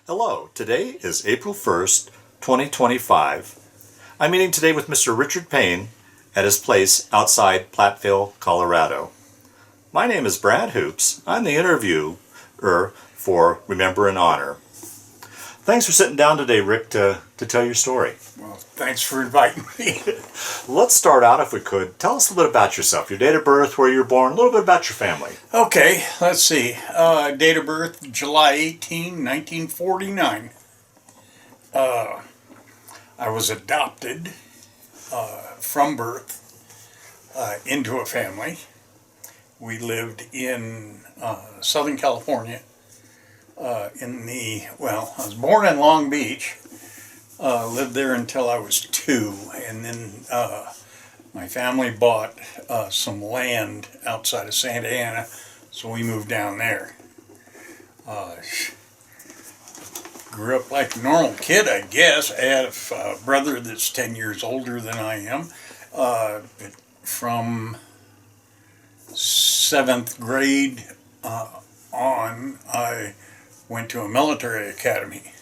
Hello, today is April 1st, 2025. I'm meeting today with Mr. Richard PAYNE at his place outside Platteville, Colorado. My name is Brad Hoops. I'm the interviewer for Remember and Honor. Thanks for sitting down today, Rick, to tell your story. Well, thanks for inviting me. Let's start out, if we could. Tell us a little bit about yourself, your date of birth, where you were born, a little bit about your family. Okay, let's see. Date of birth, July 18, 1949. I was adopted from birth into a family. We lived in Southern California. I was born in Long Beach. Lived there until I was 2, and then my family bought some land outside of Santa Ana, so we moved down there. Grew up like a normal kid, I guess. I had a brother that's 10 years older than I am. From 7th grade on, I went to a military academy.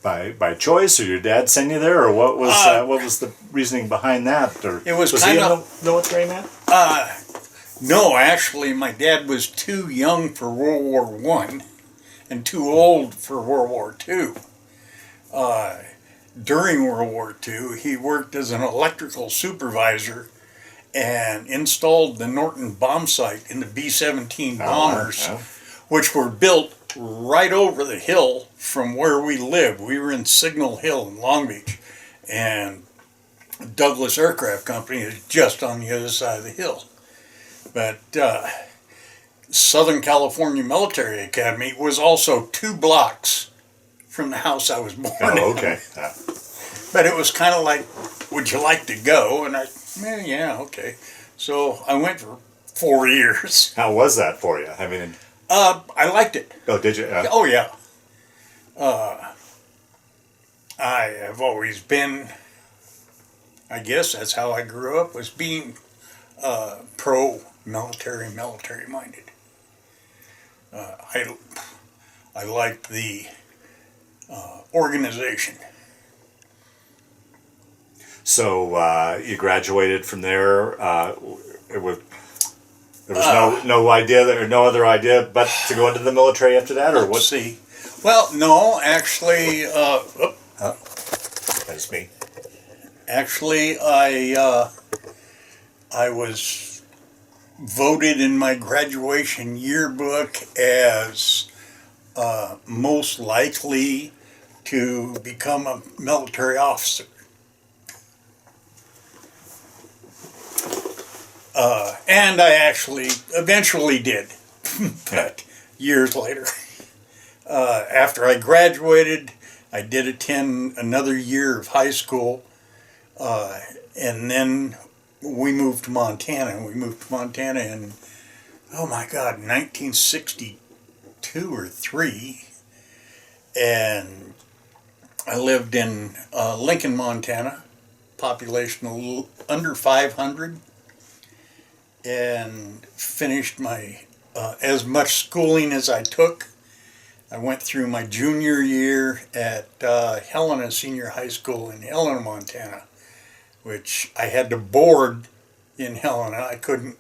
By choice, or your dad sent you there, or what was the reasoning behind that? Or it was he kind a of military man? No, actually, my dad was too young for World War I and too old for World War II. During World War II, he worked as an electrical supervisor and installed the Norton bomb sight in the B-17 bombers, which were built right over the hill from where we lived. We were in Signal Hill in Long Beach, and Douglas Aircraft Company is just on the other side of the hill. But Southern California Military Academy was also 2 blocks from the house I was born in. Okay. But it was kind of like, would you like to go? And yeah, okay. So I went for 4 years. How was that for you? I mean, I liked it. oh, did you? Oh, yeah. I have always been, I guess that's how I grew up, was being pro-military, military-minded. I liked the organization. So you graduated from there. There was no idea, or no other idea, but to go into the military after that, or what? Let's see. Well, no, actually, That's me. Actually, I was voted in my graduation yearbook as most likely to become a military officer. And I actually eventually did, but years later. After I graduated, I did attend another year of high school, and then we moved to Montana. We moved to Montana in, 1962 or 3, and I lived in Lincoln, Montana, population a little under 500, and finished my as much schooling as I took. I went through my junior year at Helena Senior High School in Helena, Montana, which I had to board in Helena. I couldn't,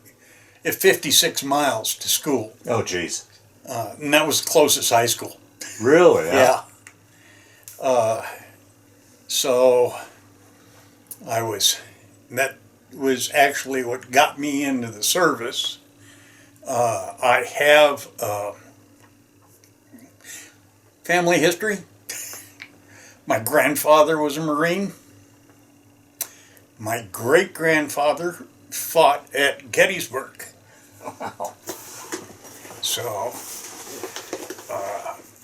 it's 56 miles to school. Oh, geez. And that was the closest high school. Really? Yeah. So that was actually what got me into the service. I have family history. My grandfather was a Marine. My great-grandfather fought at Gettysburg. Wow. So,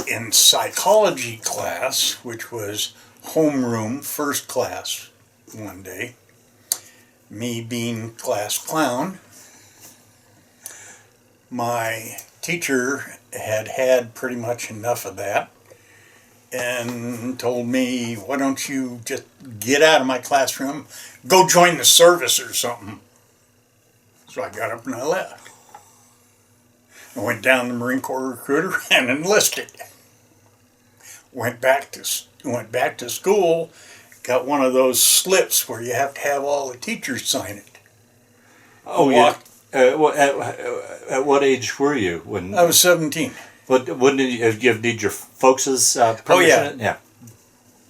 in psychology class, which was homeroom first class one day, me being class clown, my teacher had pretty much enough of that and told me, why don't you just get out of my classroom, go join the service or something. So I got up and I left. I went down to Marine Corps recruiter and enlisted. went back to school, got one of those slips where you have to have all the teachers sign it. Oh, yeah. At what age were you when? I was 17. But wouldn't you need your folks' permission? Oh, yeah.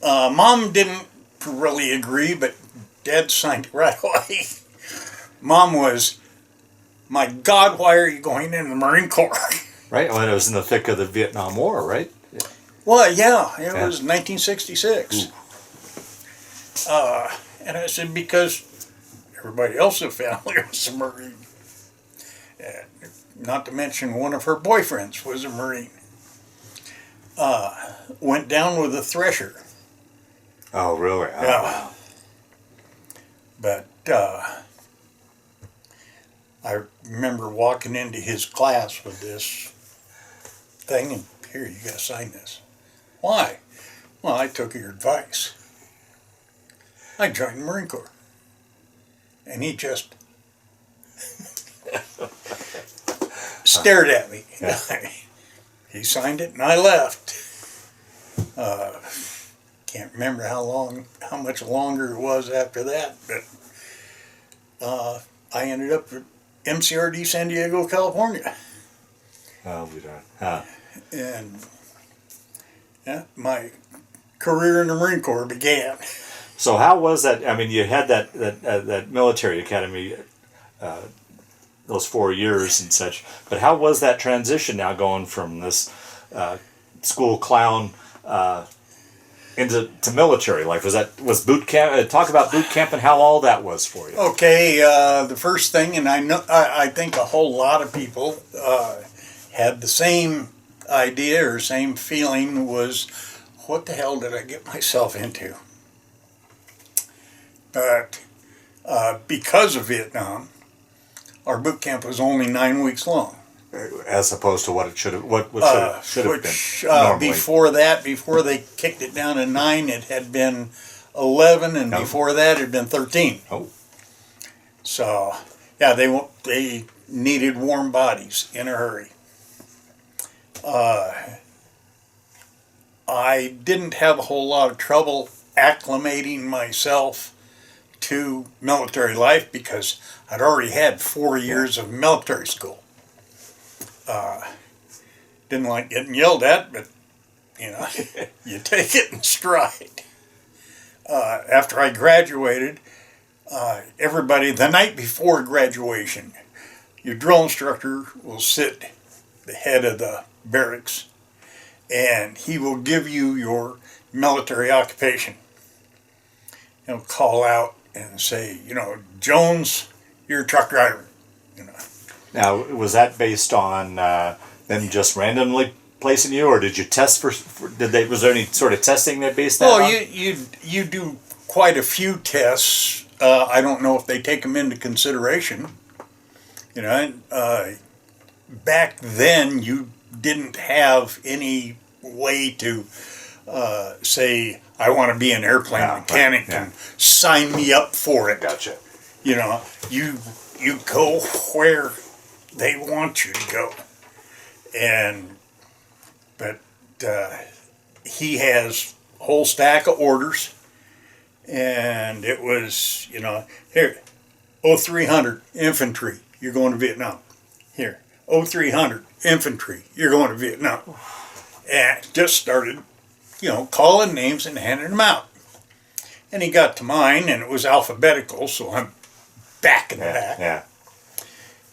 Yeah. Mom didn't really agree, but Dad signed it right away. Mom was, my God, why are you going in the Marine Corps? Right, when it was in the thick of the Vietnam War, right? Yeah. Well, yeah, it was 1966. And I said, because everybody else in the family was a Marine. Not to mention one of her boyfriends was a Marine. Went down with a thresher. Oh, really? Oh, Yeah. wow. But I remember walking into his class with this thing, and here, you gotta sign this. Why? Well, I took your advice. I joined the Marine Corps. And he just stared at me. Yeah. He signed it and I left. Can't remember how much longer it was after that, but I ended up at MCRD San Diego, California. Oh, we don't. And yeah, my career in the Marine Corps began. So how was that? I mean, you had that military academy, those 4 years and such. But how was that transition now, going from this school clown into military life? Was boot camp? Talk about boot camp and how all that was for you. Okay, the first thing, and I think a whole lot of people had the same idea or same feeling, was, what the hell did I get myself into? But because of Vietnam, our boot camp was only 9 weeks long. As opposed to what it should have, should have been normally. Before that, before they kicked it down to 9, it had been 11, and before that, it had been 13. Oh. So, yeah, they needed warm bodies in a hurry. I didn't have a whole lot of trouble acclimating myself to military life because I'd already had 4 years of military school. Didn't like getting yelled at, but you take it in stride. After I graduated, everybody, the night before graduation, your drill instructor will sit at the head of the barracks and he will give you your military occupation. He'll call out and say, Jones, you're a truck driver. Now, was that based on them just randomly placing you, or did you test was there any sort of testing that based that on? You do quite a few tests. I don't know if they take them into consideration. Back then you didn't have any way to say, I want to be an airplane mechanic and sign me up for it. Gotcha. You go where they want you to go. But he has a whole stack of orders, and it was, here, 0300 infantry, you're going to Vietnam. Here, 0300 infantry, you're going to Vietnam. And just started, calling names and handing them out. And he got to mine, and it was alphabetical, so I'm back in the back. Yeah.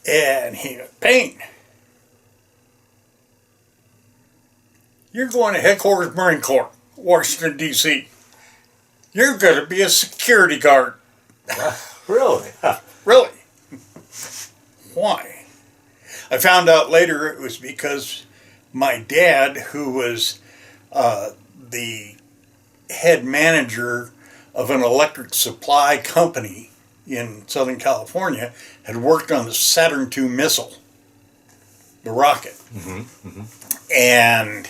And he goes, Payne, you're going to headquarters Marine Corps, Washington, D.C. You're going to be a security guard. Really? Really? Why? I found out later it was because my dad, who was the head manager of an electric supply company in Southern California, had worked on the Saturn II missile, the rocket. Mm-hmm. Mm-hmm. And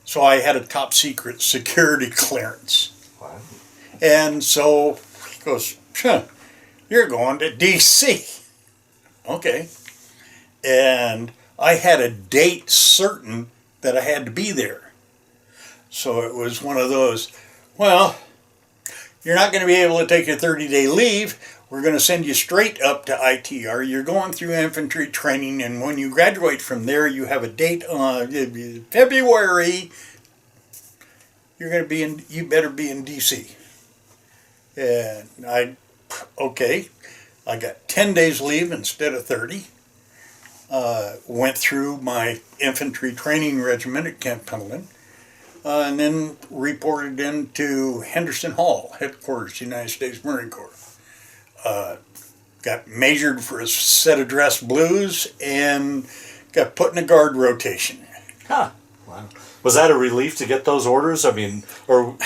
so I had a top secret security clearance. Wow. And so he goes, you're going to D.C. Okay. And I had a date certain that I had to be there. So it was one of those, well, you're not going to be able to take a 30-day leave. We're going to send you straight up to ITR. You're going through infantry training, and when you graduate from there, you have a date on February. You're going to be in. You better be in DC. And okay, I got 10 days leave instead of 30. Went through my infantry training regiment at Camp Pendleton. And then reported into Henderson Hall, headquarters, United States Marine Corps. Got measured for a set of dress blues and got put in a guard rotation. Huh. Wow. Was that a relief to get those orders? I mean, or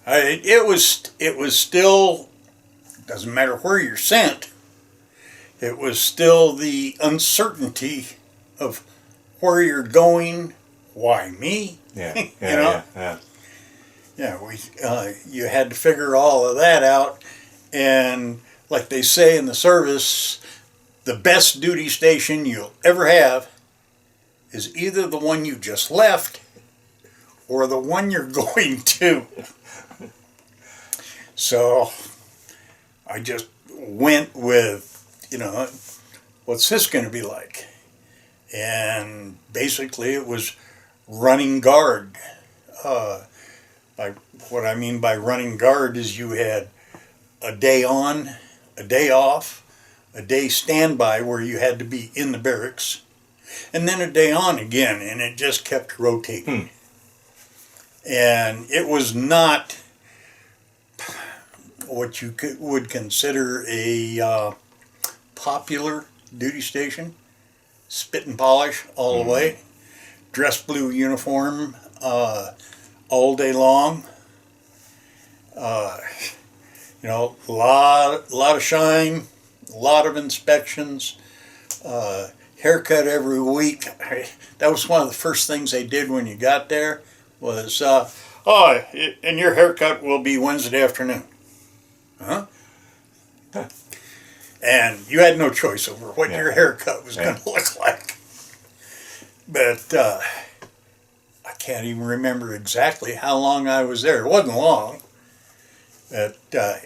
it was still, doesn't matter where you're sent. It was still the uncertainty of where you're going. Why me? Yeah, you had to figure all of that out, and like they say in the service, the best duty station you'll ever have is either the one you just left or the one you're going to. So I just went with, what's this going to be like? And basically it was running guard. What I mean by running guard is you had a day on, a day off, a day standby where you had to be in the barracks, and then a day on again, and it just kept rotating. And it was not what you would consider a popular duty station. Spit and polish all the way. Dress blue uniform all day long. A lot of shine, a lot of inspections, haircut every week. That was one of the first things they did when you got there was, and your haircut will be Wednesday afternoon. Huh? And you had no choice over what your haircut was going to look like. But I can't even remember exactly how long I was there. It wasn't long. But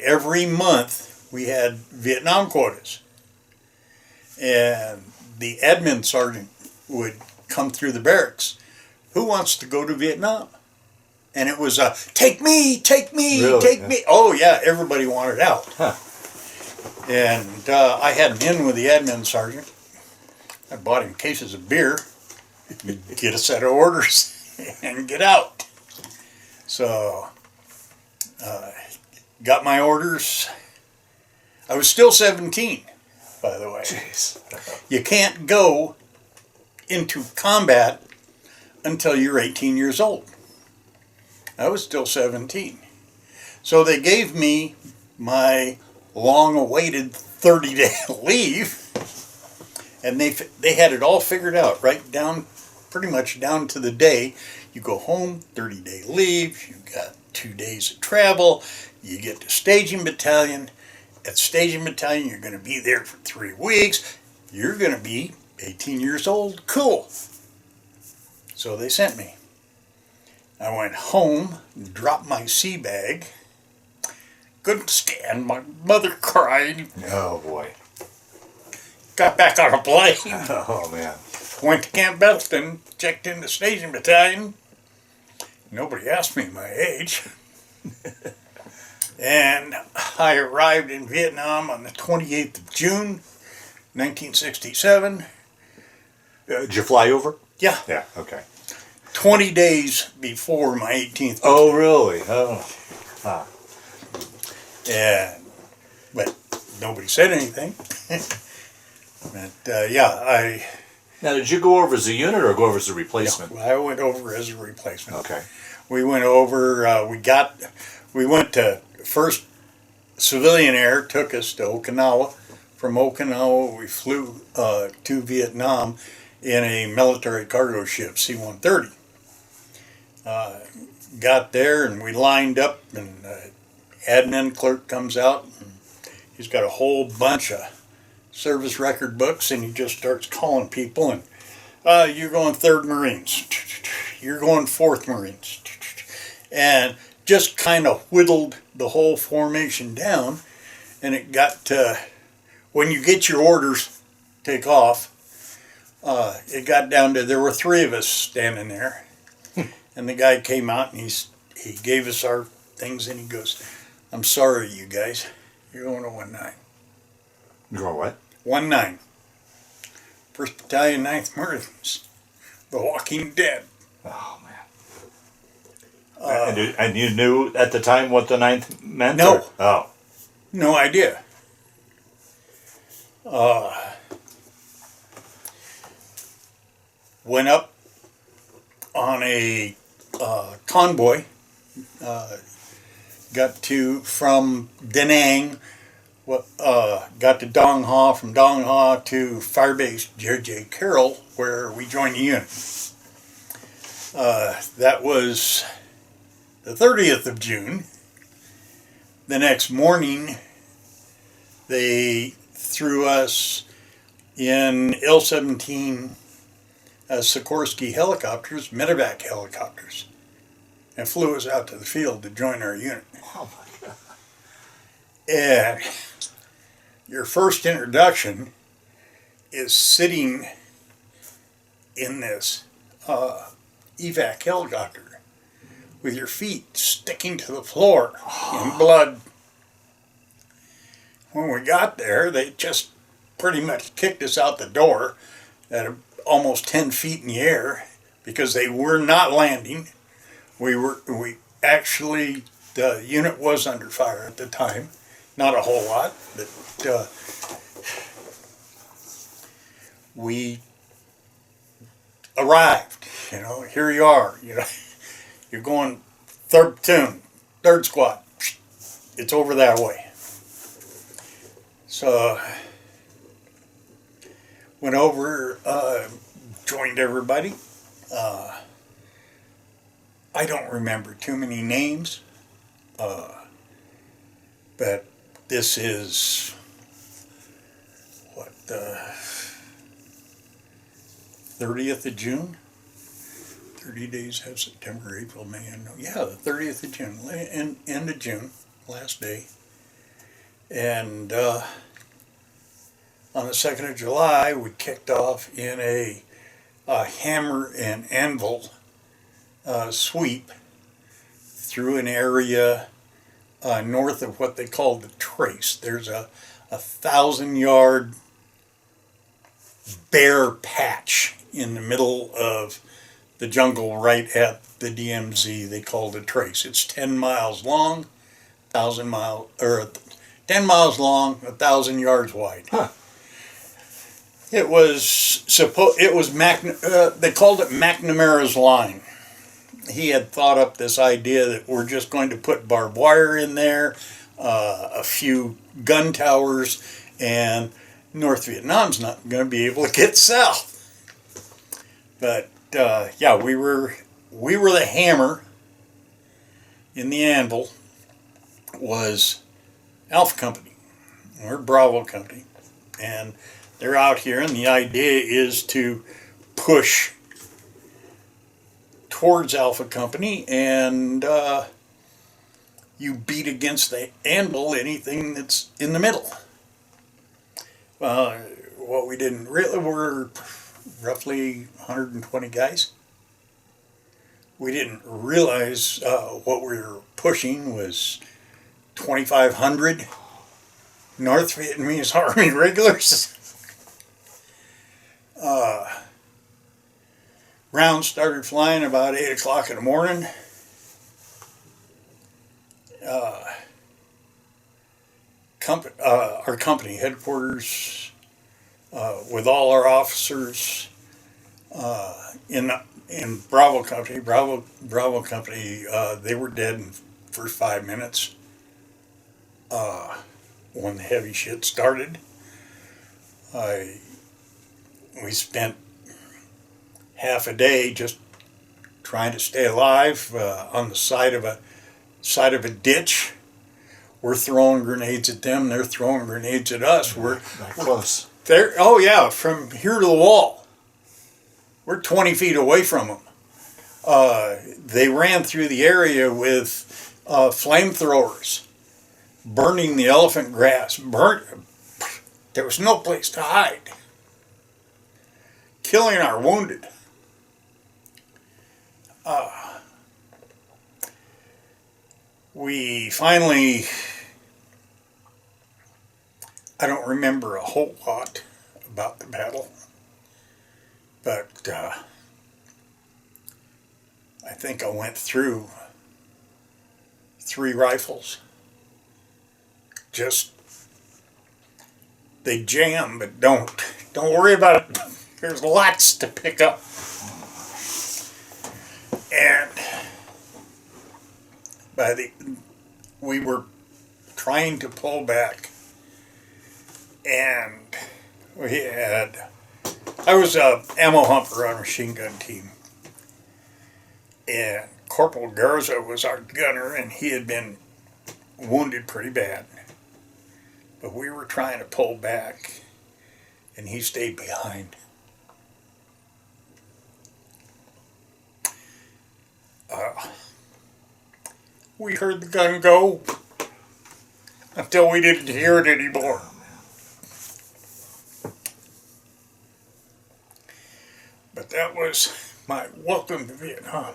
every month we had Vietnam quotas. And the admin sergeant would come through the barracks. Who wants to go to Vietnam? And it was, take me, Really? take me. Oh, yeah, everybody wanted out. Huh. And I had an in with the admin sergeant. I bought him cases of beer. Get a set of orders and get out. So, got my orders. I was still 17, by the way. Jeez. You can't go into combat until you're 18 years old. I was still 17. So they gave me my long-awaited 30-day leave, and they had it all figured out, right down, pretty much down to the day. You go home, 30-day leave, you got 2 days of travel, you get to staging battalion. At staging battalion, you're going to be there for 3 weeks. You're going to be 18 years old. Cool. So they sent me. I went home, dropped my sea bag. Couldn't stand my mother cried. Oh boy. Got back on a plane. Oh man. Went to Camp Pendleton, checked into staging battalion. Nobody asked me my age. And I arrived in Vietnam on the 28th of June, 1967. Did you fly over? Yeah, Yeah. Okay. 20 days before my 18th birthday. Oh really? Oh. Huh. But nobody said anything. But Now, did you go over as a unit or go over as a replacement? I went over as a replacement. Okay. We went over. We went to first civilian air took us to Okinawa. From Okinawa, we flew to Vietnam in a military cargo ship, C-130. Got there and we lined up, and admin clerk comes out, and he's got a whole bunch of service record books, and he just starts calling people, and you're going 3rd Marines. you're going 4th Marines. And just kind of whittled the whole formation down. And it got to, when you get your orders, take off, it got down to, there were 3 of us standing there. And the guy came out and he gave us our things and he goes, I'm sorry, you guys. You're going to 1-9. You're going what? 1-9. 1st Battalion, 9th Marines. The Walking Dead. Oh, man. And you knew at the time what the 9th meant? No. Or? Oh. No idea. Went up on a convoy. Got to, from Da Nang, got to Dong Ha, from Dong Ha to Firebase J.J. Carroll, where we joined the unit. That was the 30th of June. The next morning, they threw us in L-17 Sikorsky helicopters, medevac helicopters, and flew us out to the field to join our unit. Oh, my God. And your first introduction is sitting in this evac helicopter with your feet sticking to the floor in blood. When we got there, they just pretty much kicked us out the door at almost 10 feet in the air because they were not landing. We actually, the unit was under fire at the time. Not a whole lot, but we arrived. You know, here you are. You know, you're going 3rd platoon, 3rd squad. It's over that way. So went over, joined everybody. I don't remember too many names, but this is what, the 30th of June? 30 days have September, April, May, and yeah, the 30th of June, end of June, last day. And on the 2nd of July, we kicked off in a hammer and anvil sweep through an area north of what they call the Trace. There's a 1,000-yard bare patch in the middle of the jungle right at the DMZ. They call the Trace. It's 10 miles long, 10 miles long, 1,000 yards wide. Huh. It was they called it McNamara's line. He had thought up this idea that we're just going to put barbed wire in there, a few gun towers, and North Vietnam's not going to be able to get south. But yeah, we were the hammer. In the anvil was Alpha Company. We're Bravo Company, and they're out here, and the idea is to push towards Alpha Company, and you beat against the anvil anything that's in the middle. What we didn't really, were roughly 120 guys. We didn't realize what we were pushing was 2,500 North Vietnamese Army regulars. Rounds started flying about 8 o'clock in the morning. Our company headquarters, with all our officers in Bravo Company. Bravo Company, they were dead in the first 5 minutes when the heavy shit started. We spent half a day just trying to stay alive on the side of a ditch. We're throwing grenades at them. They're throwing grenades at us. We're close. Oh yeah, from here to the wall. We're 20 feet away from them. They ran through the area with flamethrowers, burning the elephant grass. There was no place to hide. Killing our wounded. We finally, I don't remember a whole lot about the battle, but I think I went through 3 rifles. Just, they jam, but don't worry about it. There's lots to pick up. And we were trying to pull back, and I was a ammo humper on a machine gun team, and Corporal Garza was our gunner, and he had been wounded pretty bad, but we were trying to pull back, and he stayed behind. We heard the gun go until we didn't hear it anymore. But that was my welcome to Vietnam.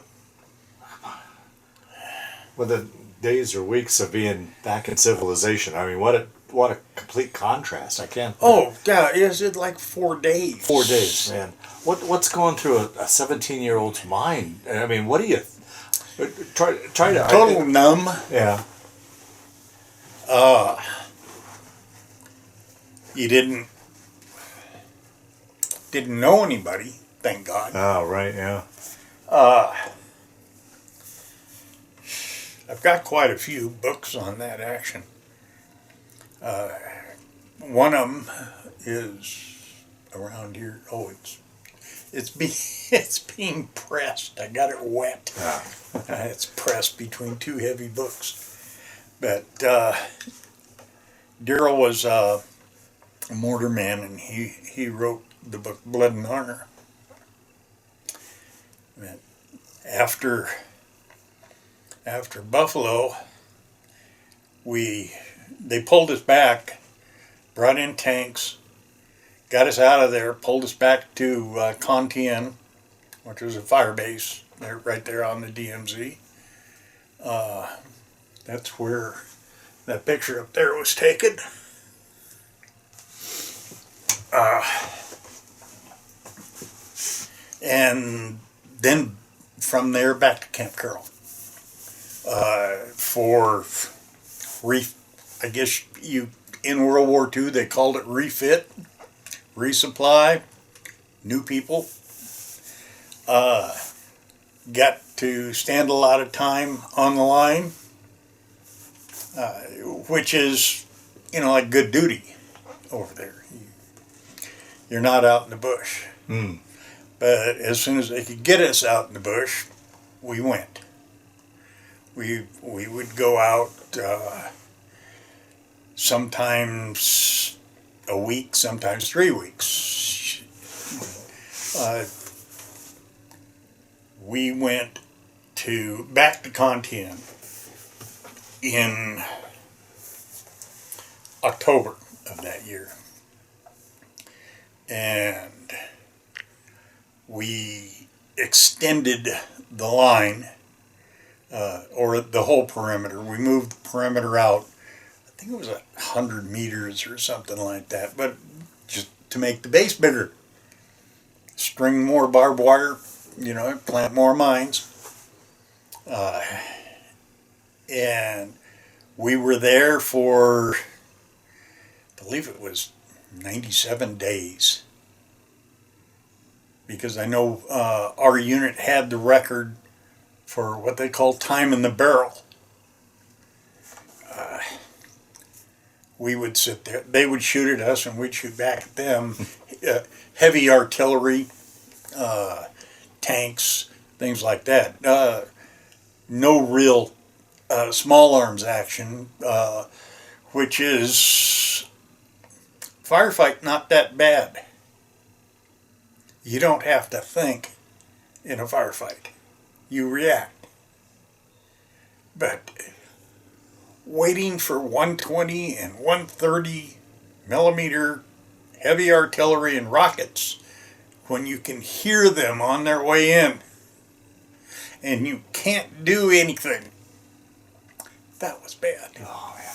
Well, the days or weeks of being back in civilization, I mean, what a complete contrast. I can't. Oh, yeah, is it like 4 days? 4 days, man. What's going through a 17-year-old's mind? I mean, what do you try to Total numb. Yeah. You didn't know anybody, thank God. Oh, right, yeah. I've got quite a few books on that action. One of them is around here. Oh, it's being pressed. I got it wet. Yeah. It's pressed between 2 heavy books. But Daryl was a mortar man, and he wrote the book Blood and Honor. But after Buffalo, they pulled us back, brought in tanks, got us out of there, pulled us back to Con Tien, which was a fire base right there on the DMZ. That's where that picture up there was taken. And then from there back to Camp Carroll. I guess in World War II they called it refit, resupply, new people. Got to stand a lot of time on the line, which is, like good duty over there. You're not out in the bush. Mm. But as soon as they could get us out in the bush, we went. We would go out sometimes a week, sometimes 3 weeks. We went back to Con Tien in October of that year. And we extended the line, or the whole perimeter. We moved the perimeter out, I think it was 100 meters or something like that, but just to make the base bigger. String more barbed wire, plant more mines. And we were there for, I believe it was 97 days. Because I know our unit had the record for what they call time in the barrel. We would sit there. They would shoot at us and we'd shoot back at them. Heavy artillery, tanks, things like that. No real small arms action, which is firefight not that bad. You don't have to think in a firefight. you react. But waiting for 120 and 130 millimeter heavy artillery and rockets when you can hear them on their way in and you can't do anything, that was bad. Oh, yeah.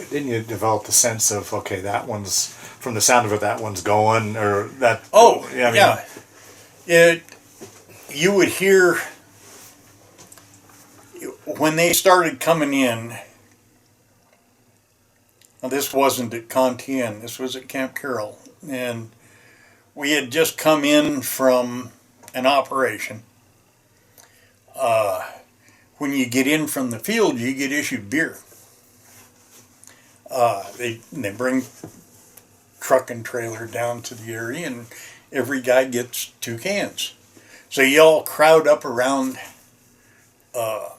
Didn't you develop the sense of, okay, that one's, from the sound of it, that one's going, or that... Oh, yeah. You would hear, when they started coming in, now this wasn't at Contien, this was at Camp Carroll, and we had just come in from an operation. When you get in from the field, you get issued beer. They bring truck and trailer down to the area, and every guy gets 2 cans. So you all crowd up around the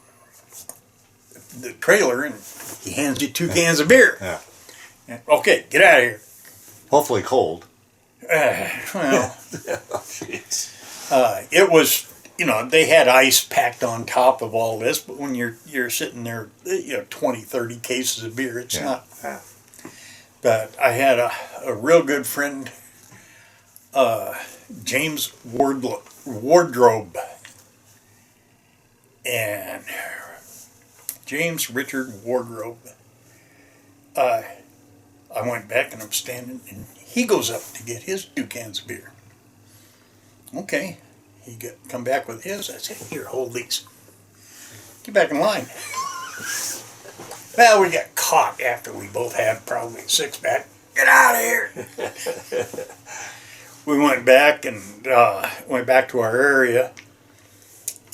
trailer, and he hands you 2 cans of beer. Yeah. And, okay, get out of here. Hopefully cold. Well, Jeez. it was, they had ice packed on top of all this, but when you're sitting there, 20, 30 cases of beer, it's not. Yeah. But I had a real good friend, James Wardrobe, and James Richard Wardrobe. I went back and I'm standing, and he goes up to get his 2 cans of beer. Okay, come back with his. I said, here, hold these. Get back in line. Well, we got caught after we both had probably a 6-pack. Get out of here. We went back and went back to our area,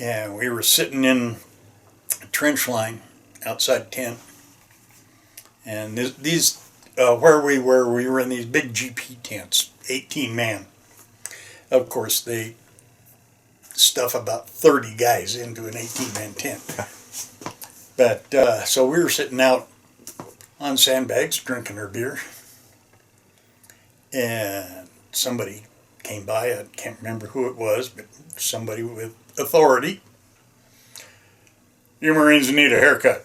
and we were sitting in a trench line outside tent. And these where we were in these big GP tents, 18 man. Of course, they stuff about 30 guys into an 18-man tent. But so we were sitting out on sandbags drinking our beer, and somebody came by. I can't remember who it was, but somebody with authority. You Marines need a haircut.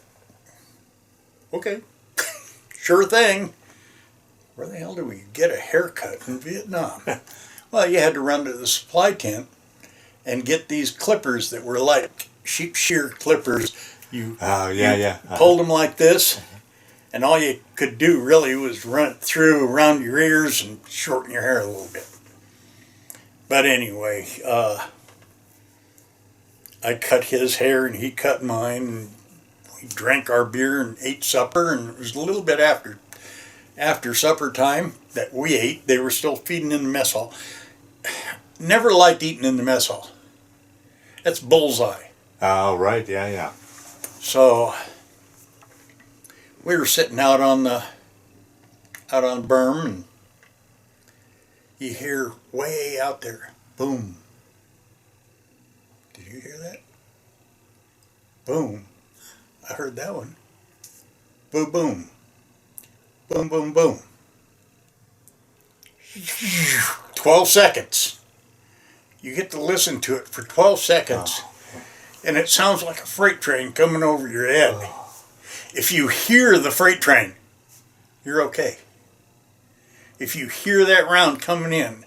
Okay, sure thing. Where the hell do we get a haircut in Vietnam? Well, you had to run to the supply tent and get these clippers that were like sheep shear clippers. You pulled them like this, and all you could do really was run it through around your ears and shorten your hair a little bit. But anyway, I cut his hair and he cut mine, and we drank our beer and ate supper, and it was a little bit after supper time that we ate. They were still feeding in the mess hall. Never liked eating in the mess hall. That's bullseye. Oh, right, yeah. So we were sitting out on berm, and you hear way out there, boom. Did you hear that? Boom. I heard that one. Boom, boom. Boom, boom, boom. 12 seconds. You get to listen to it for 12 seconds. And it sounds like a freight train coming over your head. If you hear the freight train, you're okay. If you hear that round coming in,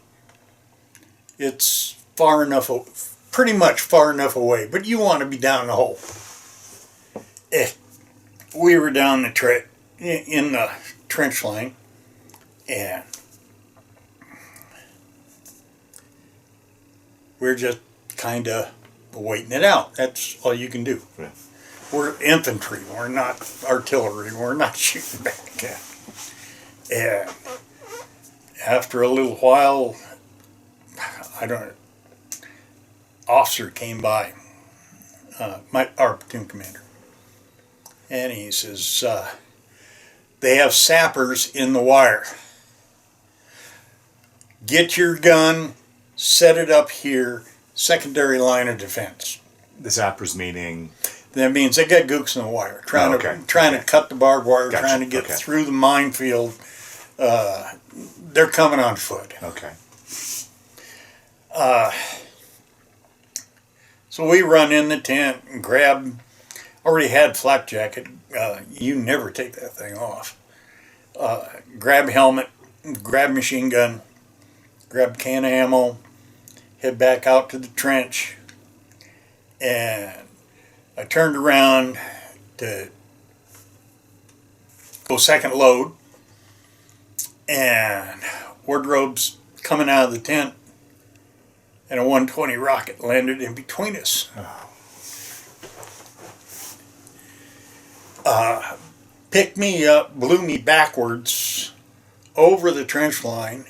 it's pretty much far enough away, but you want to be down the hole. We were down in the trench line, and we're just kind of waiting it out. That's all you can do. Yeah. We're infantry. We're not artillery. We're not shooting back. And after a little while, officer came by, our platoon commander, and he says, they have sappers in the wire. Get your gun, set it up here, secondary line of defense. The zappers meaning? That means they got gooks in the wire, trying to cut the barbed wire, Gotcha. trying to get through the minefield. They're coming on foot. Okay. So we run in the tent and already had flak jacket. You never take that thing off. Grab helmet, grab machine gun, grab can of ammo, head back out to the trench, and I turned around to go second load, and Wardrobe's coming out of the tent, and a 120 rocket landed in between us. Picked me up, blew me backwards over the trench line.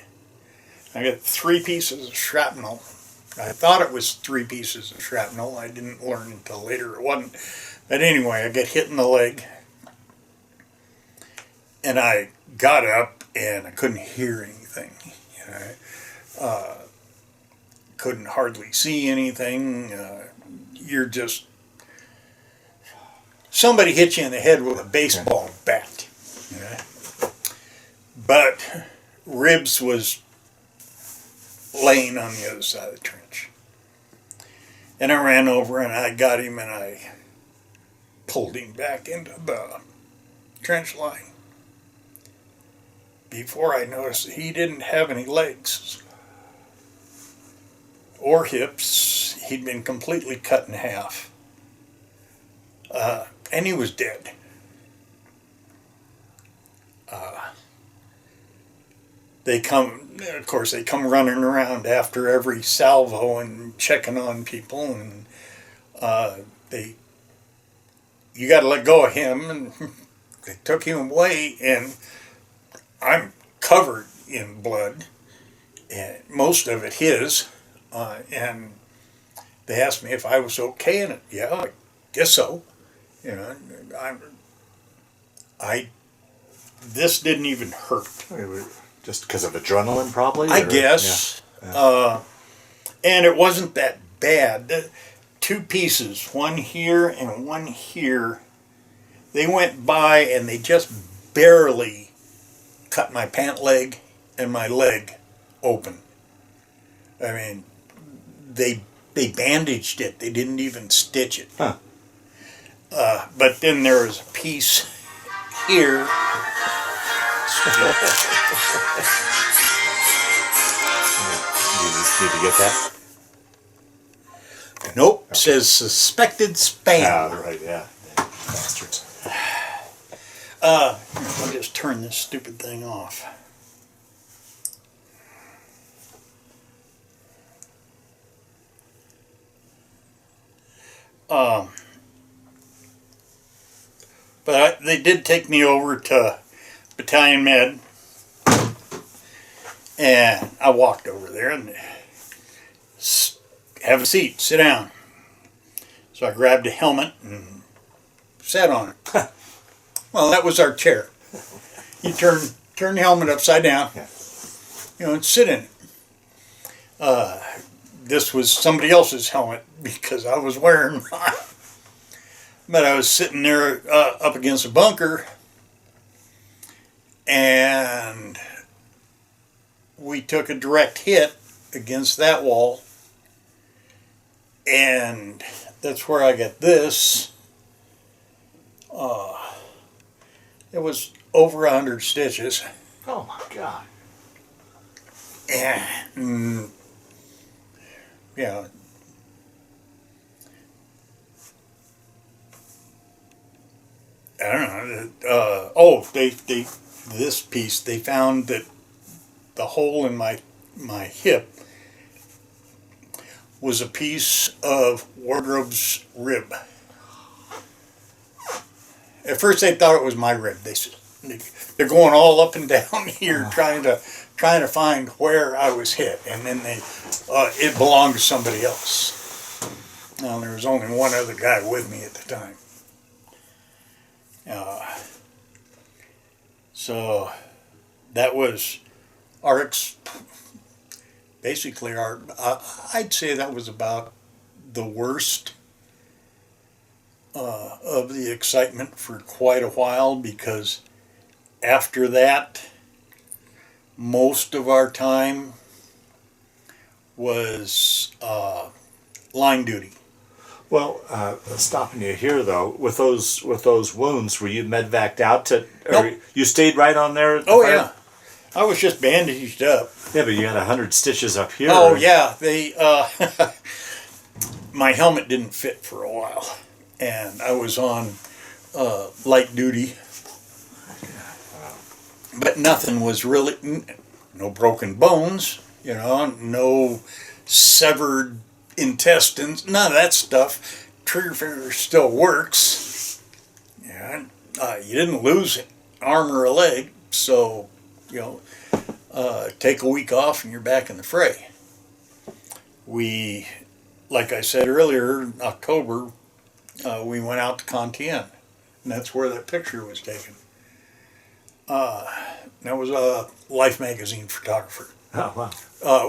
I got 3 pieces of shrapnel. I thought it was 3 pieces of shrapnel. I didn't learn until later it wasn't. But anyway, I got hit in the leg. And I got up and I couldn't hear anything. You know, couldn't hardly see anything. You're just... Somebody hit you in the head with a baseball bat. You know? But Ribs was laying on the other side of the trench. And I ran over and I got him and I pulled him back into the trench line. Before I noticed that he didn't have any legs or hips. He'd been completely cut in half. And he was dead. They come running around after every salvo and checking on people, and you got to let go of him, and they took him away, and I'm covered in blood, and most of it his, and they asked me if I was okay in it. Yeah, I guess so. You know, this didn't even hurt. Just because of adrenaline, probably? I guess. Yeah. And it wasn't that bad. 2 pieces, one here and one here, they went by and they just barely cut my pant leg and my leg open. I mean, they bandaged it. They didn't even stitch it. Huh. But then there was a piece here. Did you get that? Nope. Okay. Says suspected spam. Ah, right, yeah. Bastards. I'll just turn this stupid thing off. But they did take me over to Battalion Med, and I walked over there and have a seat, sit down. So I grabbed a helmet and sat on it. Well, that was our chair. You turn the helmet upside down, and sit in it. This was somebody else's helmet because I was wearing mine. But I was sitting there up against a bunker, and we took a direct hit against that wall, and that's where I got this. It was over 100 stitches. Oh my God. And yeah. I don't know. This piece, they found that the hole in my hip was a piece of Wardrobe's rib. At first they thought it was my rib. They're going all up and down here trying to find where I was hit, and then it belonged to somebody else. Now there was only one other guy with me at the time. So that was basically I'd say that was about the worst of the excitement for quite a while, because after that, most of our time was line duty. Well, stopping you here though, with those wounds, were you medvaced out to? Or Nope. you stayed right on there? At the Oh fire? yeah, I was just bandaged up. Yeah, but you had 100 stitches up here. Oh yeah, they my helmet didn't fit for a while, and I was on light duty, but nothing was really, no broken bones, no severed intestines, none of that stuff. Trigger finger still works. Yeah, you didn't lose an arm or a leg, so take a week off and you're back in the fray. We, like I said earlier, in October, we went out to Contienne, and that's where that picture was taken. That was a Life magazine photographer. Oh wow.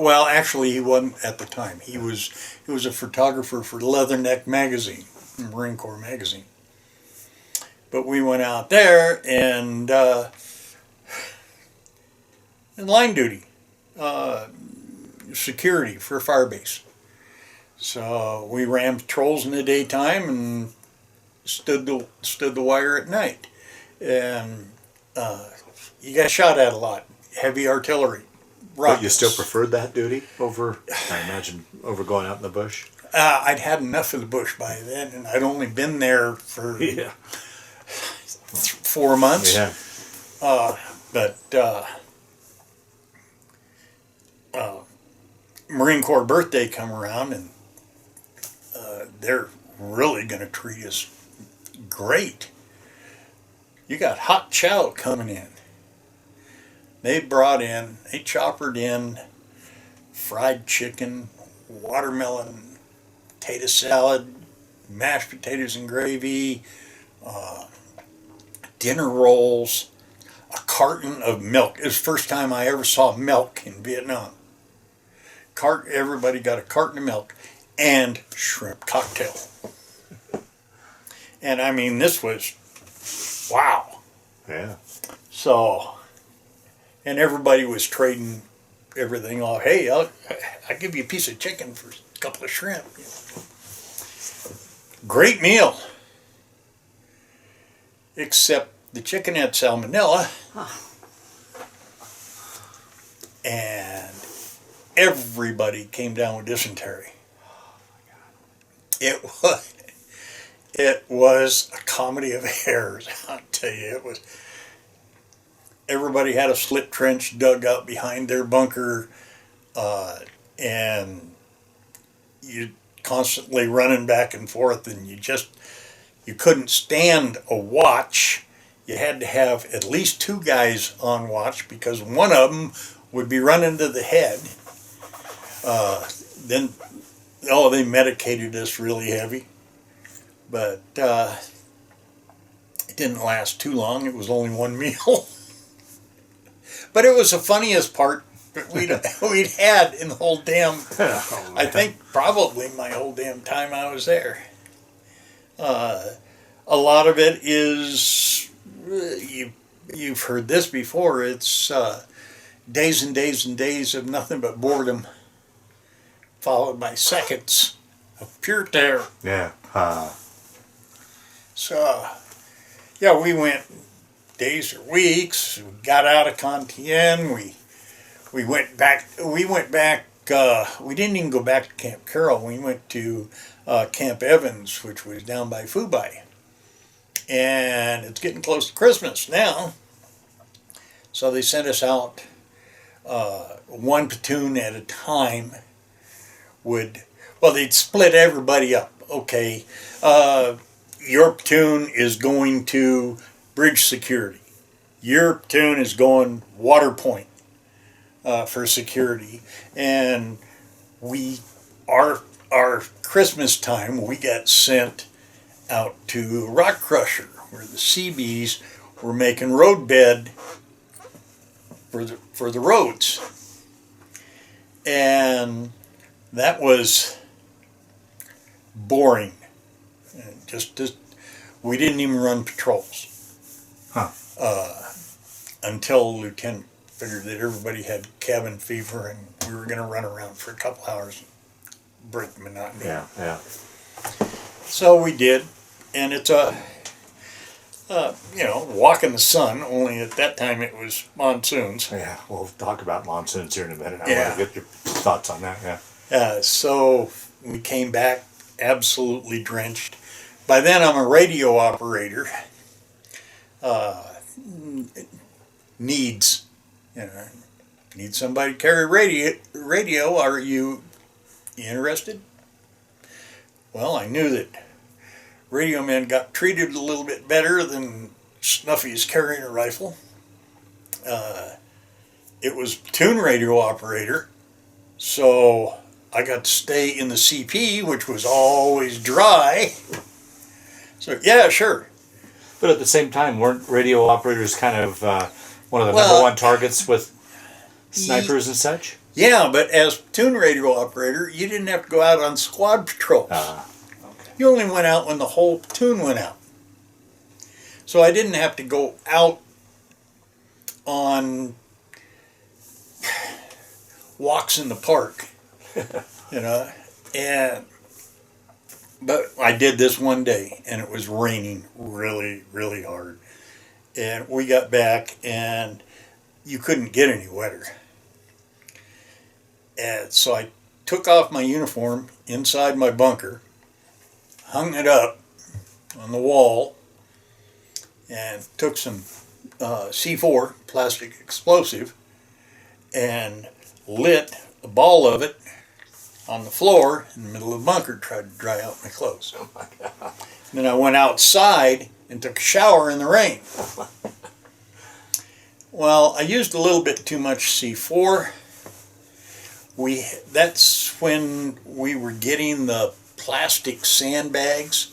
Well, actually, he wasn't at the time. He was a photographer for Leatherneck magazine, Marine Corps magazine. But we went out there and line duty, security for a fire base. So we ran patrols in the daytime and stood the wire at night, and you got shot at a lot. Heavy artillery. Rockets. But you still preferred that duty over, I imagine, over going out in the bush? I'd had enough of the bush by then, and I'd only been there for 4 months. Yeah. But Marine Corps birthday come around, and they're really going to treat us great. You got hot chow coming in. They choppered in fried chicken, watermelon, potato salad, mashed potatoes and gravy, dinner rolls, a carton of milk. It was the first time I ever saw milk in Vietnam. Everybody got a carton of milk and shrimp cocktail. And I mean, this was, wow. Yeah. So, and everybody was trading everything off. Hey, I'll give you a piece of chicken for a couple of shrimp. Great meal. Except the chicken had salmonella. And everybody came down with dysentery. It was a comedy of errors, I'll tell you. It was. Everybody had a slit trench dug out behind their bunker, and you constantly running back and forth, and you couldn't stand a watch. You had to have at least 2 guys on watch, because one of them would be running to the head. Then they medicated us really heavy, but it didn't last too long. It was only 1 meal. But it was the funniest part that we'd had in the whole damn, I think probably my whole damn time I was there. A lot of it is, you've heard this before, it's days and days and days of nothing but boredom, followed by seconds of pure terror. Yeah. So, yeah, we went days or weeks. We got out of Contienne. We went back. We didn't even go back to Camp Carroll. We went to Camp Evans, which was down by Phubai. And it's getting close to Christmas now. So they sent us out 1 platoon at a time. They'd split everybody up. Okay, your platoon is going to bridge security. Your platoon is going water point for security. And our Christmas time, we got sent out to Rock Crusher, where the Seabees were making road bed for the roads. And that was boring. Just we didn't even run patrols. Until the lieutenant figured that everybody had cabin fever and we were going to run around for a couple hours and break the monotony. Yeah. So we did, and it's a, walk in the sun, only at that time it was monsoons. Yeah, we'll talk about monsoons here in a minute. I Yeah. want to get your thoughts on that, yeah. So we came back absolutely drenched. By then I'm a radio operator. Needs, need somebody to carry radio. Are you interested? Well, I knew that radio men got treated a little bit better than Snuffy's carrying a rifle. It was platoon radio operator, so I got to stay in the CP, which was always dry. So yeah, sure. But at the same time, weren't radio operators kind of one of the number one targets with snipers and such? Yeah, but as platoon radio operator, you didn't have to go out on squad patrols. Okay. You only went out when the whole platoon went out. So I didn't have to go out on walks in the park, but I did this one day, and it was raining really, really hard. And we got back, and you couldn't get any wetter. And so I took off my uniform inside my bunker, hung it up on the wall, and took some C4, plastic explosive, and lit a ball of it on the floor in the middle of the bunker, tried to dry out my clothes. Oh my God. Then I went outside and took a shower in the rain. Well, I used a little bit too much C4. That's when we were getting the plastic sandbags,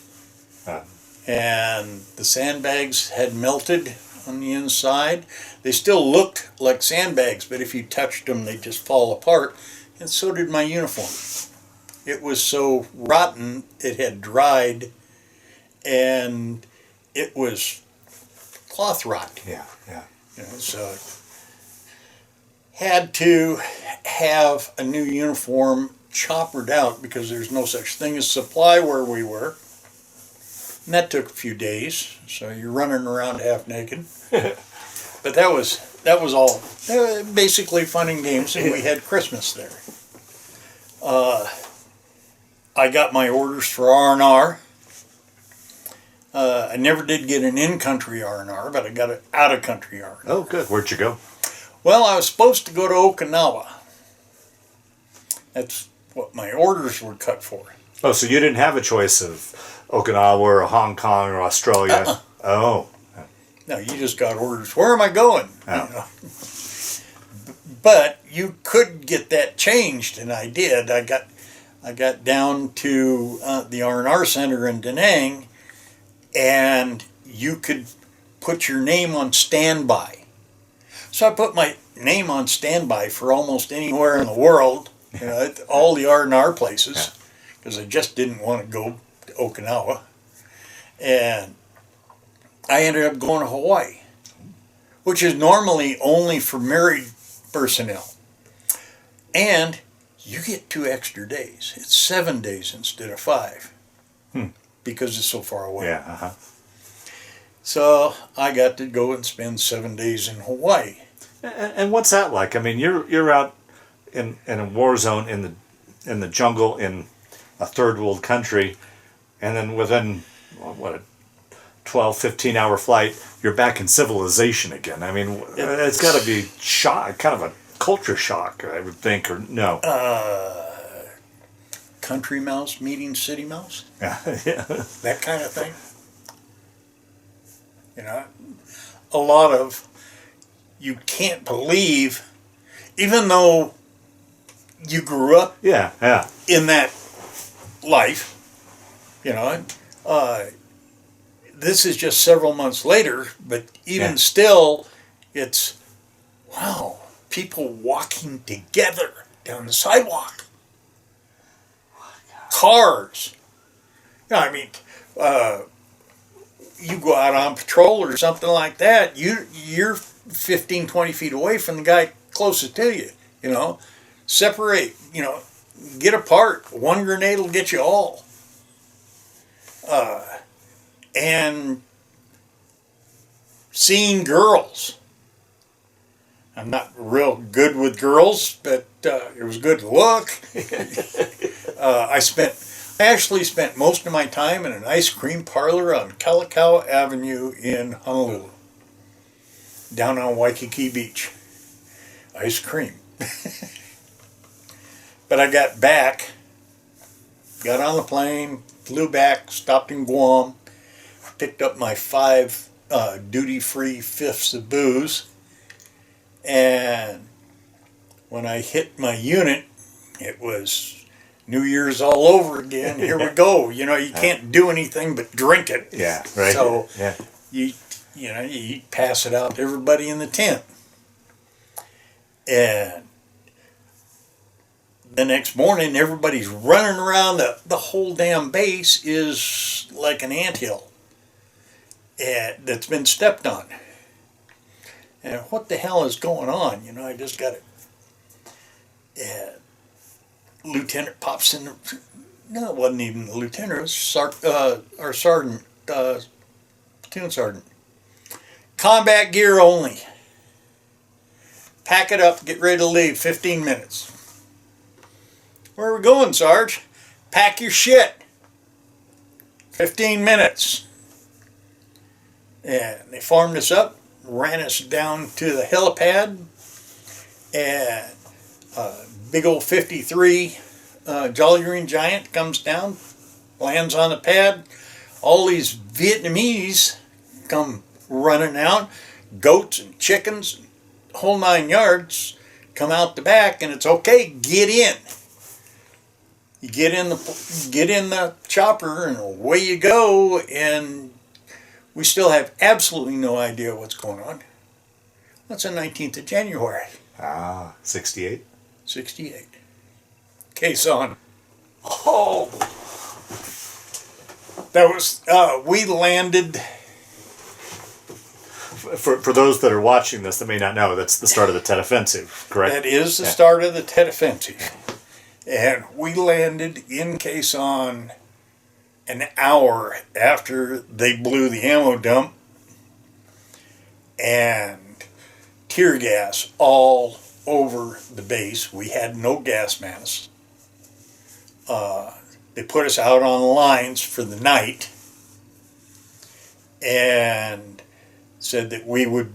and the sandbags had melted on the inside. They still looked like sandbags, but if you touched them, they'd just fall apart, and so did my uniform. It was so rotten, it had dried, and it was cloth rot. Yeah, yeah. So had to have a new uniform choppered out because there's no such thing as supply where we were. And that took a few days, so you're running around half naked. But that was all basically fun and games, and we had Christmas there. I got my orders for R&R. I never did get an in-country R&R, but I got an out-of-country R&R. Oh, good. Where'd you go? Well, I was supposed to go to Okinawa. That's what my orders were cut for. Oh, so you didn't have a choice of Okinawa or Hong Kong or Australia? Oh. No, you just got orders. Where am I going? Oh. But you could get that changed, and I did. I got down to the R&R Center in Da Nang, and you could put your name on standby. So I put my name on standby for almost anywhere in the world, all the R&R places, because I just didn't want to go to Okinawa. And I ended up going to Hawaii, which is normally only for married personnel. And you get 2 extra days. It's 7 days instead of 5, because it's so far away. Yeah, So I got to go and spend 7 days in Hawaii. And what's that like? I mean, you're out in a war zone in the jungle in a third world country, and then within a 12, 15-hour flight, you're back in civilization again. I mean, it's got to be kind of a culture shock, I would think, or no? Country mouse meeting city mouse? Yeah. That kind of thing. A lot of, you can't believe, even though you grew up Yeah. in that life, this is just several months later, but even still, it's, wow, people walking together down the sidewalk. Cars. You go out on patrol or something like that, you're 15, 20 feet away from the guy closest to you, Separate, get apart. One grenade will get you all. and seeing girls. I'm not real good with girls, but it was good to look. I actually spent most of my time in an ice cream parlor on Kalakaua Avenue in Honolulu, down on Waikiki Beach. Ice cream. But I got back, got on the plane, flew back, stopped in Guam, picked up my 5 duty-free fifths of booze, and when I hit my unit, it was New Year's all over again. Here we go. You know, you can't do anything but drink it. Yeah, right. So yeah. you pass it out to everybody in the tent. And the next morning, everybody's running around. The whole damn base is like an anthill that's been stepped on. And what the hell is going on? You know, I just got it. And lieutenant pops in. No, it wasn't even the lieutenant. It was our sergeant, platoon sergeant. Combat gear only. Pack it up, get ready to leave, 15 minutes. Where are we going, Sarge? Pack your shit. 15 minutes. And they farmed us up, ran us down to the helipad, and a big old 53 Jolly Green Giant comes down, lands on the pad. All these Vietnamese come running out, goats and chickens, whole 9 yards, come out the back, and it's okay, get in. You get in the chopper, and away you go, and we still have absolutely no idea what's going on. That's the 19th of January. 68? 68. Case on. Oh! That was, we landed... For those that are watching this that may not know, that's the start of the Tet Offensive, correct? That is the start of the Tet Offensive. And we landed in Quezon an hour after they blew the ammo dump, and tear gas all over the base. We had no gas masks. They put us out on the lines for the night and said that we would,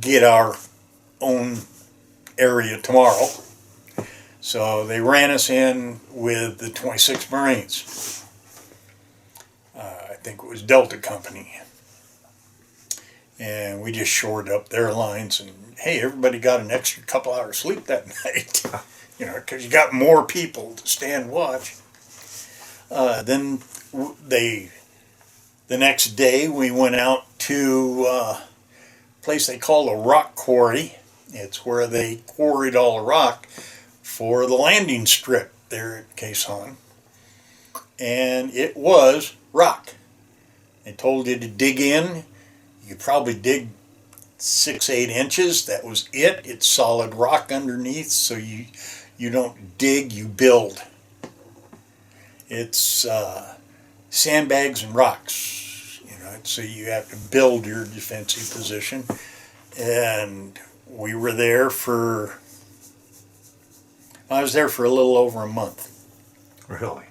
get our own area tomorrow. So they ran us in with the 26th Marines. I think it was Delta Company. And we just shored up their lines, and hey, everybody got an extra couple hours sleep that night. Because you got more people to stand watch. Then the next day we went out to a place they call a rock quarry. It's where they quarried all the rock for the landing strip there at Quezon. And it was rock. They told you to dig in. You probably dig 6-8 inches. That was it. It's solid rock underneath, so you don't dig, you build. It's sandbags and rocks. So you have to build your defensive position. And we were there I was there for a little over a month. Really?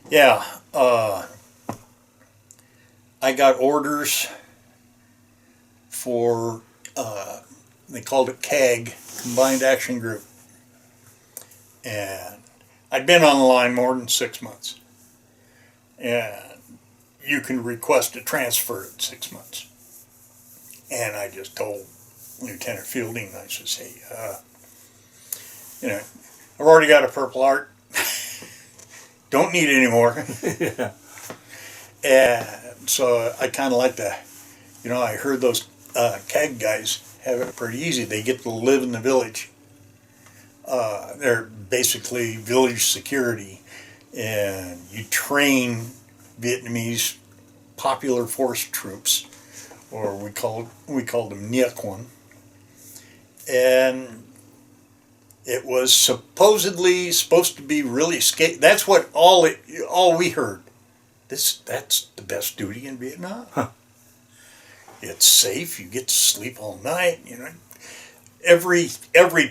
Yeah. I got orders for, they called it CAG, Combined Action Group. And I'd been on the line more than 6 months. And you can request a transfer at 6 months. And I just told Lieutenant Fielding, I said, hey, I've already got a Purple Heart. Don't need it anymore. Yeah. And so I kind of like to, I heard those CAG guys have it pretty easy. They get to live in the village. They're basically village security, and you train Vietnamese popular force troops, or we called them Nhiec Quan, and it was supposed to be really scary. That's what all we heard. That's the best duty in Vietnam. Huh. It's safe. You get to sleep all night. You know, every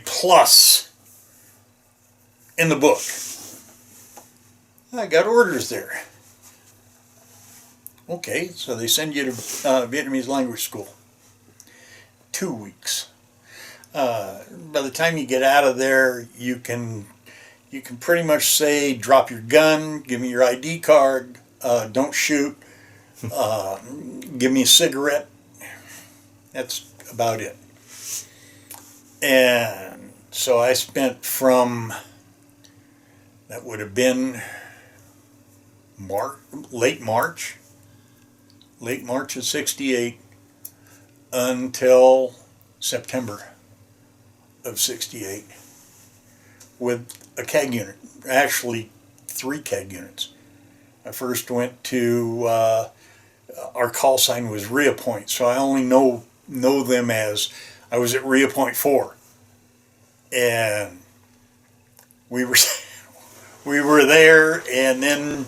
plus in the book. I got orders there. Okay, so they send you to Vietnamese language school. 2 weeks. By the time you get out of there, you can pretty much say, drop your gun, give me your ID card, don't shoot, give me a cigarette. That's about it. And so I spent from, that would have been late March of '68 until September of '68 with a CAG unit, actually 3 CAG units. I first went to, our call sign was Rhea Point, so I only know them as, I was at Rhea Point 4. And we were there, and then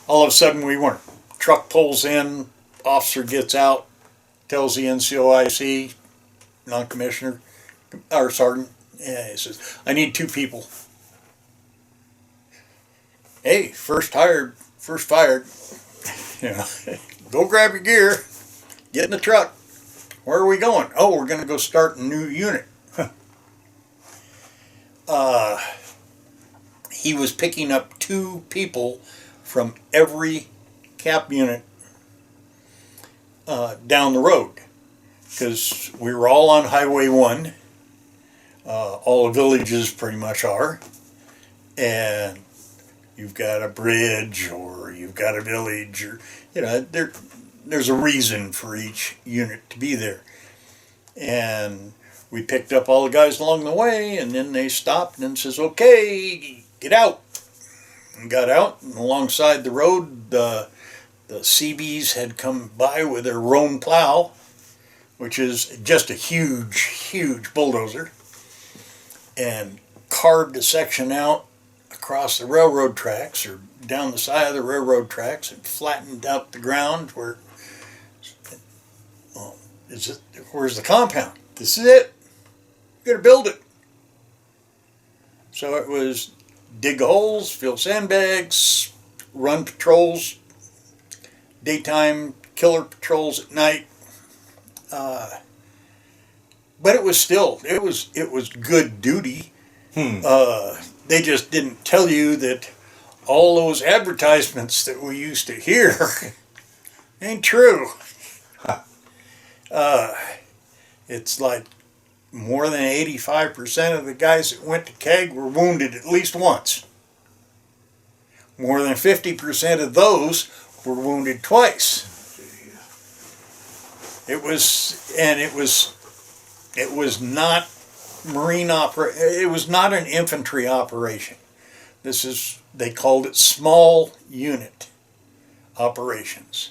all of a sudden we weren't. Truck pulls in, officer gets out, tells the NCOIC, non-commissioner, or sergeant, and he says, I need 2 people. Hey, first hired, first fired. You know, go grab your gear, get in the truck. Where are we going? Oh, we're going to go start a new unit. He was picking up 2 people from every cap unit down the road, because we were all on Highway 1. All the villages pretty much are, and you've got a bridge or you've got a village, or there's a reason for each unit to be there. And we picked up all the guys along the way, and then they stopped and says, okay, get out. And got out, and alongside the road, the CBs had come by with their roan plow, which is just a huge bulldozer, and carved a section out across the railroad tracks or down the side of the railroad tracks and flattened out the ground where, well, where's the compound? This is it. You gotta build it. So it was dig holes, fill sandbags, run patrols, daytime killer patrols at night. But it was good duty. They just didn't tell you that all those advertisements that we used to hear ain't true. It's like more than 85% of the guys that went to CAG were wounded at least once. More than 50% of those were wounded twice. It was not it was not an infantry operation. They called it small unit operations.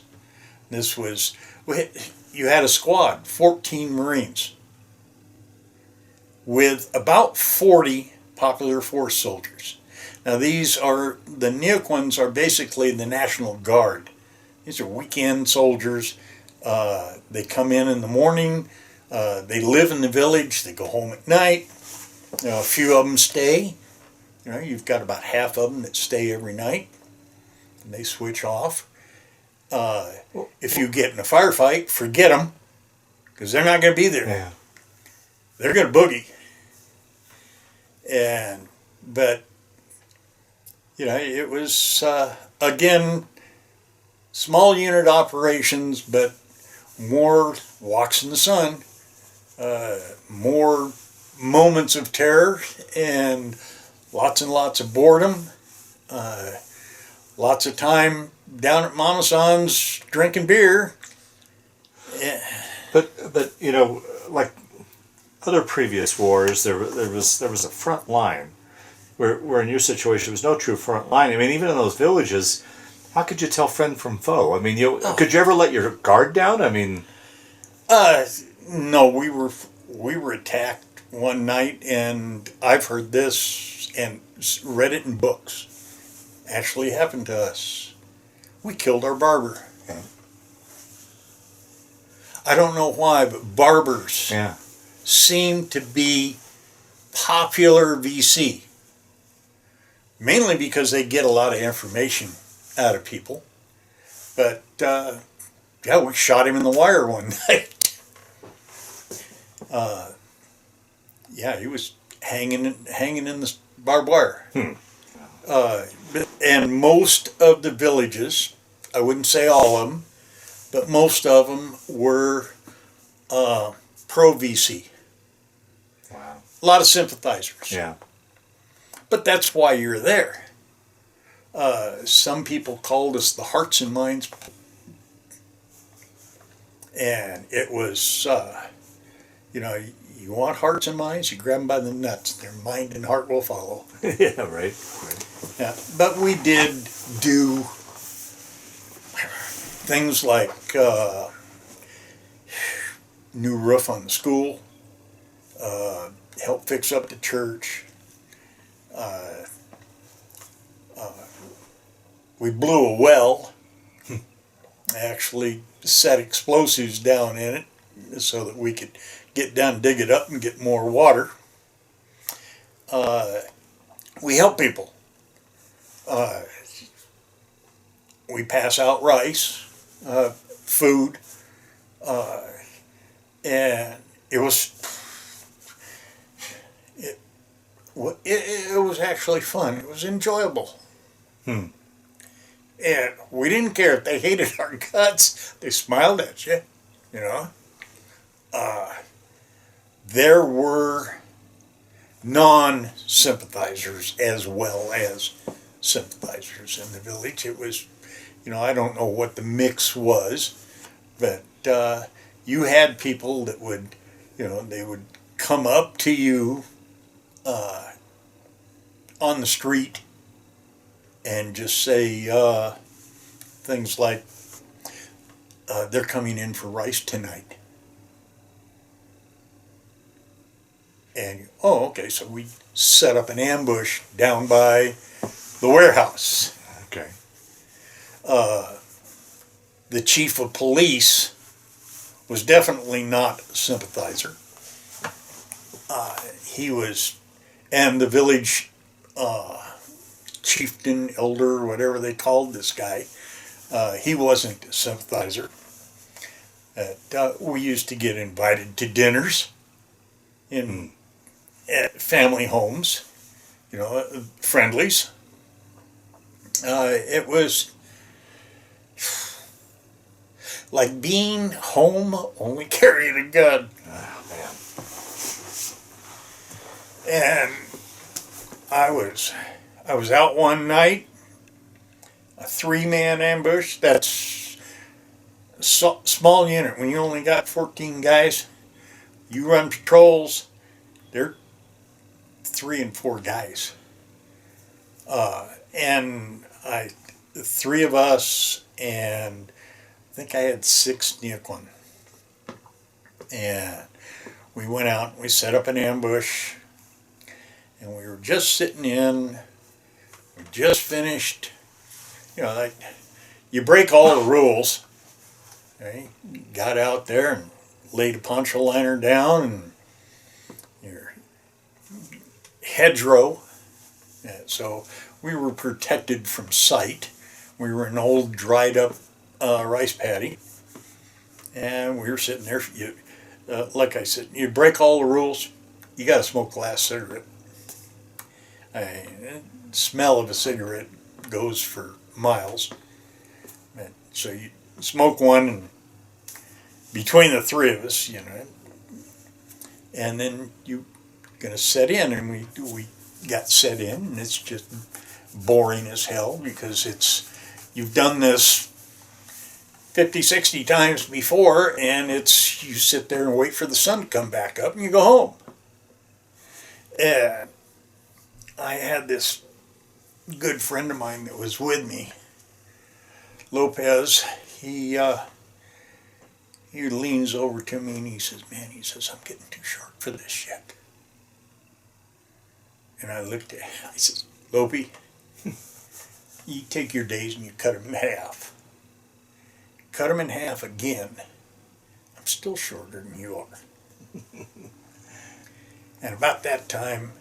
You had a squad, 14 Marines, with about 40 Popular Force soldiers. Now the Neuk ones are basically the National Guard. These are weekend soldiers. They come in the morning. They live in the village. They go home at night. A few of them stay. You've got about half of them that stay every night, and they switch off. If you get in a firefight, forget them, because they're not going to be there. Yeah. They're going to boogie. But it was again small unit operations, but more walks in the sun, more moments of terror, and lots of boredom, lots of time down at Mama San's drinking beer. But like other previous wars, there was a front line, where in your situation there was no true front line. I mean, even in those villages, how could you tell friend from foe? I mean, could you ever let your guard down? I mean, no, we were attacked one night, and I've heard this and read it in books. Actually happened to us. we killed our barber. Okay. I don't know why, but barbers Yeah. seem to be popular VC. Mainly because they get a lot of information out of people. But, yeah, we shot him in the wire one night. Yeah, he was hanging in the barbed wire. And most of the villages, I wouldn't say all of them, but most of them were pro VC. Wow. A lot of sympathizers. Yeah. But that's why you're there. Some people called us the hearts and minds. And it was, you want hearts and minds, you grab them by the nuts. Their mind and heart will follow. Yeah, right. Yeah, but we did do things like new roof on the school, help fix up the church. We blew a well, actually set explosives down in it so that we could get down, dig it up, and get more water. We help people. We pass out rice, food, and it was actually fun. It was enjoyable. And we didn't care if they hated our guts. They smiled at you, you know. There were non-sympathizers as well as sympathizers in the village. It was, I don't know what the mix was, but you had people that would, they would come up to you on the street and just say things like, they're coming in for rice tonight. And, okay, so we set up an ambush down by the warehouse. Okay. The chief of police was definitely not a sympathizer. And the village chieftain, elder, whatever they called this guy, he wasn't a sympathizer. We used to get invited to dinners at family homes, friendlies. It was like being home, only carrying a gun. Oh, man. And I was out one night, a 3-man ambush. That's a small unit. When you only got 14 guys, you run patrols, they're 3 and 4 guys. And the 3 of us, and I think I had 6 Neoquan. And we went out and we set up an ambush. And we were just sitting in, we just finished, like, you break all the rules. Okay? You got out there and laid a poncho liner down and your hedgerow. Yeah, so we were protected from sight. We were in an old dried up rice paddy. And we were sitting there, like I said, you break all the rules, you got to smoke a last cigarette. The smell of a cigarette goes for miles. So you smoke one, and between the 3 of us, and then you're going to set in, and we got set in, and it's just boring as hell because you've done this 50, 60 times before, and you sit there and wait for the sun to come back up, and you go home. And I had this good friend of mine that was with me, Lopez. He leans over to me and he says, "Man," he says, "I'm getting too sharp for this shit." And I looked at him. I says, "Lopey, You take your days and you cut them in half. Cut them in half again. I'm still shorter than you are. And about that time,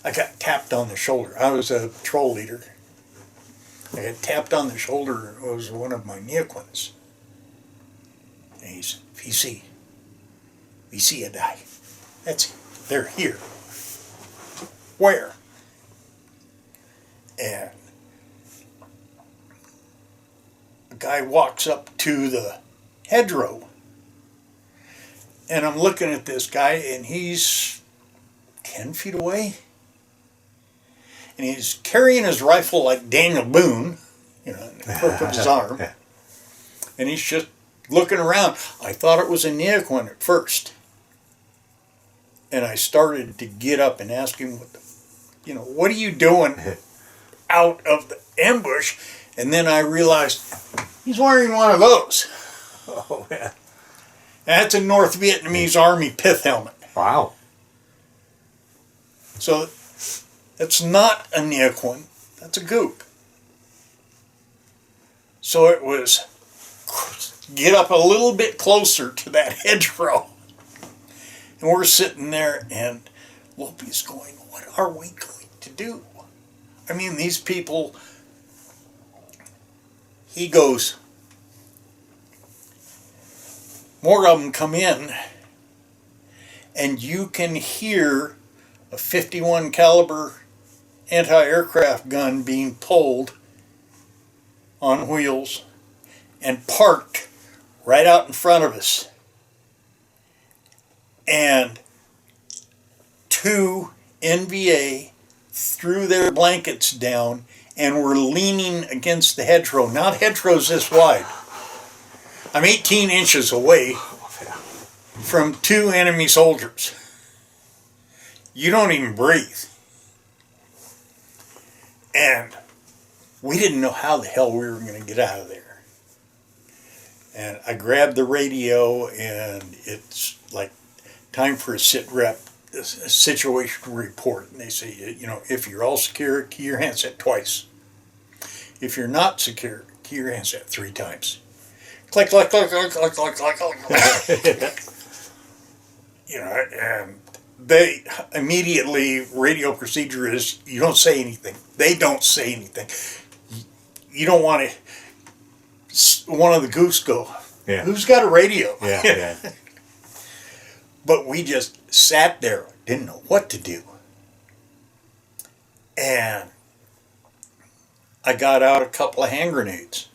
I got tapped on the shoulder. I was a patrol leader. I got tapped on the shoulder. It was one of my Neoquins. And he said, VC, I die. That's it. They're here. Where? And a guy walks up to the hedgerow. And I'm looking at this guy, and he's 10 feet away. And he's carrying his rifle like Daniel Boone, in the crook of his arm. And he's just looking around. I thought it was a Neoquin at first. And I started to get up and ask him, what are you doing out of the ambush? And then I realized he's wearing one of those. Oh, yeah. That's a North Vietnamese Army pith helmet. Wow. So that's not a Neoquin. That's a gook. So it was get up a little bit closer to that hedgerow. And we're sitting there, and Lope's going, what are we going to do? I mean, these people, he goes, more of them come in, and you can hear a 51 caliber anti-aircraft gun being pulled on wheels and parked right out in front of us. And 2 NVA threw their blankets down and were leaning against the hedgerow. Now the hedgerow's this wide. I'm 18 inches away from 2 enemy soldiers. You don't even breathe. And we didn't know how the hell we were going to get out of there. And I grabbed the radio, and it's like time for a sit rep, a situation report. And they say, if you're all secure, key your handset twice. If you're not secure, key your handset 3 times. Click, click, click, click, click, click, click, click. And they immediately, radio procedure is you don't say anything. They don't say anything. You don't want to, one of the goose go, who's got a radio? Yeah. But we just sat there, didn't know what to do. And I got out a couple of hand grenades.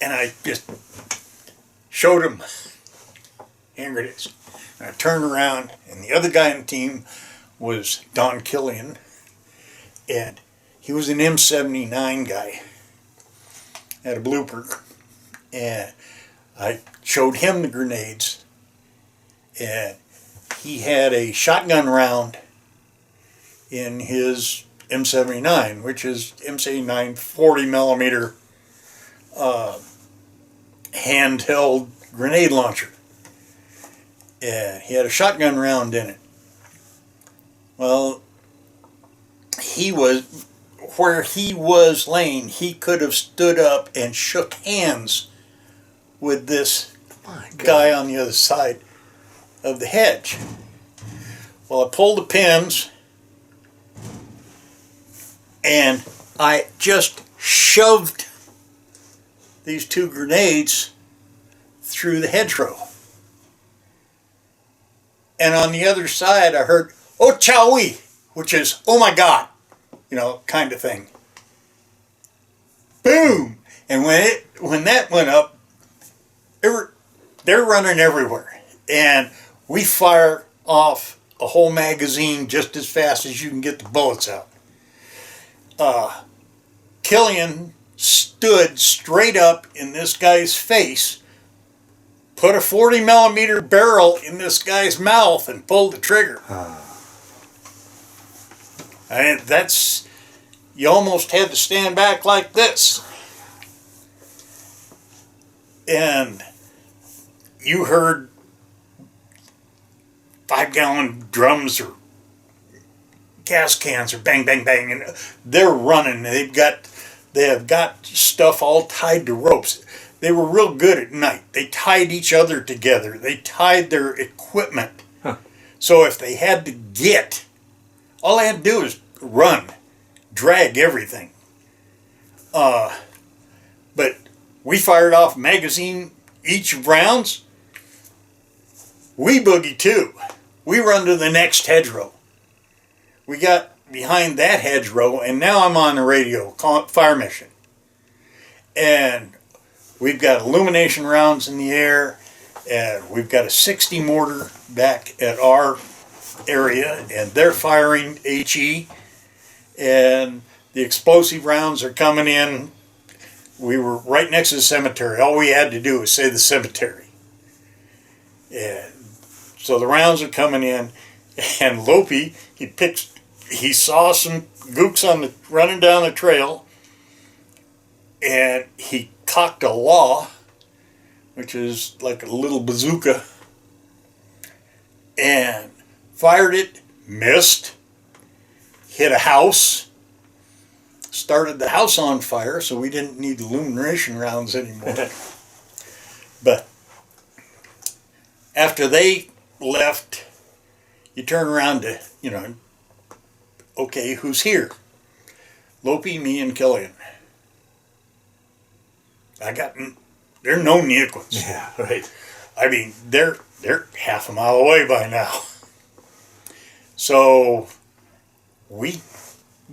And I just showed him hand grenades. And I turned around, and the other guy on the team was Don Killian. And he was an M79 guy. Had a blooper. And I showed him the grenades. And he had a shotgun round in his M79, which is M79 40 millimeter handheld grenade launcher. And he had a shotgun round in it. Well, where he was laying, he could have stood up and shook hands with this guy on the other side of the hedge. Well, I pulled the pins, and I just shoved these 2 grenades through the hedgerow. And on the other side, I heard, "Oh, chowie," which is, "Oh my God," kind of thing. Boom! And when that went up, they're running everywhere. And we fire off a whole magazine just as fast as you can get the bullets out. Killian stood straight up in this guy's face, put a 40 millimeter barrel in this guy's mouth, and pulled the trigger. And you almost had to stand back like this. And you heard 5-gallon drums or gas cans or bang, bang, bang, and they're running. They've got They have got stuff all tied to ropes. They were real good at night. They tied each other together. They tied their equipment. Huh. So if they had to get, all they had to do is run, drag everything. But we fired off magazine each of rounds. We boogie too. We run to the next hedgerow. We got behind that hedgerow, and now I'm on the radio, fire mission. And we've got illumination rounds in the air, and we've got a 60 mortar back at our area, and they're firing HE, and the explosive rounds are coming in. We were right next to the cemetery. All we had to do was say the cemetery. And so the rounds are coming in, and Lopey, he saw some gooks running down the trail, and he cocked a law, which is like a little bazooka, and fired it, missed, hit a house, started the house on fire, so we didn't need illumination rounds anymore. But after they left, you turn around to, okay, who's here? Lopey, me, and Killian. They're no Nequins. Yeah, right. I mean, they're half a mile away by now. So we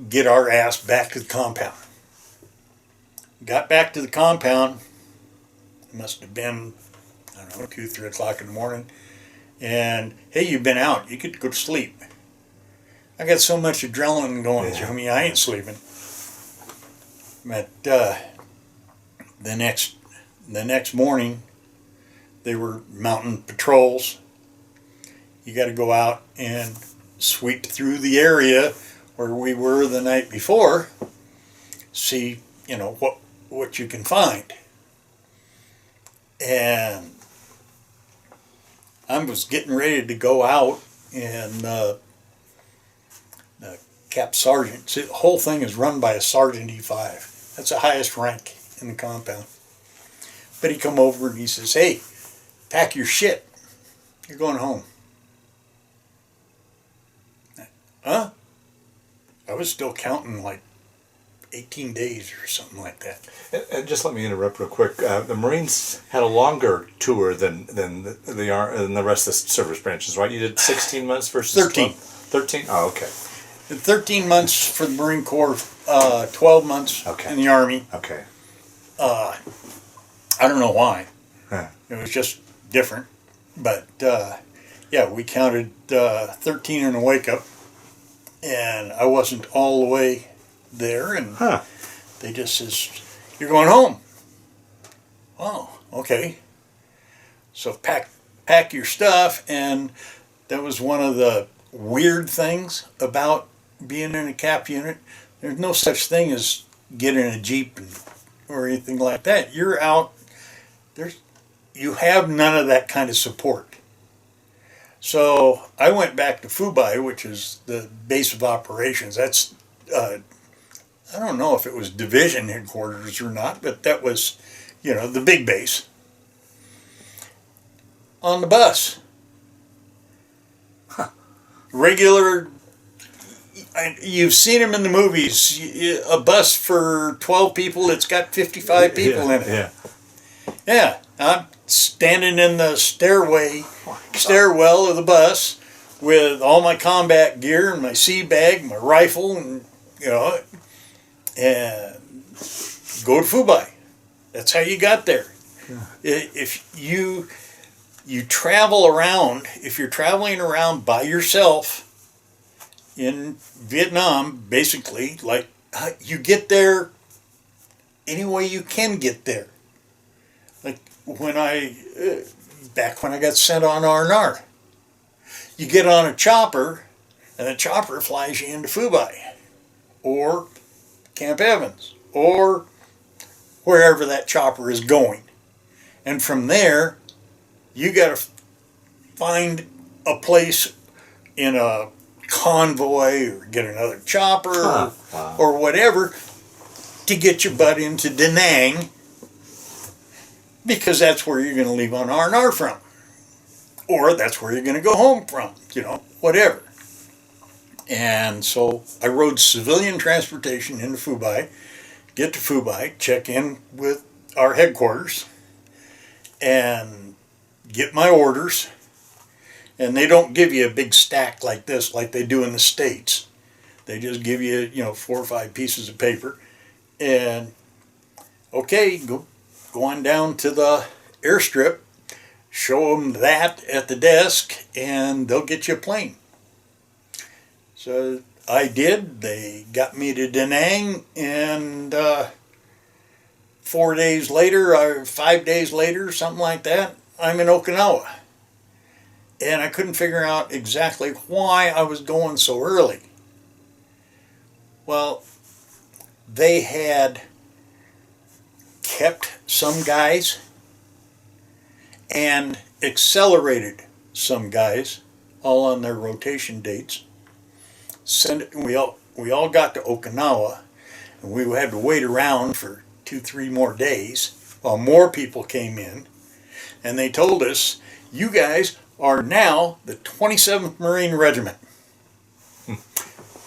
get our ass back to the compound. Got back to the compound. It must have been, 2, 3 o'clock in the morning. And, hey, you've been out. You could go to sleep. I got so much adrenaline going through me, I ain't sleeping. But the next morning, they were mountain patrols. You got to go out and sweep through the area where we were the night before, see, what you can find. And I was getting ready to go out, and the Cap Sergeant, see, the whole thing is run by a Sergeant E5. That's the highest rank in the compound. But he come over and he says, hey, pack your shit. You're going home. Huh? I was still counting like 18 days or something like that. And just let me interrupt real quick. The Marines had a longer tour than the rest of the service branches, right? You did 16 months versus 13. 13? Oh, okay. 13 months for the Marine Corps, 12 months in the Army. Okay. I don't know why. Huh. It was just different. But, we counted 13 in a wake-up. And I wasn't all the way there. And they just says, you're going home. Oh, okay. So pack your stuff. And that was one of the weird things about being in a cap unit. There's no such thing as getting a Jeep or anything like that. You're out. You have none of that kind of support. So I went back to Fubai, which is the base of operations. That's, I don't know if it was division headquarters or not, but that was, the big base. On the bus. Regular, you've seen them in the movies, a bus for 12 people, it's got 55 people in it. Yeah, I'm standing in the stairwell of the bus with all my combat gear and my sea bag, my rifle, and and go to Fubai. That's how you got there. If you travel around, if you're traveling around by yourself in Vietnam, basically, like you get there any way you can get there. Like back when I got sent on R&R, you get on a chopper, and the chopper flies you into Fubai, or Camp Evans, or wherever that chopper is going. And from there, you got to find a place in a convoy or get another chopper or whatever to get your butt into Da Nang, because that's where you're going to leave on R&R from. Or that's where you're going to go home from, whatever. And so I rode civilian transportation into Fubai, get to Fubai, check in with our headquarters, and get my orders. And they don't give you a big stack like this, like they do in the States. They just give you, 4 or 5 pieces of paper. And, okay, go on down to the airstrip, show them that at the desk, and they'll get you a plane. So I did. They got me to Da Nang, and 4 days later, or 5 days later, something like that, I'm in Okinawa. And I couldn't figure out exactly why I was going so early. Well, they had kept some guys and accelerated some guys, all on their rotation dates. We all got to Okinawa, and we had to wait around for 2-3 more days while more people came in, and they told us, you guys are now the 27th Marine Regiment.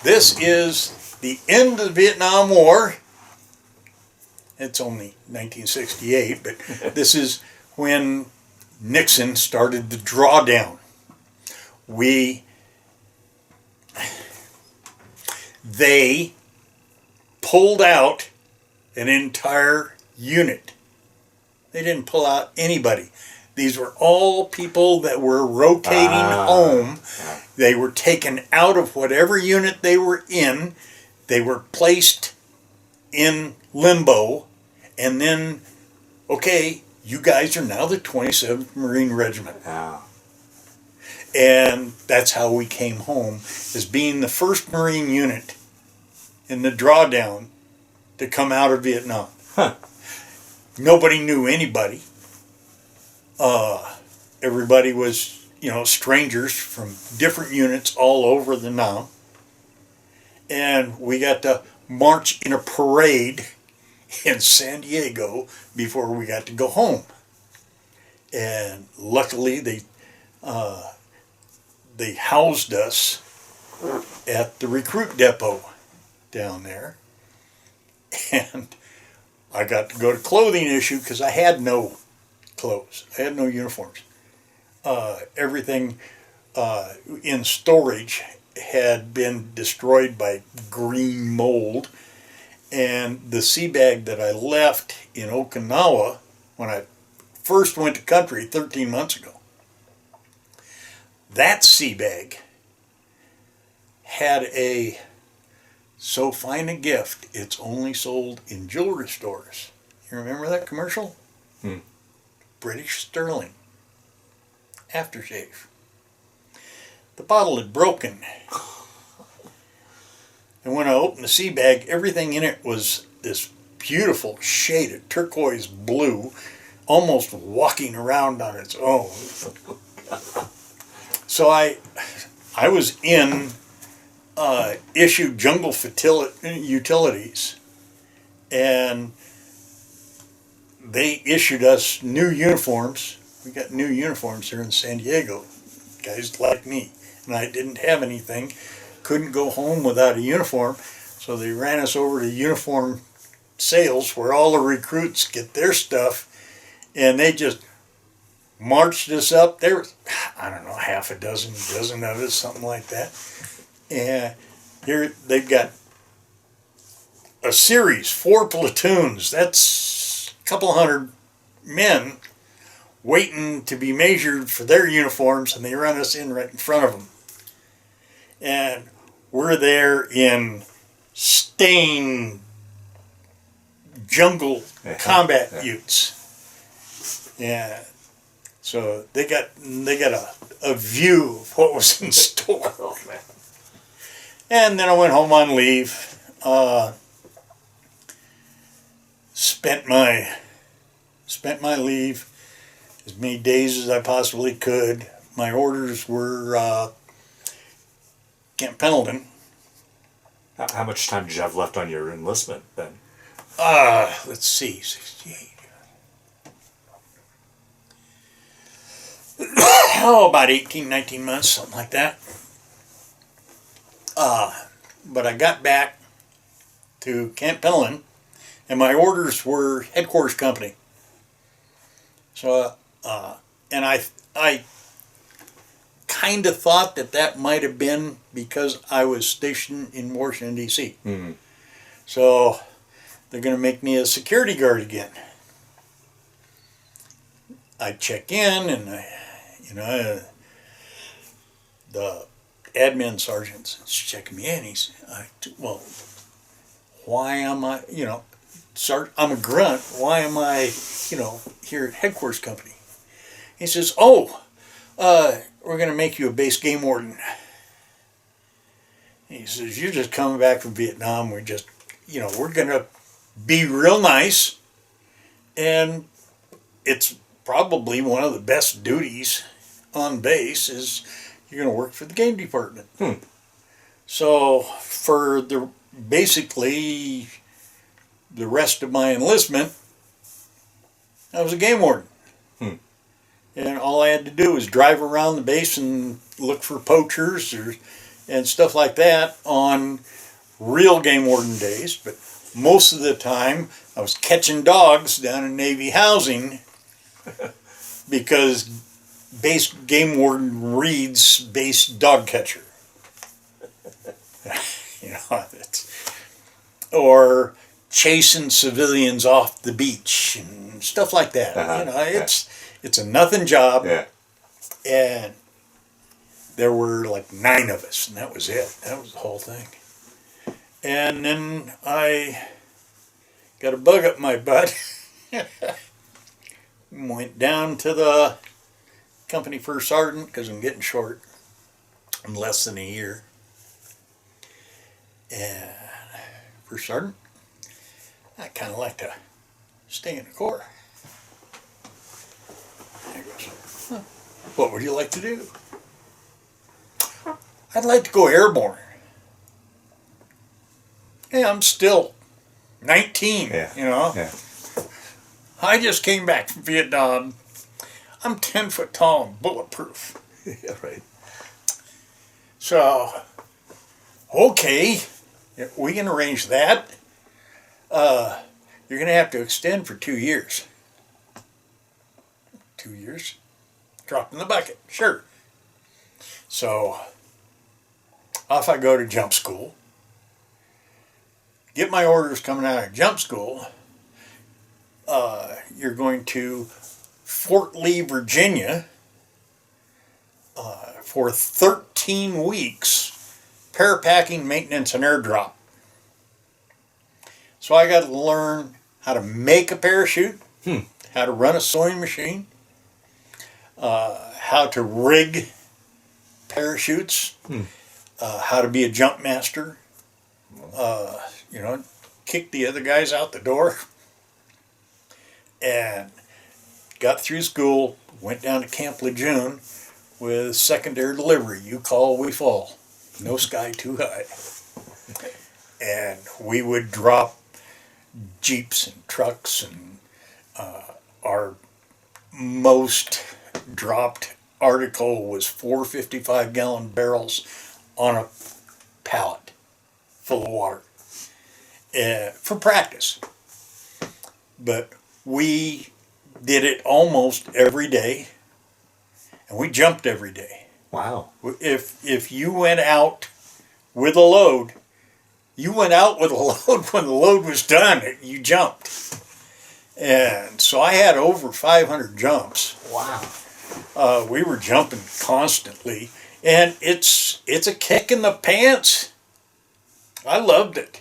This is the end of the Vietnam War. It's only 1968, but this is when Nixon started the drawdown. They pulled out an entire unit. They didn't pull out anybody. These were all people that were rotating home. They were taken out of whatever unit they were in. They were placed in limbo. And then, okay, you guys are now the 27th Marine Regiment. And that's how we came home, as being the first Marine unit in the drawdown to come out of Vietnam. Nobody knew anybody. Everybody was, strangers from different units all over the Nam. And we got to march in a parade in San Diego before we got to go home. And luckily they housed us at the recruit depot down there. And I got to go to clothing issue because I had no clothes. I had no uniforms. Everything in storage had been destroyed by green mold. And the sea bag that I left in Okinawa when I first went to country 13 months ago, that sea bag had so fine a gift, it's only sold in jewelry stores. You remember that commercial? British Sterling. Aftershave. The bottle had broken. And when I opened the sea bag, everything in it was this beautiful shade of turquoise blue, almost walking around on its own. So I was in issued jungle utilities, and they issued us new uniforms. We got new uniforms here in San Diego, guys like me, and I didn't have anything. Couldn't go home without a uniform, so they ran us over to uniform sales where all the recruits get their stuff, and they just marched us up. There was, I don't know, half a dozen of us, something like that. And here they've got a series, 4 platoons. That's a couple hundred men waiting to be measured for their uniforms, and they run us in right in front of them. And we're there in stained jungle combat utes. Yeah. So they got a view of what was in store. And then I went home on leave. Spent my leave as many days as I possibly could. My orders were Camp Pendleton. How much time did you have left on your enlistment then? let's see, 68. Oh, about 18, 19 months, something like that. But I got back to Camp Pendleton, and my orders were headquarters company. So, and I kind of thought that might have been because I was stationed in Washington, D.C. Mm-hmm. So they're going to make me a security guard again. I check in, and the admin sergeant's checking me in. He's, well, why am I, I'm a grunt. Why am I, here at headquarters company? He says, we're going to make you a base game warden. He says, you're just coming back from Vietnam. We're just, we're going to be real nice. And it's probably one of the best duties on base is you're going to work for the game department. So for basically the rest of my enlistment, I was a game warden. And all I had to do was drive around the base and look for poachers and stuff like that on real game warden days. But most of the time, I was catching dogs down in Navy housing because base game warden reads base dog catcher. Or chasing civilians off the beach and stuff like that. It's a nothing job. Yeah. And there were like 9 of us, and that was it. That was the whole thing. And then I got a bug up my butt. Went down to the company first sergeant because I'm getting short. I'm less than a year. And first sergeant, I kind of like to stay in the Corps. He goes, what would you like to do? I'd like to go airborne. Hey, I'm still 19, Yeah. I just came back from Vietnam. I'm 10 foot tall and bulletproof. Yeah, right. So, okay, we can arrange that. You're going to have to extend for 2 years. 2 years? Drop in the bucket, sure. So, off I go to jump school. Get my orders coming out of jump school. You're going to Fort Lee, Virginia for 13 weeks, parapacking, maintenance, and airdrop. So I got to learn how to make a parachute, how to run a sewing machine, how to rig parachutes, how to be a jump master, kick the other guys out the door. And got through school, went down to Camp Lejeune with secondary delivery. You call, we fall. No sky too high. And we would drop Jeeps and trucks, and our most dropped article was 4 55-gallon barrels on a pallet full of water for practice. But we did it almost every day, and we jumped every day. Wow. If you went out with a load, you went out with a load. When the load was done, you jumped. And so I had over 500 jumps. Wow. We were jumping constantly, and it's a kick in the pants. I loved it.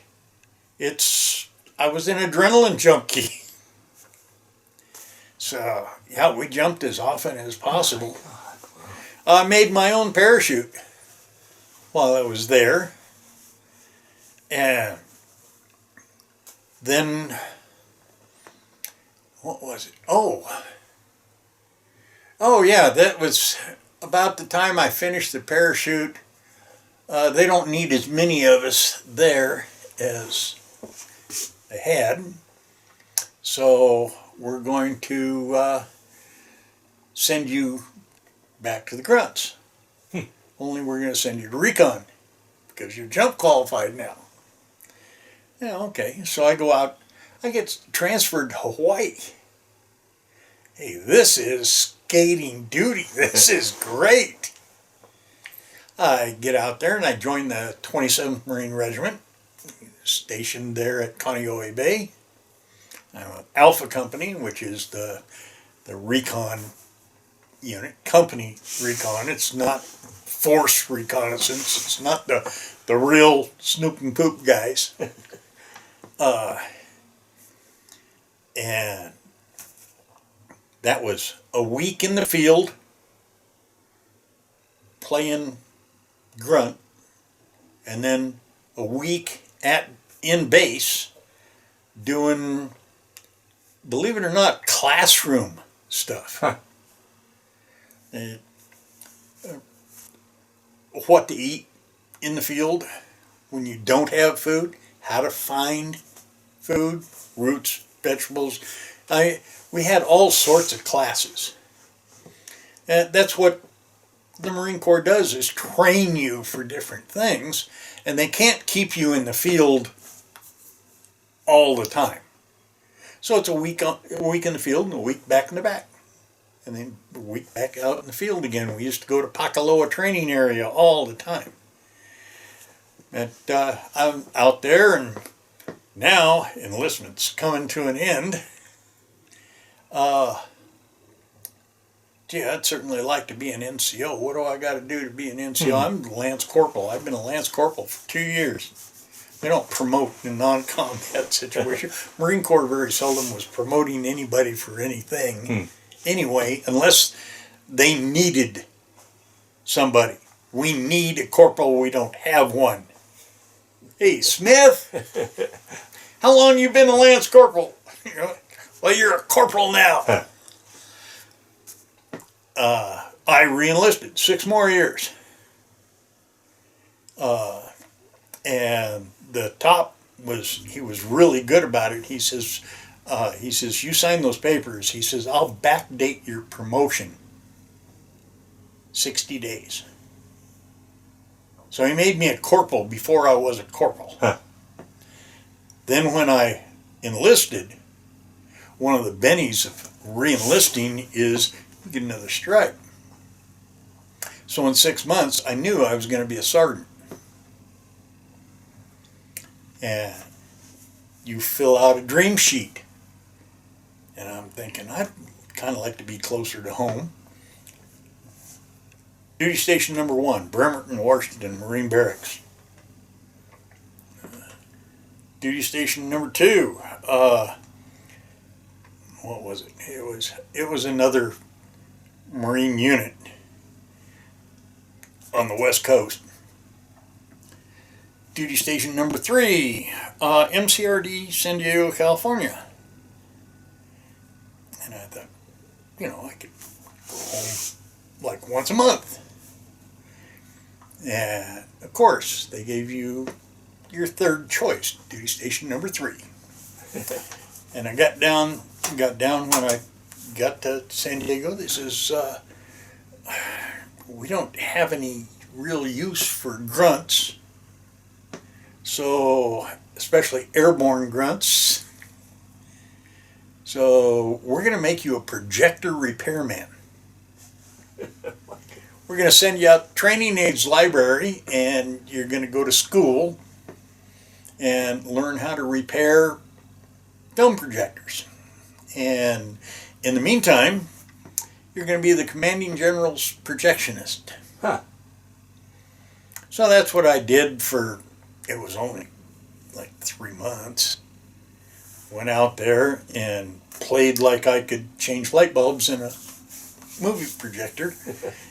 I was an adrenaline junkie. So, yeah, we jumped as often as possible. I made my own parachute while I was there. And then, what was it? Oh yeah, that was about the time I finished the parachute. They don't need as many of us there as they had. So we're going to send you back to the grunts. Only we're going to send you to recon because you're jump qualified now. Yeah, okay. So I go out. I get transferred to Hawaii. Hey, this is skating duty. This is great. I get out there and I join the 27th Marine Regiment, stationed there at Kaneohe Bay. I'm an Alpha Company, which is the recon unit, company recon. It's not force reconnaissance. It's not the real snoop and poop guys. And that was a week in the field playing grunt, and then a week in base doing, believe it or not, classroom stuff. Huh. What to eat in the field when you don't have food, how to find food, roots, vegetables. We had all sorts of classes. That's what the Marine Corps does, is train you for different things, and they can't keep you in the field all the time. So it's a week in the field and a week back in the back. And then a week back out in the field again. We used to go to Pakaloa training area all the time. And I'm out there, and now enlistment's coming to an end. Gee, I'd certainly like to be an NCO. What do I got to do to be an NCO? I'm Lance Corporal. I've been a Lance Corporal for 2 years. They don't promote in non-combat situation. Marine Corps very seldom was promoting anybody for anything. Anyway, unless they needed somebody. We need a corporal, we don't have one. Hey, Smith, how long you been a Lance Corporal? Well, you're a corporal now. I re-enlisted 6 more years. And the top he was really good about it. He says, you sign those papers. He says, I'll backdate your promotion 60 days. So he made me a corporal before I was a corporal. Huh. Then when I enlisted, one of the bennies of re-enlisting is you get another stripe. So in 6 months, I knew I was going to be a sergeant. And you fill out a dream sheet. And I'm thinking, I'd kind of like to be closer to home. Duty station number 1, Bremerton, Washington, Marine Barracks. Duty station number 2, what was it? It was another Marine unit on the West Coast. Duty station number 3, MCRD, San Diego, California. And I thought, I could go home like once a month. And of course, they gave you your third choice, duty station number 3. And I got down when I got to San Diego. They says, we don't have any real use for grunts. So, especially airborne grunts. So, we're going to make you a projector repairman. We're going to send you out to training aids library, and you're going to go to school and learn how to repair film projectors. And in the meantime, you're going to be the commanding general's projectionist. Huh. So that's what I did for, it was only like 3 months. Went out there and played like I could change light bulbs in a movie projector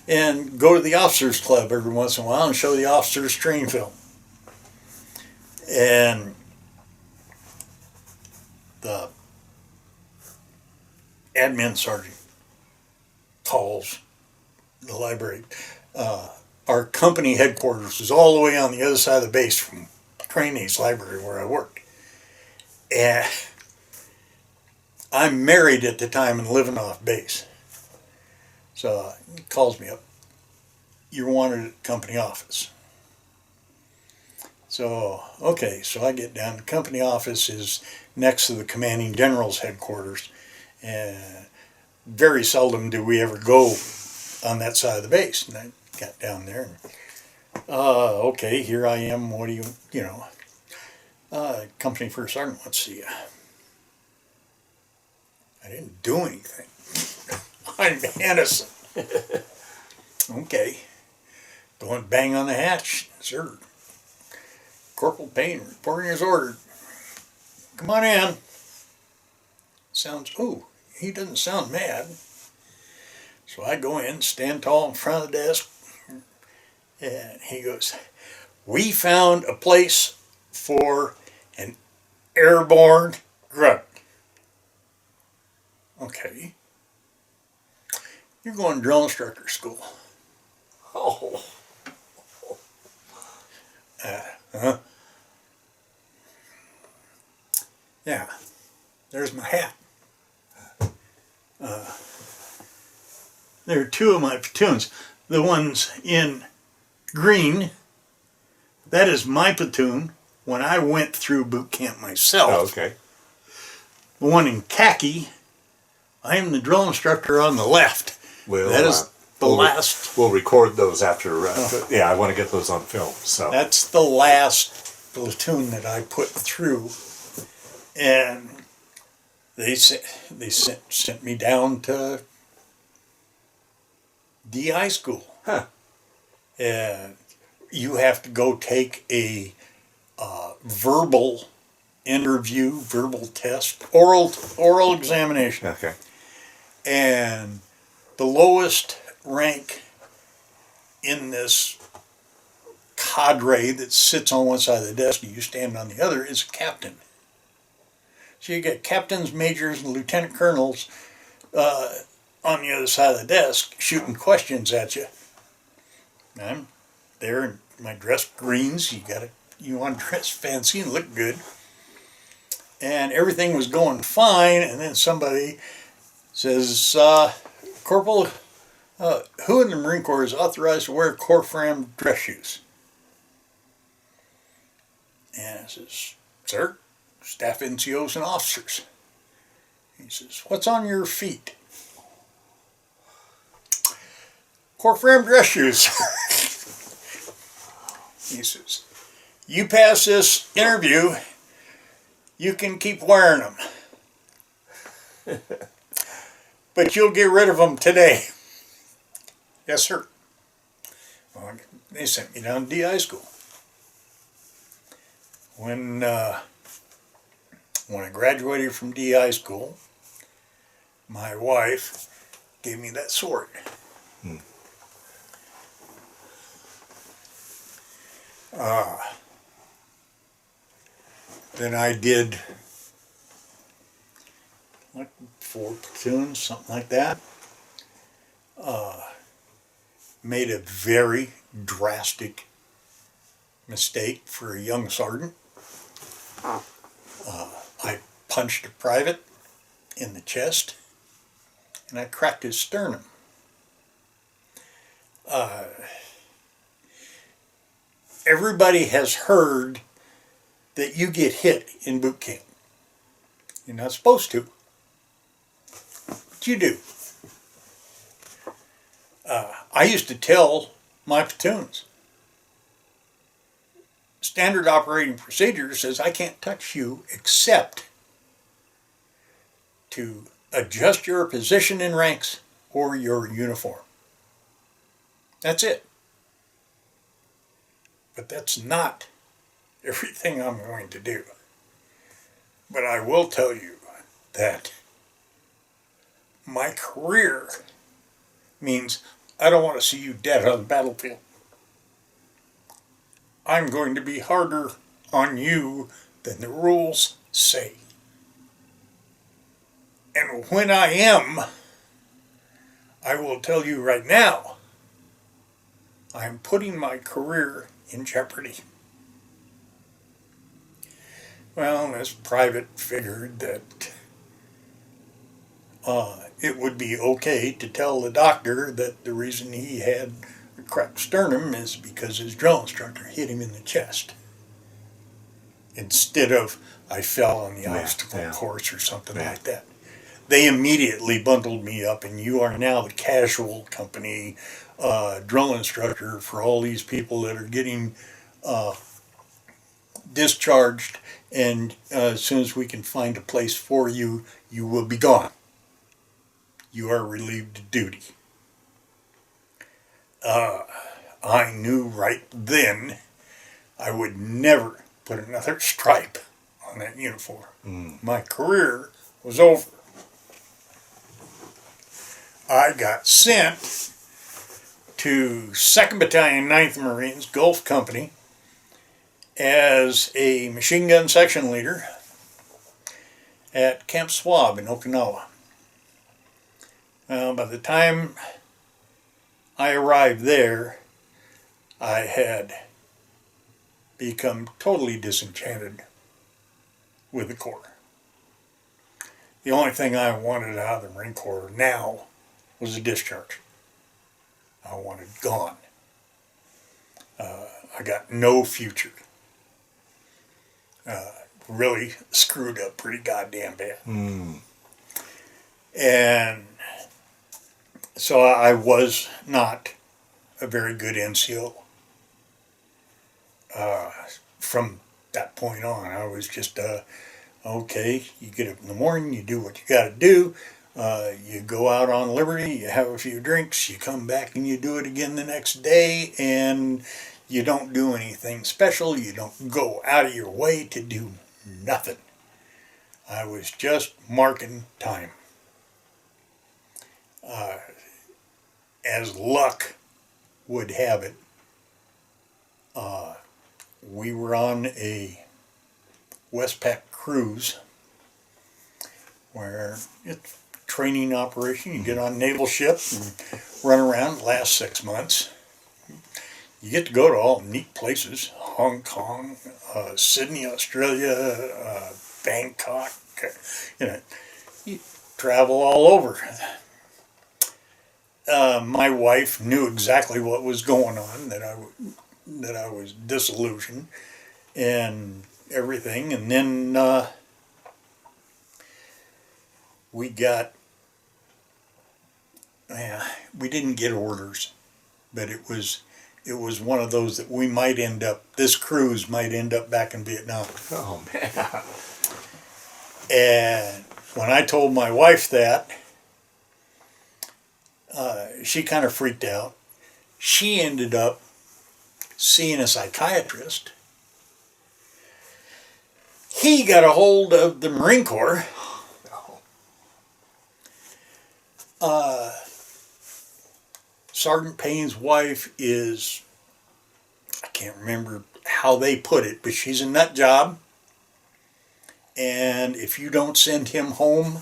and go to the officers club every once in a while and show the officers training film. And the admin sergeant calls the library. Our company headquarters is all the way on the other side of the base from training aids library where I worked. And I'm married at the time and living off base. So he calls me up. You're wanted at the company office. So, okay, so I get down. The company office is next to the commanding general's headquarters. And very seldom do we ever go on that side of the base. And I got down there. And, okay, here I am. What do company first sergeant wants to see you. I didn't do anything. I'm innocent. Okay. Go and bang on the hatch. Sir. Corporal Payne reporting as ordered. Come on in. He doesn't sound mad. So I go in, stand tall in front of the desk, and he goes, we found a place for an airborne grunt. Okay. You're going to drill instructor school. Oh. Huh? Yeah. There's my hat. There are two of my platoons. The ones in green, that is my platoon when I went through boot camp myself. Oh, okay. The one in khaki, I am the drill instructor on the left. Well, that is the last. We'll record those after. Yeah, I want to get those on film. So that's the last platoon that I put through, and they sent me down to DI school. Huh. And you have to go take a verbal interview, verbal test, oral examination. Okay. And the lowest rank in this cadre that sits on one side of the desk and you stand on the other is a captain. So you get captains, majors, and lieutenant colonels on the other side of the desk shooting questions at you. I'm there in my dress greens. You want to dress fancy and look good. And everything was going fine, and then somebody says, Corporal, who in the Marine Corps is authorized to wear Corps-Fram dress shoes? And I says, sir, staff NCOs and officers. He says, what's on your feet? Corps-Fram dress shoes. He says, you pass this interview, you can keep wearing them. But you'll get rid of them today. Yes, sir. Well, they sent me down to DI school. When I graduated from DI school, my wife gave me that sword. Then I did like 4 platoons, something like that. Made a very drastic mistake for a young sergeant. I punched a private in the chest and I cracked his sternum. Everybody has heard that you get hit in boot camp. You're not supposed to, but you do. I used to tell my platoons, standard operating procedure says I can't touch you except to adjust your position in ranks or your uniform. That's it. But that's not everything I'm going to do. But I will tell you that my career means I don't want to see you dead on the battlefield. I'm going to be harder on you than the rules say. And when I am, I will tell you right now, I'm putting my career in jeopardy. Well, this private figured that it would be okay to tell the doctor that the reason he had a cracked sternum is because his drill instructor hit him in the chest. Instead of, I fell on the obstacle course or something like that. They immediately bundled me up, and you are now the casual company drill instructor for all these people that are getting discharged, and as soon as we can find a place for you, you will be gone. You are relieved of duty. I knew right then I would never put another stripe on that uniform. My career was over. I got sent to 2nd Battalion, 9th Marines, Gulf Company, as a machine gun section leader at Camp Swab in Okinawa. By the time I arrived there, I had become totally disenchanted with the Corps. The only thing I wanted out of the Marine Corps now was a discharge. I wanted gone. I got no future. Really screwed up pretty goddamn bad. And so I was not a very good NCO. From that point on, I was just, okay, you get up in the morning, you do what you got to do, you go out on liberty, you have a few drinks, you come back and you do it again the next day, and you don't do anything special, you don't go out of your way to do nothing. I was just marking time. As luck would have it, we were on a Westpac cruise where it's a training operation. You get on a naval ship and run around, last 6 months. You get to go to all neat places, Hong Kong, Sydney, Australia, Bangkok, you travel all over. My wife knew exactly what was going on, that I was disillusioned and everything, and then we didn't get orders, but it was one of those that this cruise might end up back in Vietnam. Oh, man. And when I told my wife that, she kind of freaked out. She ended up seeing a psychiatrist. He got a hold of the Marine Corps. Sergeant Payne's wife is, I can't remember how they put it, but she's a nut job. And if you don't send him home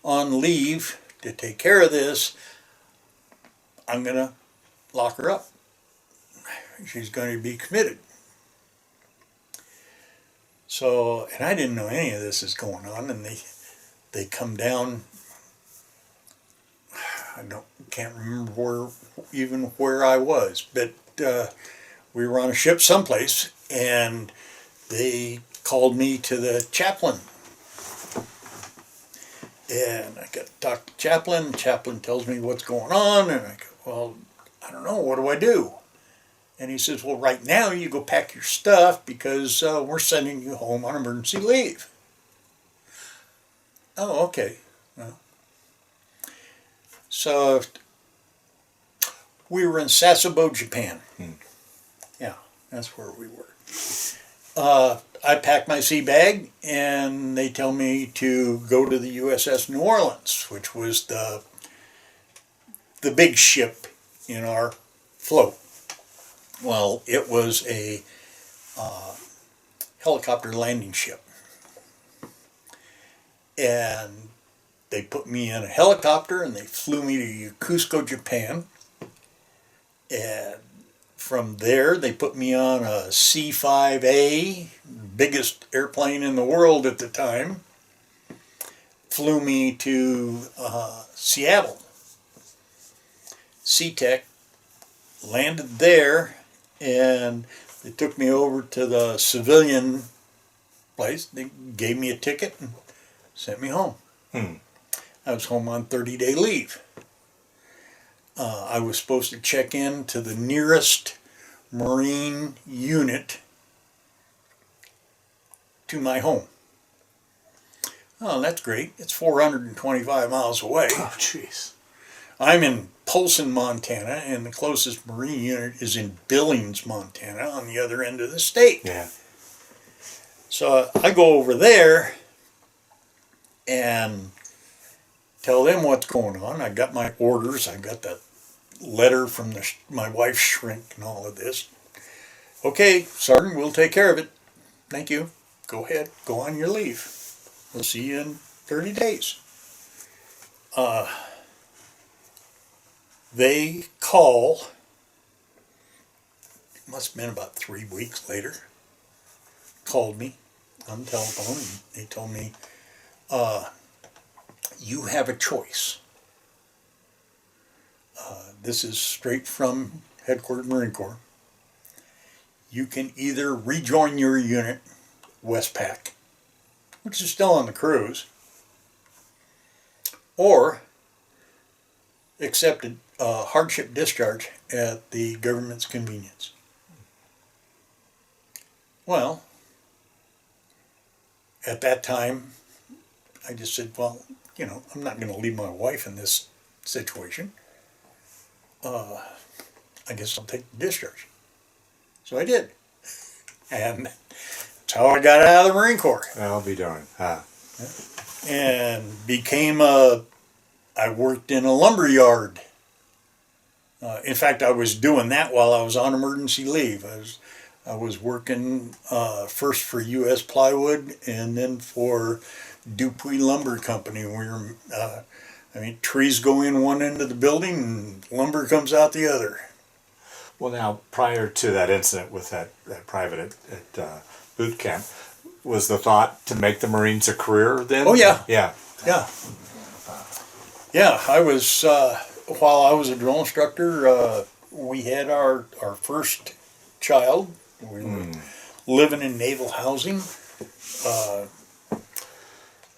on leave to take care of this, I'm going to lock her up. She's going to be committed. So, and I didn't know any of this is going on, and they come down. Can't remember where I was, but we were on a ship someplace, and they called me to the chaplain. And I got to talk to the chaplain. The chaplain tells me what's going on, and I go, well, I don't know, what do I do? And he says, well, right now you go pack your stuff because we're sending you home on emergency leave. Oh, okay. Well, so we were in Sasebo, Japan. Yeah, that's where we were. I packed my sea bag, and they tell me to go to the USS New Orleans, which was the big ship in our float. Well, it was a helicopter landing ship. And they put me in a helicopter and they flew me to Yokosuka, Japan. And from there, they put me on a C-5A, biggest airplane in the world at the time. flew me to Seattle. SeaTech, landed there, and they took me over to the civilian place. They gave me a ticket and sent me home. I was home on 30-day leave. I was supposed to check in to the nearest Marine unit to my home. Oh, that's great. It's 425 miles away. Oh, jeez. I'm in Polson, Montana, and the closest Marine unit is in Billings, Montana, on the other end of the state. Yeah. So I go over there and tell them what's going on. I got my orders. I got the letter from my wife's shrink and all of this. Okay, Sergeant, we'll take care of it. Thank you. Go ahead. Go on your leave. We'll see you in 30 days. They call, it must have been about 3 weeks later, called me on the telephone, and they told me, you have a choice. This is straight from Headquarters Marine Corps. You can either rejoin your unit, Westpac, which is still on the cruise, or accepted hardship discharge at the government's convenience. Well, at that time, I just said, well, I'm not going to leave my wife in this situation. I guess I'll take the discharge. So I did. And that's how I got out of the Marine Corps. I'll be darned. And I worked in a lumber yard. In fact, I was doing that while I was on emergency leave. I was working first for U.S. Plywood and then for Dupuy Lumber Company, where trees go in one end of the building and lumber comes out the other. Well, now, prior to that incident with that private at boot camp, was the thought to make the Marines a career then? Oh, yeah. Yeah. Yeah. Yeah, I was, while I was a drill instructor, we had our first child. We were living in naval housing.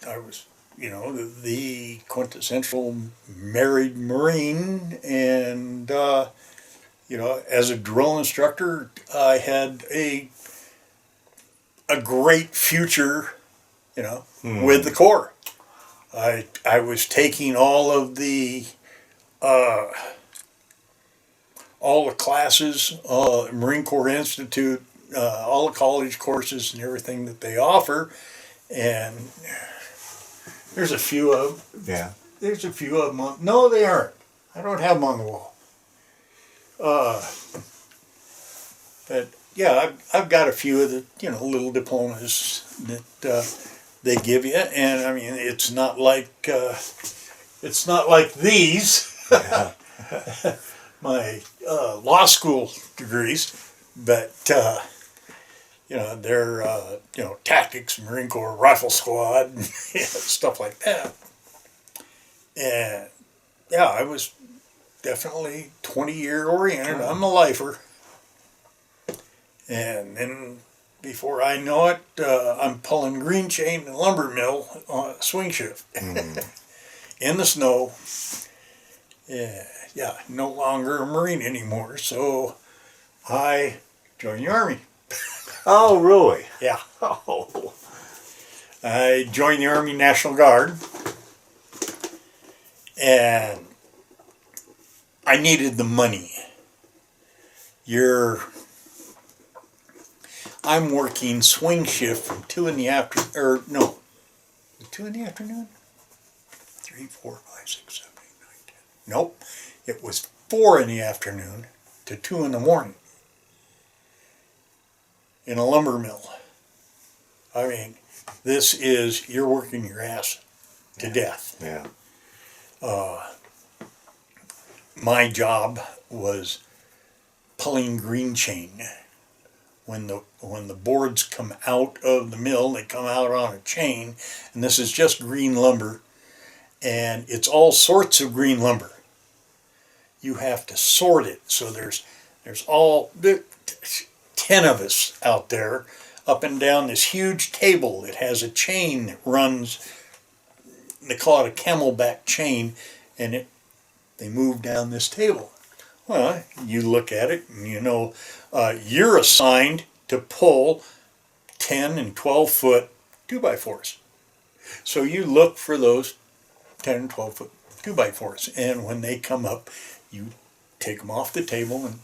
I was, the quintessential married Marine, and, as a drill instructor, I had a great future, with the Corps. I was taking all of the classes, Marine Corps Institute, all the college courses and everything that they offer, and there's a few of them. Yeah. There's a few of them. No, they aren't. I don't have them on the wall. But yeah, I've got a few of the little diplomas that they give you, and it's not like these, Yeah. my law school degrees, but they're tactics, Marine Corps Rifle Squad, and stuff like that. And yeah, I was definitely 20-year oriented. I'm a lifer. And then before I know it, I'm pulling green chain and lumber mill on a swing shift in the snow. Yeah, no longer a Marine anymore. So I joined the Army. Oh, really? Yeah. Oh. I joined the Army National Guard. And I needed the money. I'm working swing shift from 2 in the afternoon, 2 in the afternoon? 3, 4, 5, 6, 7, 8, 9, 10. Nope. It was 4 in the afternoon to 2 in the morning in a lumber mill. You're working your ass to death. Yeah. My job was pulling green chain when the boards come out of the mill, they come out on a chain, and this is just green lumber, and it's all sorts of green lumber. You have to sort it, so there's 10 of us out there up and down this huge table. It has a chain that runs, they call it a camelback chain, and they move down this table. Well, you look at it and you know you're assigned to pull 10 and 12 foot 2x4s. So you look for those 10 and 12 foot 2x4s, and when they come up, you take them off the table and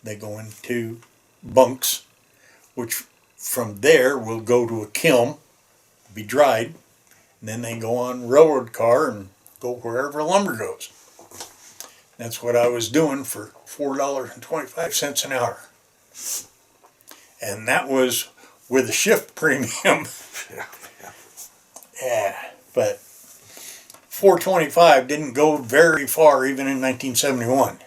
they go into bunks, which from there will go to a kiln, be dried, and then they go on railroad car and go wherever lumber goes. That's what I was doing for $4.25 an hour. And that was with a shift premium. Yeah, but $4.25 didn't go very far even in 1971.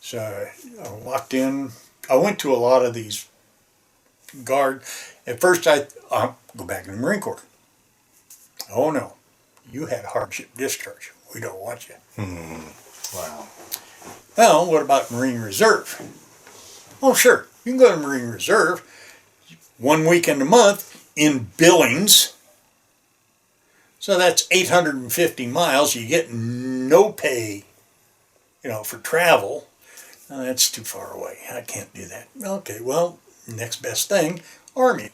So I walked in. I went to a lot of these guard. At first I'll go back in the Marine Corps. Oh no, you had hardship discharge. We don't want you. Wow. Well, what about Marine Reserve? Oh, sure. You can go to Marine Reserve 1 weekend a month in Billings. So that's 850 miles. You get no pay, for travel. That's too far away. I can't do that. Okay, well, next best thing, Army.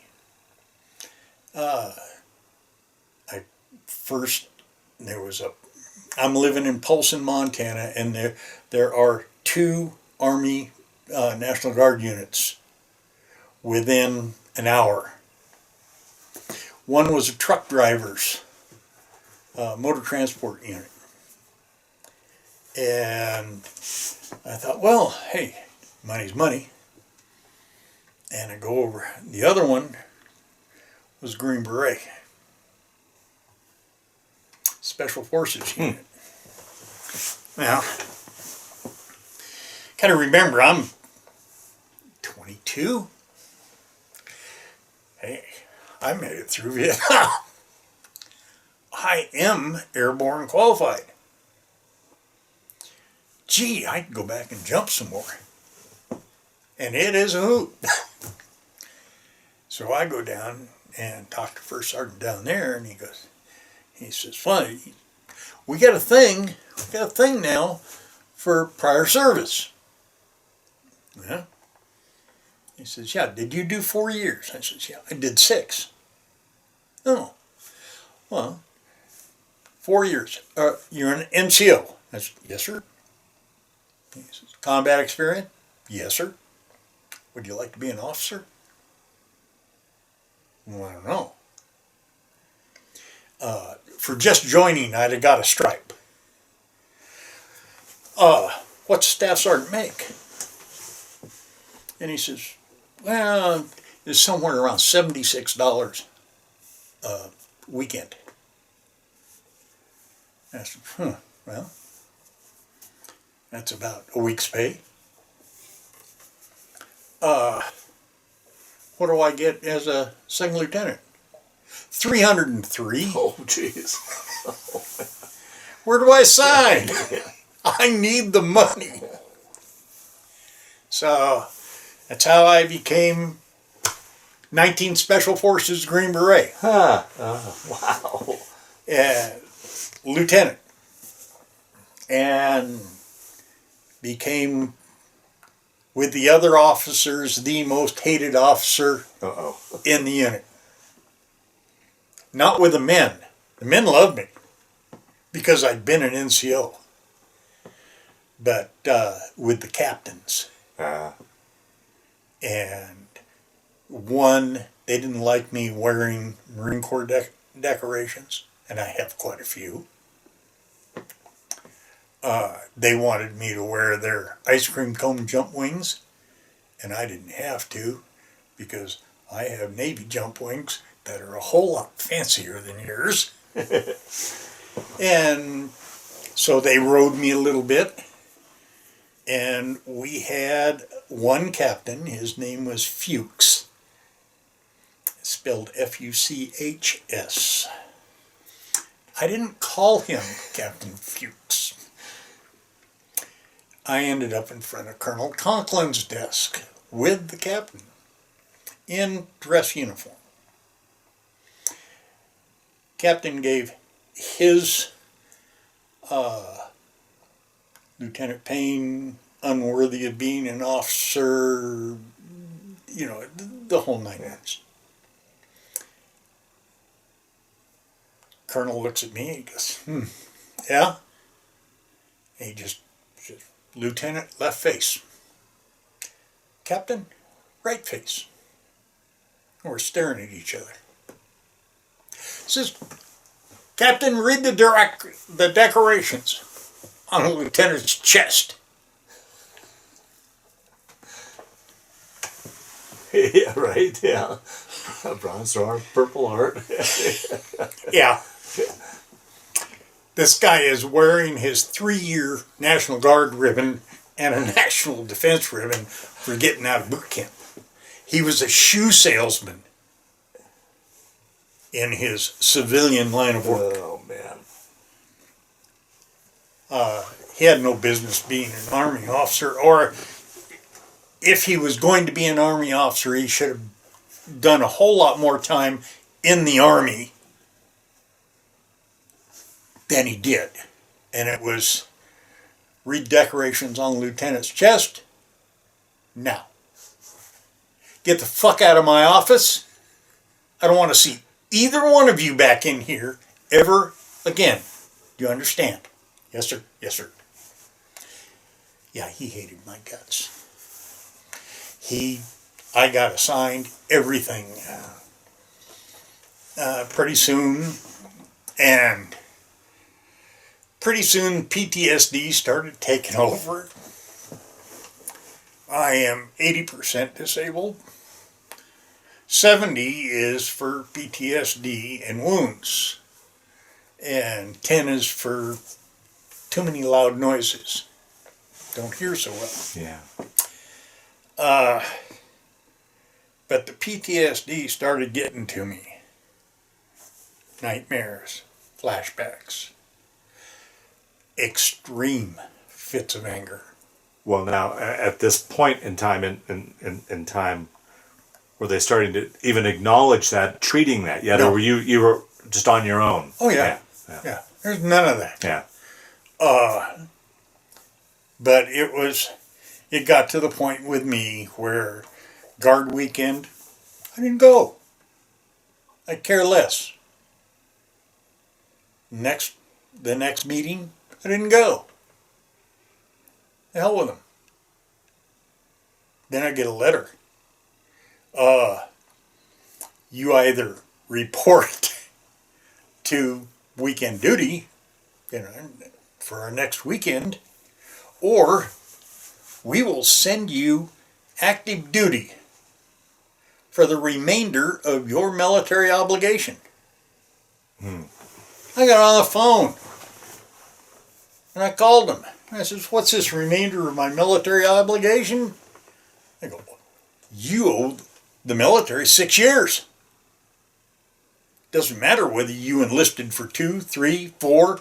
I'm living in Polson, Montana, and there are 2 Army National Guard units within an hour. One was a truck driver's motor transport unit. And I thought, well, hey, money's money. And I go over. The other one was Green Beret. Special Forces unit. Well, kind of remember, I'm 22. Hey, I made it through Vietnam. I am airborne qualified. Gee, I can go back and jump some more. And it is a hoot. So I go down and talk to First Sergeant down there, and he says, funny, we got a thing now for prior service. Yeah. He says, yeah, did you do 4 years? I says, yeah, I did 6. Oh, well, 4 years. You're an NCO. I said, yes, sir. He says, combat experience? Yes, sir. Would you like to be an officer? Well, I don't know. For just joining, I'd have got a stripe. What's staff sergeant make? And he says, well, it's somewhere around $76 a weekend. I said, well, that's about a week's pay. What do I get as a second lieutenant? 303. Oh, jeez. Where do I sign? I need the money. So that's how I became 19 Special Forces Green Beret. Huh. Wow. Lieutenant. And became, with the other officers, the most hated officer in the unit. Not with the men. The men loved me because I'd been an NCO. But with the captains. And one, they didn't like me wearing Marine Corps decorations, and I have quite a few. They wanted me to wear their ice cream cone jump wings, and I didn't have to because I have Navy jump wings that are a whole lot fancier than yours. And so they rode me a little bit, And we had one captain, his name was Fuchs, spelled Fuchs. I didn't call him Captain Fuchs. I ended up in front of Colonel Conklin's desk with the captain in dress uniform. Captain gave his Lieutenant Payne, unworthy of being an officer, you know, the whole nine yards. Colonel looks at me and he goes, yeah? And he just says, Lieutenant, left face. Captain, right face. And we're staring at each other. Says, Captain, read the decorations on a lieutenant's chest. Yeah, right, yeah. Bronze Star, Purple Heart. Yeah. This guy is wearing his 3-year National Guard ribbon and a National Defense ribbon for getting out of boot camp. He was a shoe salesman in his civilian line of work. Oh, man. He had no business being an Army officer, or if he was going to be an Army officer, he should have done a whole lot more time in the Army than he did. And it was read decorations on the lieutenant's chest. Now, get the fuck out of my office. I don't want to see either one of you back in here ever again. Do you understand? Yes, sir. Yes, sir. Yeah, he hated my guts. I got assigned everything pretty soon, and pretty soon PTSD started taking over. I am 80% disabled. 70 is for PTSD and wounds, and 10 is for too many loud noises. Don't hear so well. Yeah. But the PTSD started getting to me. Nightmares, flashbacks, extreme fits of anger. Well, now, at this point in time, in time, were they starting to even acknowledge that, treating that yet? No. Or were you were just on your own? Oh, yeah. Yeah. There's none of that. Yeah. But it got to the point with me where guard weekend, I didn't go. I care less. The next meeting, I didn't go. The hell with them. Then I get a letter. You either report to weekend duty, for our next weekend, or we will send you active duty for the remainder of your military obligation. I got on the phone and I called them. I said, what's this remainder of my military obligation? They go, you owe the military 6 years. Doesn't matter whether you enlisted for 2, 3, 4.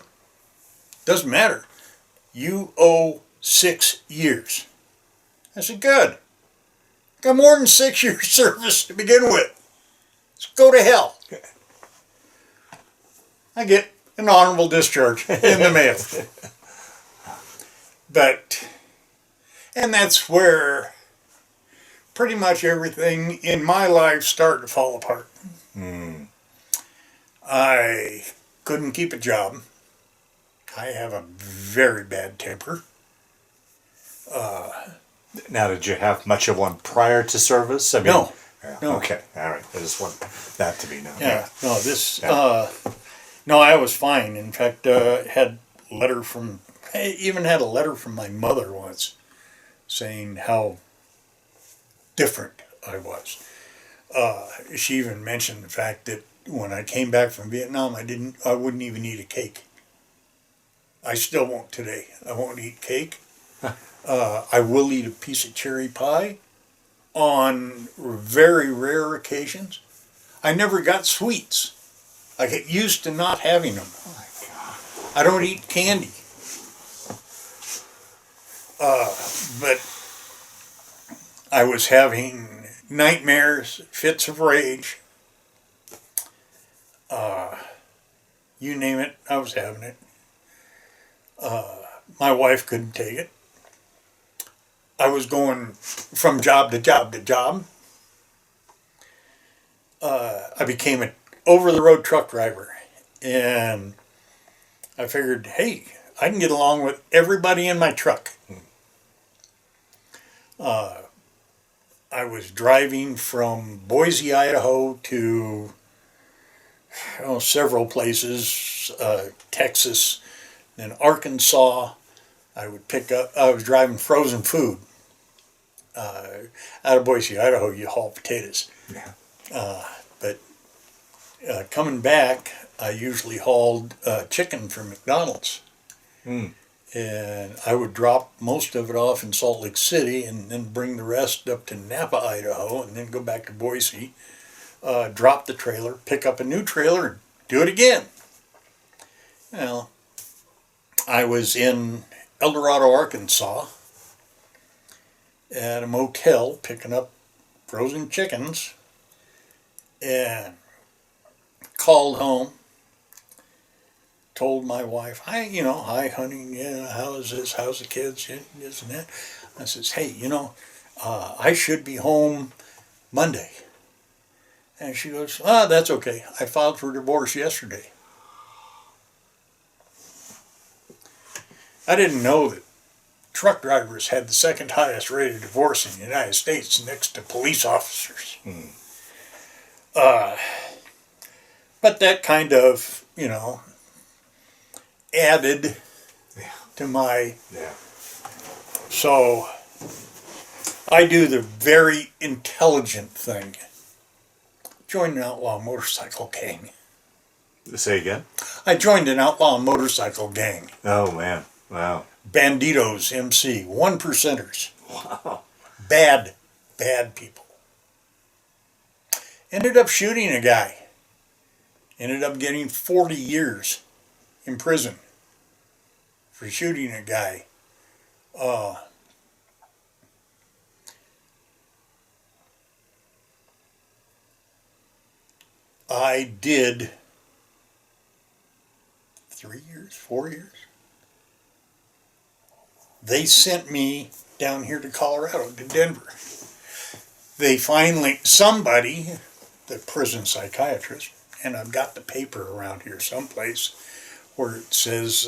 Doesn't matter. You owe 6 years. I said, good. Got more than 6 years service to begin with. Let's go to hell. I get an honorable discharge in the mail. And that's where pretty much everything in my life started to fall apart. I couldn't keep a job. I have a very bad temper. Now, did you have much of one prior to service? I mean, No. No. Okay, all right. I just want that to be known. Yeah. No, I was fine. In fact, I even had a letter from my mother once saying how different I was. She even mentioned the fact that when I came back from Vietnam, I wouldn't even eat a cake. I still won't today. I won't eat cake. I will eat a piece of cherry pie on very rare occasions. I never got sweets. I get used to not having them. Oh my God. I don't eat candy. But I was having nightmares, fits of rage. You name it, I was having it. My wife couldn't take it. I was going from job to job to job. I became an over-the-road truck driver. And I figured, hey, I can get along with everybody in my truck. I was driving from Boise, Idaho to several places, Texas, then Arkansas. I was driving frozen food. Out of Boise, Idaho, you haul potatoes. Yeah. But coming back, I usually hauled chicken from McDonald's. Mm. And I would drop most of it off in Salt Lake City and then bring the rest up to Napa, Idaho, and then go back to Boise, drop the trailer, pick up a new trailer, and do it again. Well, I was in El Dorado, Arkansas, at a motel picking up frozen chickens, and called home, told my wife, hi honey, yeah, how's this, how's the kids, yeah, this and that. I says, hey, I should be home Monday. And she goes, that's okay. I filed for divorce yesterday. I didn't know that truck drivers had the second highest rate of divorce in the United States next to police officers. But that kind of, added to my... Yeah. So I do the very intelligent thing. Joined an outlaw motorcycle gang. Say again? I joined an outlaw motorcycle gang. Oh, man. Wow. Banditos MC. 1%ers. Wow. Bad people. Ended up shooting a guy. Ended up getting 40 years in prison for shooting a guy. I did 3 years, 4 years. They sent me down here to Colorado, to Denver. Somebody, the prison psychiatrist, and I've got the paper around here someplace where it says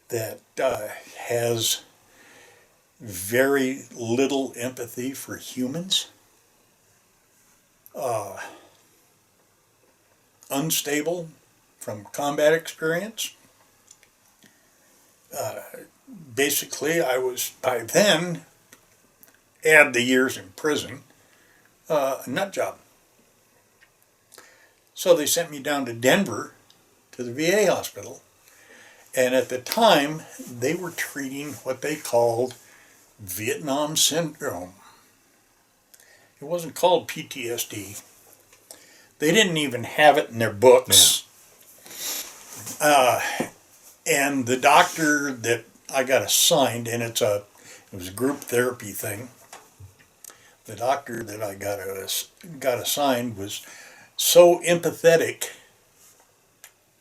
that has very little empathy for humans, unstable from combat experience. Basically, I was, by then, add the years in prison, a nut job. So they sent me down to Denver, to the VA hospital, and at the time, they were treating what they called Vietnam Syndrome. It wasn't called PTSD. They didn't even have it in their books. And the doctor that I got assigned, and it was a group therapy thing. The doctor that I got assigned was so empathetic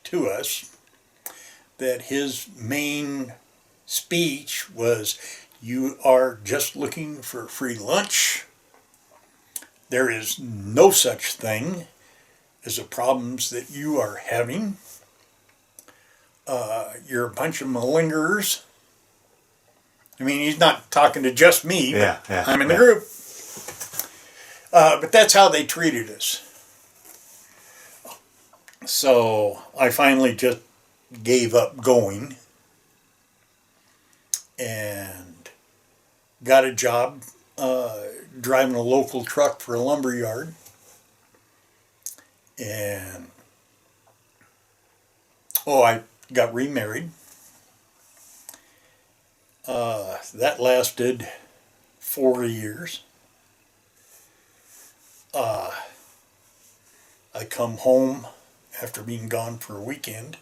to us that his main speech was, "You are just looking for free lunch. There is no such thing as the problems that you are having. You're a bunch of malingerers." I mean, he's not talking to just me, but I'm in the group. But that's how they treated us. So I finally just gave up going and got a job driving a local truck for a lumber yard. And I got remarried. That lasted 4 years. I come home after being gone for a weekend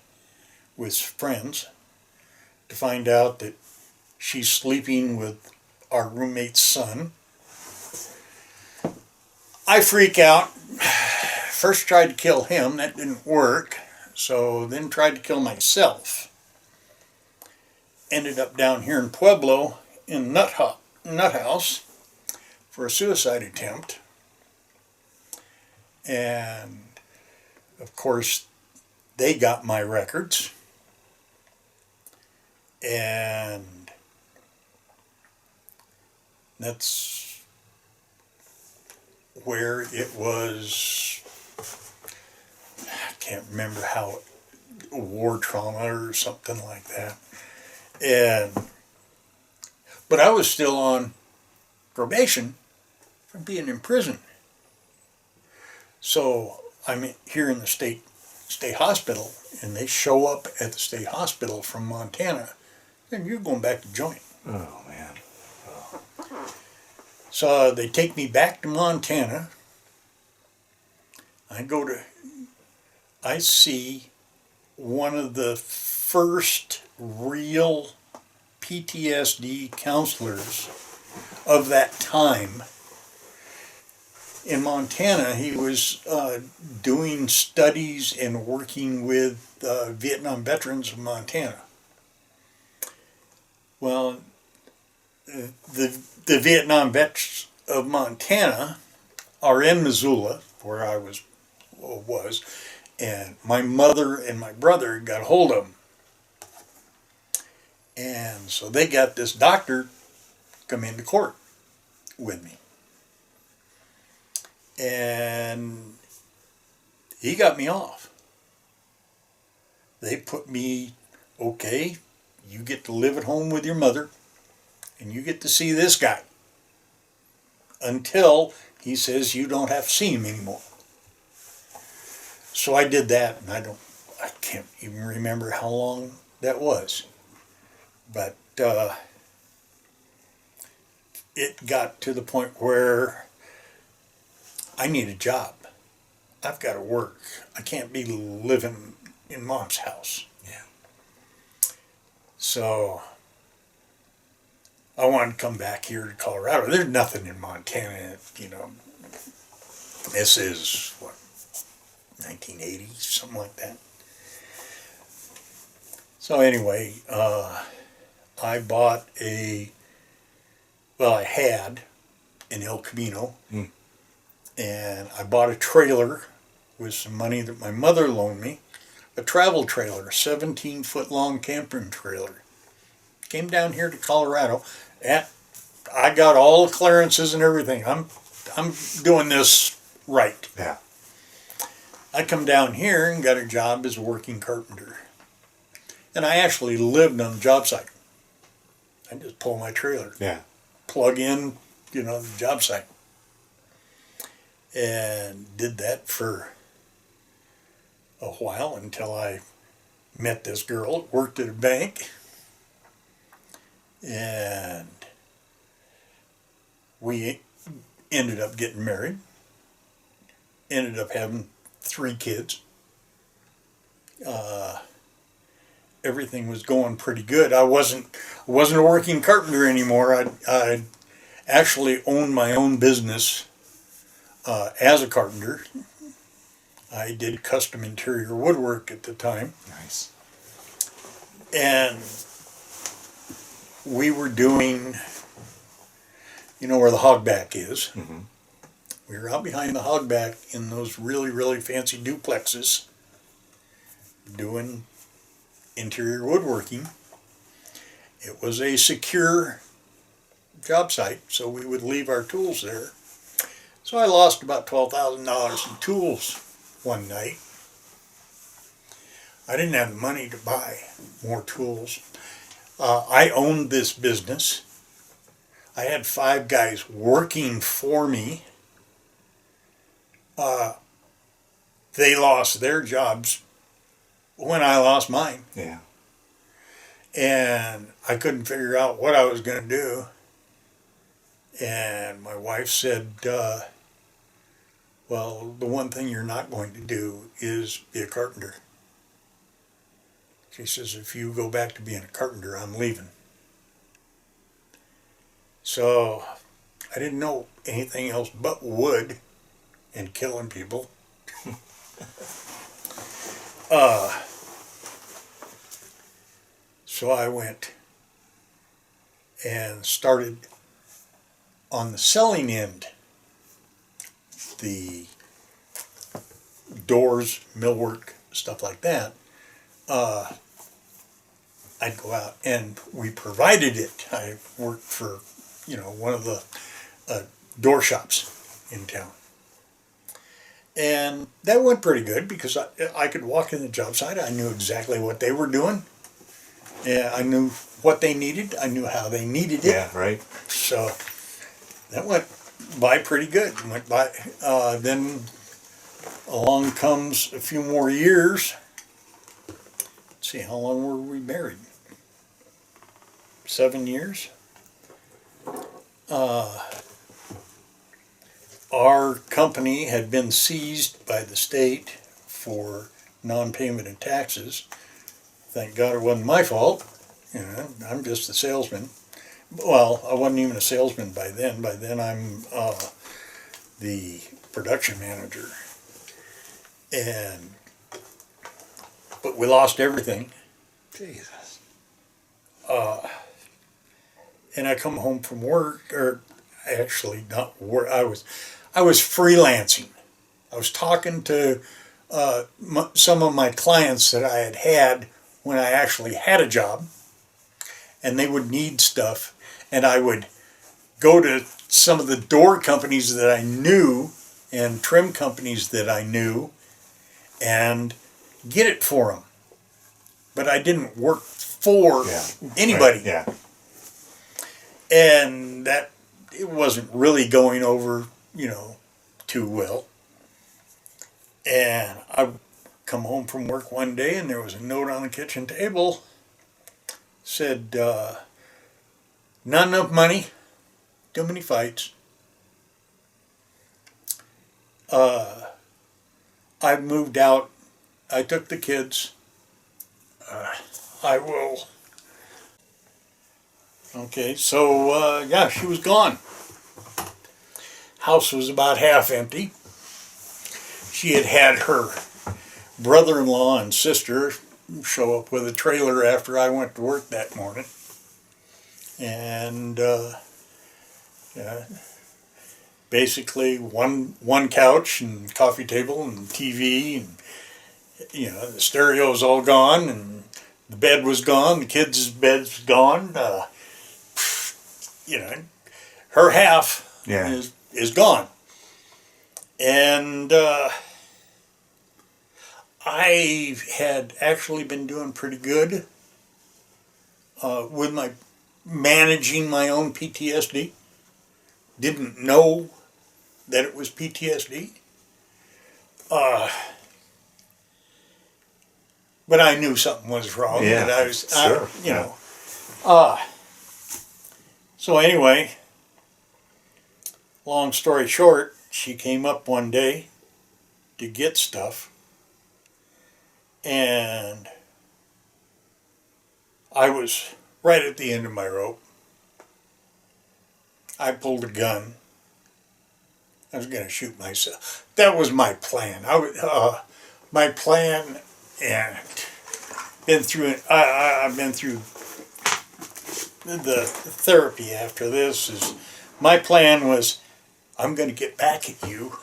with friends to find out that she's sleeping with our roommate's son. I freak out. First tried to kill him, that didn't work. So then tried to kill myself. Ended up down here in Pueblo in Nut House for a suicide attempt. And of course, they got my records. And that's where it was. I can't remember how, war trauma or something like that. But I was still on probation for being in prison. So I'm here in the state hospital, and they show up at the state hospital from Montana, and you're going back to joint. Oh, man. So they take me back to Montana. I see one of the first real PTSD counselors of that time. In Montana, he was doing studies and working with Vietnam veterans of Montana. Well, the Vietnam vets of Montana are in Missoula, where I was, and my mother and my brother got a hold of them. And so they got this doctor come into court with me. And he got me off. They put me, okay, you get to live at home with your mother, and you get to see this guy until he says you don't have to see him anymore. So I did that, and I can't even remember how long that was. But it got to the point where I need a job. I've got to work. I can't be living in Mom's house. Yeah. So I wanted to come back here to Colorado. There's nothing in Montana, you know. This is, 1980, something like that. So anyway, I bought I had an El Camino. And I bought a trailer with some money that my mother loaned me, a travel trailer, a 17-foot long camping trailer. Came down here to Colorado, and I got all the clearances and everything. I'm doing this right. Yeah. I come down here and got a job as a working carpenter. And I actually lived on the job site. I just pull my trailer. Yeah. Plug in, the job site. And did that for a while until I met this girl that worked at a bank. And we ended up getting married. Ended up having 3 kids. Everything was going pretty good. I wasn't a working carpenter anymore. I actually owned my own business. As a carpenter, I did custom interior woodwork at the time. Nice. And we were doing, where the hogback is. Mm-hmm. We were out behind the hogback in those really, really fancy duplexes doing interior woodworking. It was a secure job site, so we would leave our tools there. So I lost about $12,000 in tools one night. I didn't have the money to buy more tools. I owned this business. I had 5 guys working for me. They lost their jobs when I lost mine. Yeah. And I couldn't figure out what I was going to do. And my wife said, well, the one thing you're not going to do is be a carpenter. She says, if you go back to being a carpenter, I'm leaving. So I didn't know anything else but wood and killing people. So I went and started on the selling end, the doors, millwork, stuff like that. I'd go out and we provided it. I worked for, one of the door shops in town. And that went pretty good because I could walk in the job site. I knew exactly what they were doing. And I knew what they needed. I knew how they needed it. Yeah, right. So that went by pretty good. Went by. Then along comes a few more years. Let's see, how long were we married? 7 years. Our company had been seized by the state for non-payment of taxes. Thank God it wasn't my fault. I'm just a salesman. Well, I wasn't even a salesman by then. By then I'm the production manager. But we lost everything. Jesus. And I come home from work, or actually not work. I was freelancing. I was talking to some of my clients that I had when I actually had a job, and they would need stuff, and I would go to some of the door companies that I knew and trim companies that I knew and get it for them. But I didn't work for anybody. Right. Yeah. And that it wasn't really going over, too well. And I come home from work one day and there was a note on the kitchen table. Said, not enough money, too many fights. I moved out. I took the kids. I will. Okay, so she was gone. House was about half empty. She had her brother-in-law and sister show up with a trailer after I went to work that morning. And basically one couch and coffee table and TV, and the stereo's all gone, and the bed was gone, the kids' bed's gone. Her half is gone. And I had actually been doing pretty good with my managing my own PTSD. Didn't know that it was PTSD. But I knew something was wrong. Yeah, that I was, sure. So anyway, long story short, she came up one day to get stuff, and I was right at the end of my rope. I pulled a gun. I was going to shoot myself. That was my plan. My plan, and I've been through the therapy after this. Is my plan was, I'm going to get back at you.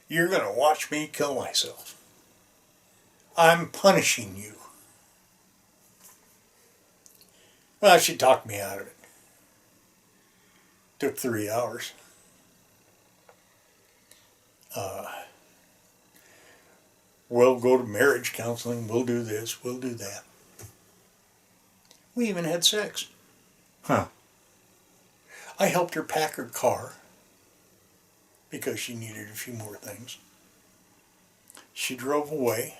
You're going to watch me kill myself. I'm punishing you. Well, she talked me out of it. Took 3 hours. We'll go to marriage counseling. We'll do this. We'll do that. We even had sex. Huh. I helped her pack her car because she needed a few more things. She drove away.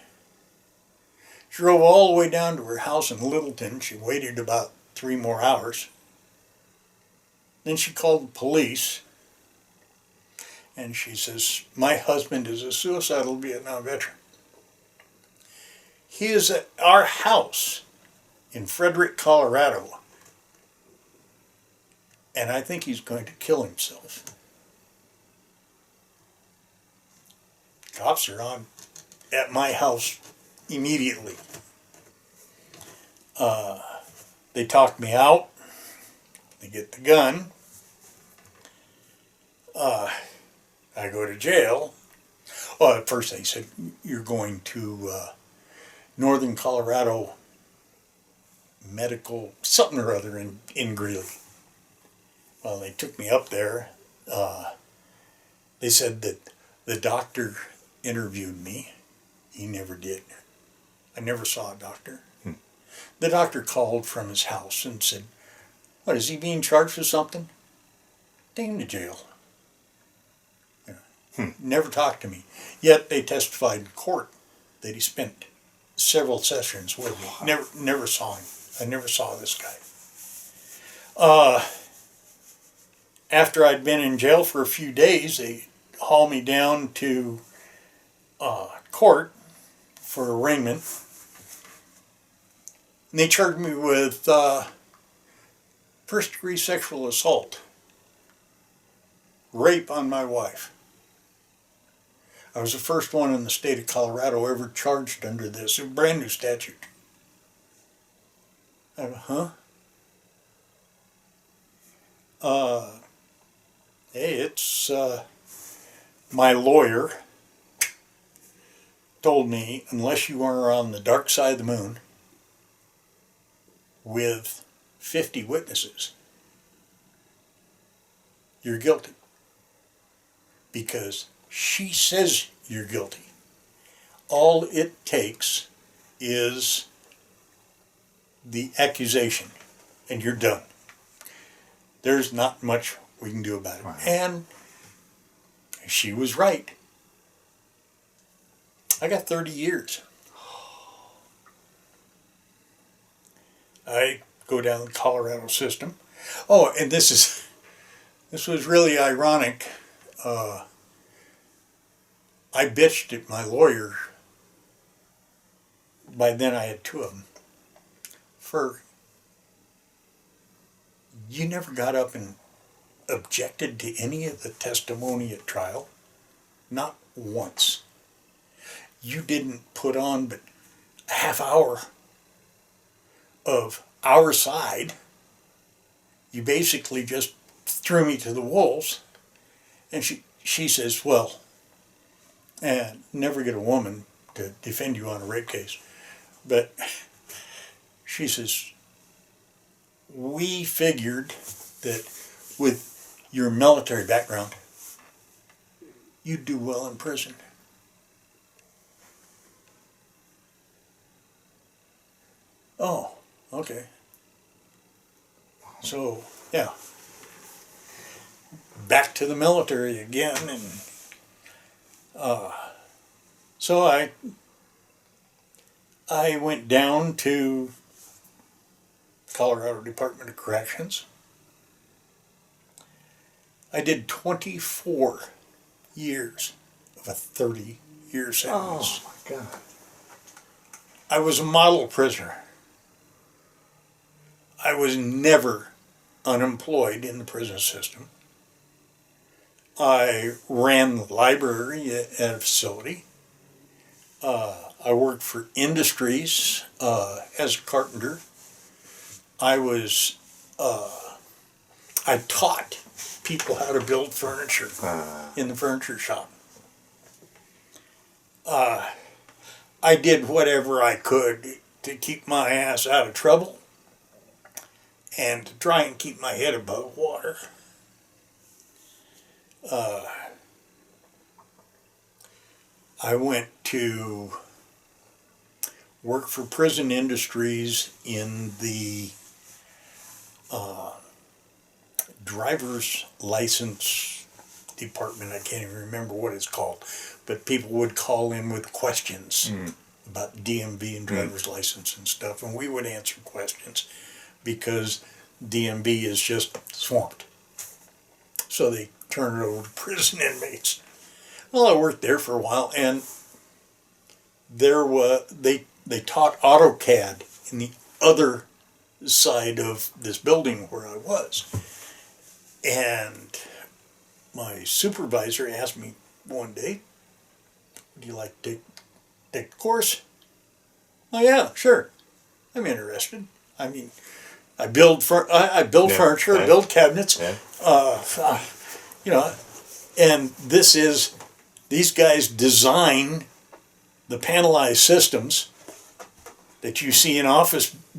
She drove all the way down to her house in Littleton. She waited about 3 more hours. Then she called the police, and she says, my husband is a suicidal Vietnam veteran. He is at our house in Frederick, Colorado, and I think he's going to kill himself. Cops are on at my house immediately. They talk me out. They get the gun. I go to jail. Well, at first they said, you're going to Northern Colorado Medical, something or other in Greeley. Well, they took me up there. They said that the doctor interviewed me. He never did. I never saw a doctor. The doctor called from his house and said, what, is he being charged with something? Take him to jail. Never talked to me. Yet they testified in court that he spent several sessions with me. Never saw him. I never saw this guy. After I'd been in jail for a few days, they hauled me down to court for arraignment. And they charged me with first-degree sexual assault, rape on my wife. I was the first one in the state of Colorado ever charged under this, a brand new statute. Hey, it's my lawyer told me, unless you are on the dark side of the moon with 50 witnesses, you're guilty. Because she says you're guilty. All it takes is the accusation, and you're done. There's not much we can do about it. Wow. And she was right. I got 30 years. I go down the Colorado system. Oh, and this was really ironic. I bitched at my lawyer. By then I had 2 of them. For, you never got up and objected to any of the testimony at trial? Not once. You didn't put on but a half hour of our side. You basically just threw me to the wolves. And she says, well, and never get a woman to defend you on a rape case. But she says, we figured that with your military background, you'd do well in prison. Oh, okay. So, yeah. Back to the military again, and so I went down to Colorado Department of Corrections. I did 24 years of a 30-year sentence. Oh my God. I was a model prisoner. I was never unemployed in the prison system. I ran the library at a facility. I worked for industries as a carpenter. I taught people how to build furniture in the furniture shop. I did whatever I could to keep my ass out of trouble and to try and keep my head above water. I went to work for prison industries in the driver's license department. I can't even remember what it's called, but people would call in with questions about DMV and driver's license and stuff, and we would answer questions because DMV is just swamped. So they turn it over to prison inmates. Well, I worked there for a while, and they taught AutoCAD in the other side of this building where I was. And my supervisor asked me one day, "Do you like to take the course?" "Oh yeah, sure. I'm interested. I mean, I build furniture, I build cabinets, you know, and these guys design the panelized systems that you see in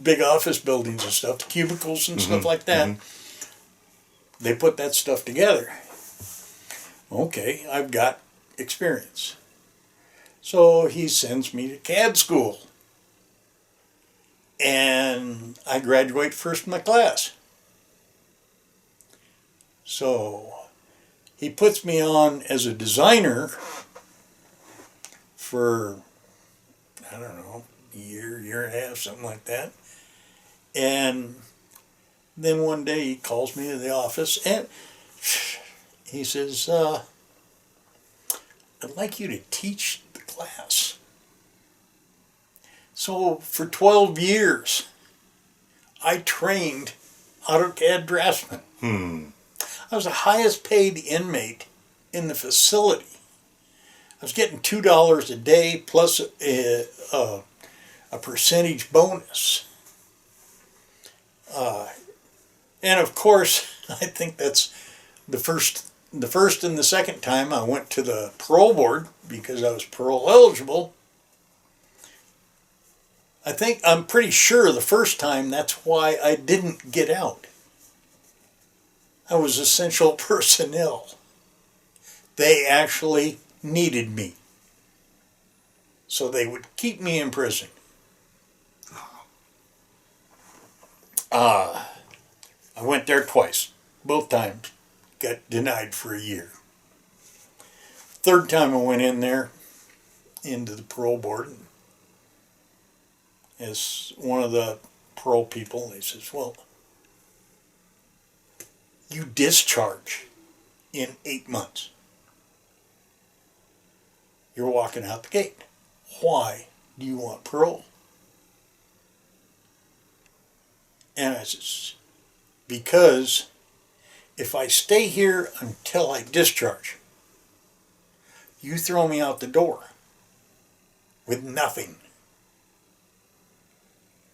big office buildings and stuff, the cubicles and stuff like that. They put that stuff together. Okay, I've got experience. So he sends me to CAD school. And I graduate first in my class. So he puts me on as a designer for, I don't know, a year and a half, something like that. And then one day he calls me to the office and he says, "I'd like you to teach the class." So for 12 years, I trained AutoCAD draftsmen. I was the highest paid inmate in the facility. I was getting $2 a day plus a percentage bonus. And of course, I think that's the first and the second time I went to the parole board because I was parole eligible. I'm pretty sure the first time that's why I didn't get out. I was essential personnel. They actually needed me. So they would keep me in prison. I went there twice. Both times got denied for a year. Third time I went in there into the parole board as one of the parole people. They says, "Well, you discharge in 8 months. You're walking out the gate. Why do you want parole?" And I says, "Because if I stay here until I discharge, you throw me out the door with nothing.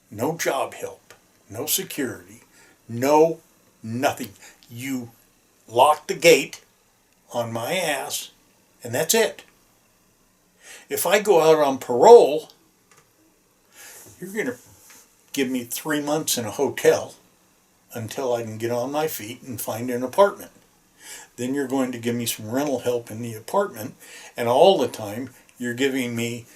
No job help, no security, no nothing. You lock the gate on my ass, and that's it. If I go out on parole, you're going to give me 3 months in a hotel until I can get on my feet and find an apartment. Then you're going to give me some rental help in the apartment, and all the time you're giving me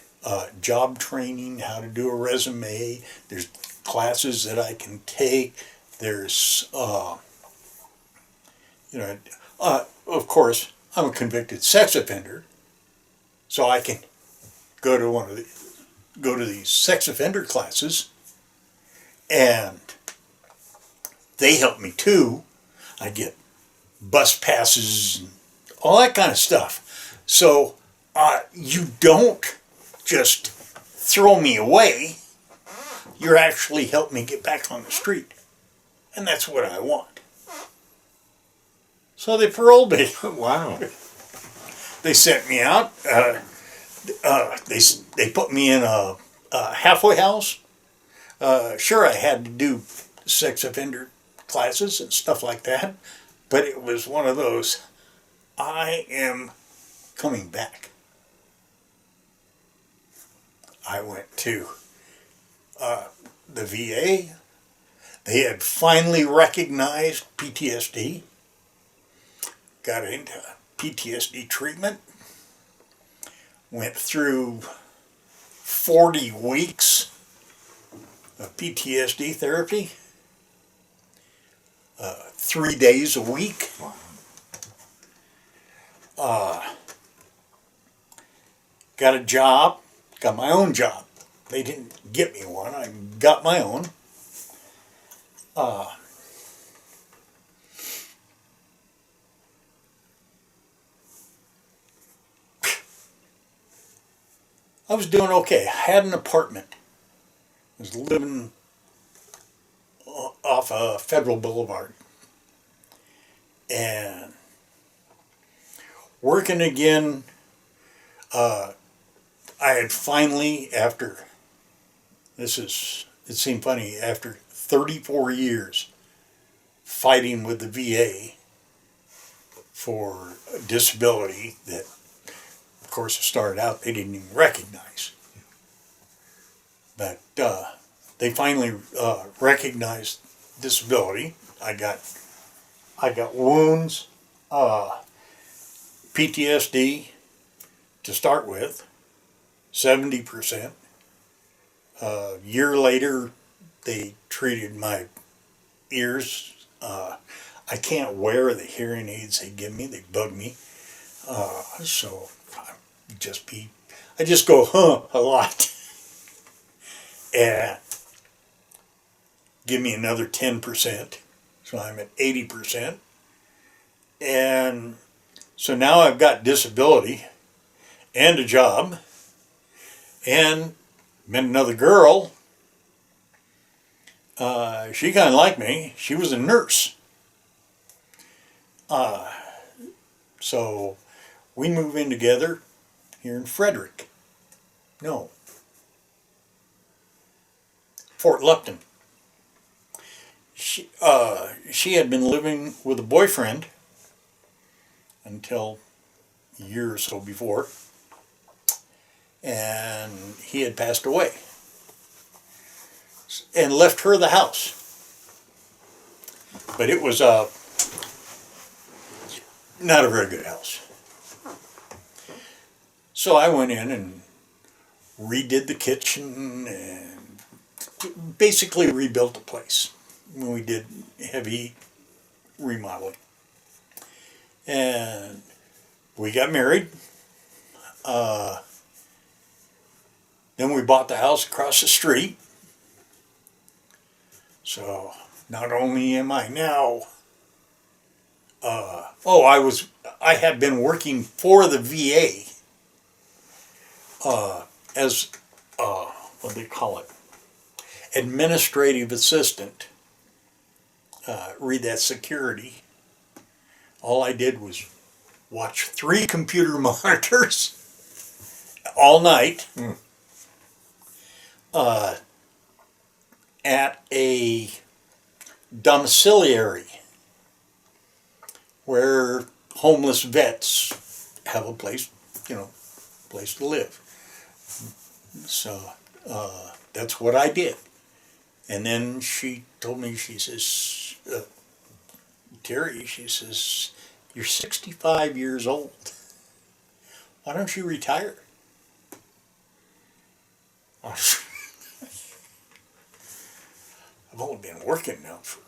job training, how to do a resume. There's classes that I can take. There's, of course, I'm a convicted sex offender, so I can go to these sex offender classes, and they help me too. I get bus passes and all that kind of stuff. So you don't just throw me away. You're actually helping me get back on the street. And that's what I want. So they paroled me. Wow. They sent me out. They put me in a halfway house. Sure, I had to do sex offender classes and stuff like that. But it was one of those, I am coming back. I went to the VA. They had finally recognized PTSD. Got into PTSD treatment. Went through 40 weeks of PTSD therapy. 3 days a week. Got a job. Got my own job. they didn't get me one. I got my own. I was doing okay. I had an apartment. I was living off Federal Boulevard. And working again, I had finally, it seemed funny, after 34 years fighting with the VA for a disability that, of course, it started out they didn't even recognize. But they finally recognized disability. I got wounds, PTSD to start with, 70%. A year later, they treated my ears. I can't wear the hearing aids they give me. They bug me. So I just go, huh, a lot. And give me another 10%. So I'm at 80%. And so now I've got disability and a job and met another girl. She kind of liked me. She was a nurse. So we move in together here in Fort Lupton. She had been living with a boyfriend until a year or so before, and he had passed away and left her the house. But it was not a very good house. So I went in and redid the kitchen and basically rebuilt the place. We did heavy remodeling. And we got married. Then we bought the house across the street. So not only am I now, I had been working for the VA as, what do they call it? Administrative assistant. Read that, security. All I did was watch 3 computer monitors all night at a domiciliary where homeless vets have a place to live. So that's what I did. And then she told me, she says, Terry, she says, you're 65 years old. Why don't you retire? I've only been working now for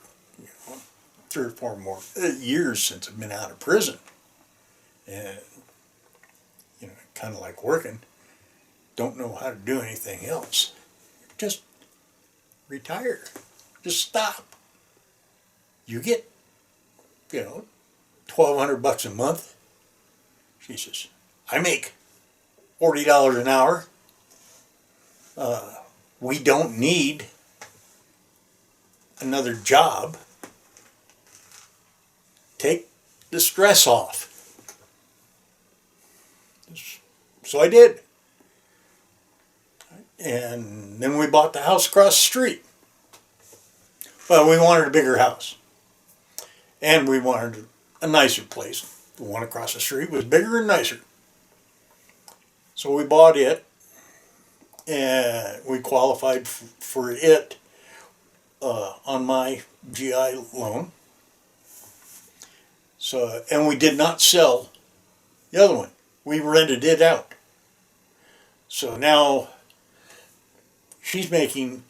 3 or 4 more years since I've been out of prison. And, kind of like working. Don't know how to do anything else. Just retire. Just stop. You get, $1,200 a month. She says, I make $40 an hour. We don't need another job. Take the stress off. So I did. And then we bought the house across the street. Well, we wanted a bigger house. And we wanted a nicer place. The one across the street was bigger and nicer. So we bought it. And we qualified for it on my GI loan. So, and we did not sell the other one. We rented it out. So now she's making